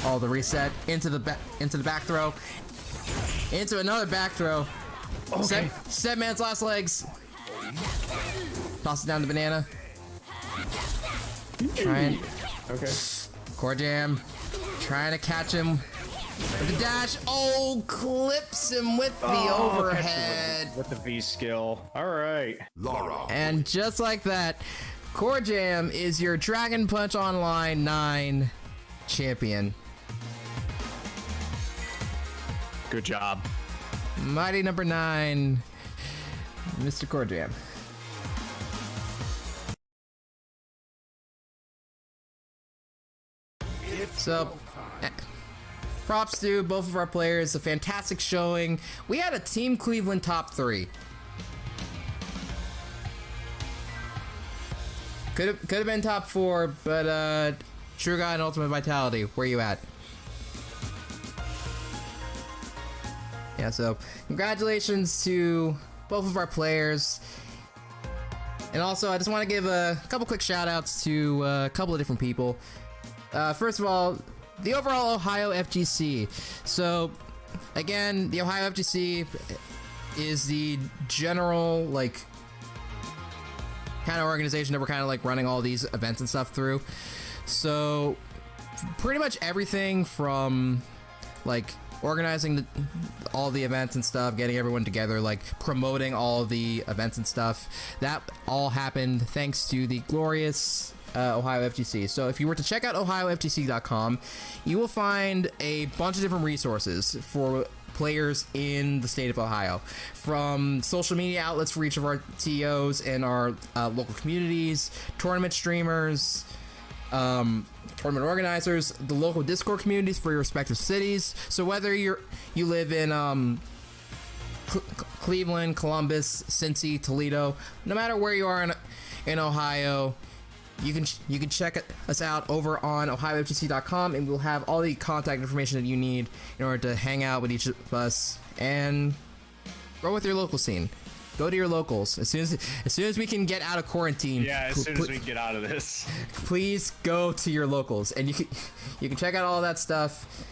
Oh, the reset into the back throw. Into another back throw. Okay. Cebman's last legs. Toss it down to banana. Trying. Okay. Corjam trying to catch him with the dash. Oh, clips him with the overhead. With the V skill. All right. Lara. And just like that, Corjam is your Dragon Punch Online 9 champion. Good job. Mighty number 9, Mr. Corjam. So, props to both of our players. A fantastic showing. We had a Team Cleveland top 3. Could have been top 4, but True God and Ultimate Vitality, where you at? Yeah, so congratulations to both of our players. And also, I just want to give a couple quick shout outs to a couple of different people. First of all, the overall Ohio FGC. So, again, the Ohio FGC is the general, like, kind of organization that we're kind of like running all these events and stuff through. So, pretty much everything from, like, organizing all the events and stuff, getting everyone together, like promoting all the events and stuff, that all happened thanks to the glorious Ohio FGC. So if you were to check out OhioFGC.com, you will find a bunch of different resources for players in the state of Ohio, from social media outlets for each of our TOs and our local communities, tournament streamers, tournament organizers, the local Discord communities for your respective cities. So whether you live in Cleveland, Columbus, Cincy, Toledo, no matter where you are in Ohio, you can check us out over on OhioFGC.com, and we'll have all the contact information that you need in order to hang out with each of us and grow with your local scene. Go to your locals as soon as we can get out of quarantine. Yeah, as soon as we get out of this. Please go to your locals, and you can check out all that stuff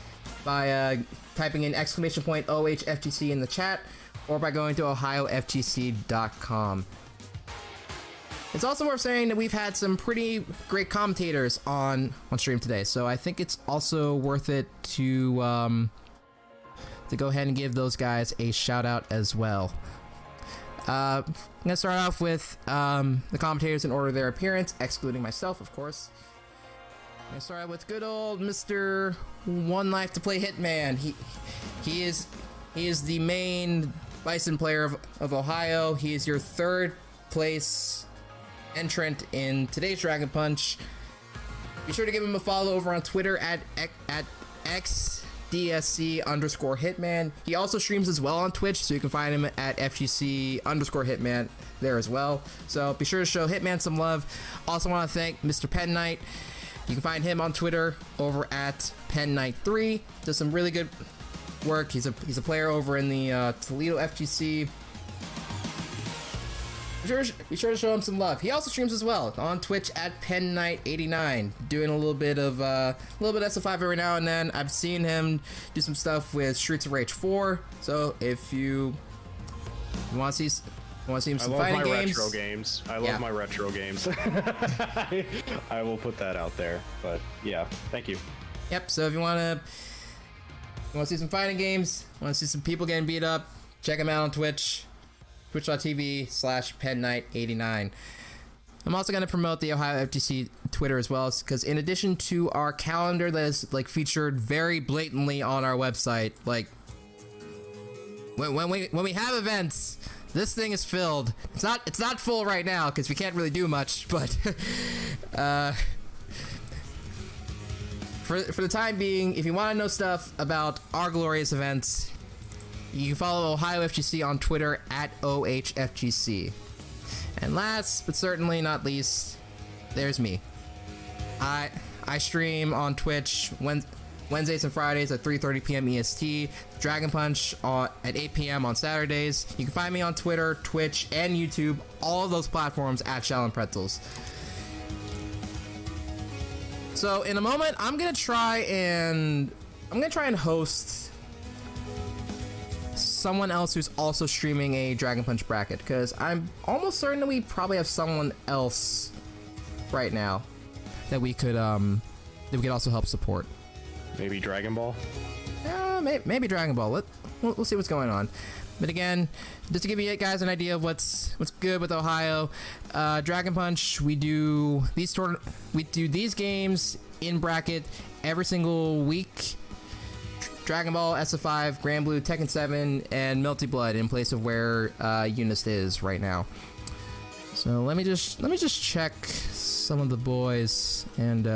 by typing in !OHFGC in the chat, or by going to OhioFGC.com. It's also worth saying that we've had some pretty great commentators on stream today, so I think it's also worth it to go ahead and give those guys a shout out as well. I'm gonna start off with the commentators in order of their appearance, excluding myself, of course. I'm gonna start out with good old Mr. One Life to Play Hitman. He is the main Bison player of Ohio. He is your 3rd place entrant in today's Dragon Punch. Be sure to give him a follow over on Twitter at xdsc_hitman. He also streams as well on Twitch, so you can find him at FGC_hitman there as well. So be sure to show Hitman some love. Also want to thank Mr. Pen Knight. You can find him on Twitter over at PenKnight3. Does some really good work. He's a player over in the Toledo FGC. Be sure to show him some love. He also streams as well on Twitch at PenKnight89, doing a little bit of SF5 every now and then. I've seen him do some stuff with Streets of Rage 4. So if you want to see him some fighting games, I love my retro games. I will put that out there. But yeah, thank you. Yep. So if you want to see some fighting games, want to see some people getting beat up, check him out on Twitch. Twitch.tv/PenKnight89. I'm also going to promote the Ohio FGC Twitter as well, because in addition to our calendar that is like featured very blatantly on our website, like when we have events, this thing is filled. It's not full right now because we can't really do much, but for the time being, if you want to know stuff about our glorious events, you can follow Ohio FGC on Twitter at OHFGC. And last but certainly not least, there's me. I stream on Twitch Wednesdays and Fridays at 3:30 p.m. EST. Dragon Punch at 8 p.m. on Saturdays. You can find me on Twitter, Twitch, and YouTube. All of those platforms at Pretzels. So in a moment, I'm gonna try and host someone else who's also streaming a Dragon Punch bracket, because I'm almost certain that we probably have someone else right now that we could also help support. Maybe Dragon Ball. Maybe Dragon Ball. We'll see what's going on. But again, just to give you guys an idea of what's good with Ohio, Dragon Punch, we do these games in bracket every single week. Dragon Ball, SF5, Grand Blue, Tekken 7, and Melty Blood in place of where Eunice is right now. So let me just check some of the boys and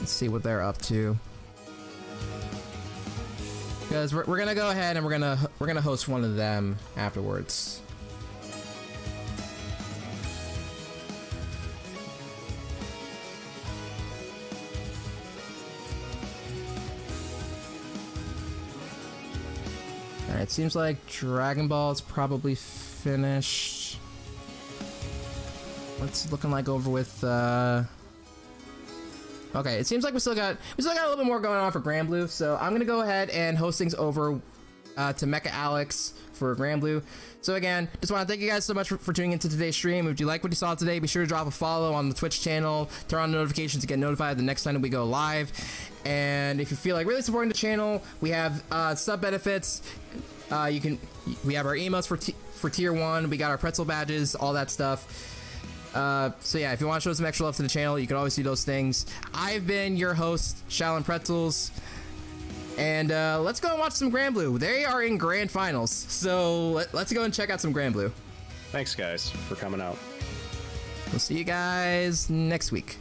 let's see what they're up to. Because we're gonna go ahead and we're gonna host one of them afterwards. Alright, it seems like Dragon Ball is probably finished. What's it looking like over with okay, it seems like we still got a little bit more going on for Grand Blue, so I'm gonna go ahead and host things over to Mecha Alex for Grand Blue. So again, just want to thank you guys so much for tuning into today's stream. If you like what you saw today, be sure to drop a follow on the Twitch channel, turn on notifications to get notified the next time that we go live. And if you feel like really supporting the channel, we have sub benefits. We have our emotes for tier 1. We got our pretzel badges, all that stuff. So yeah, if you want to show some extra love to the channel, you can always do those things. I've been your host, Pretzels, and let's go and watch some Grand Blue. They are in grand finals, so let's go and check out some Grand Blue. Thanks, guys, for coming out. We'll see you guys next week.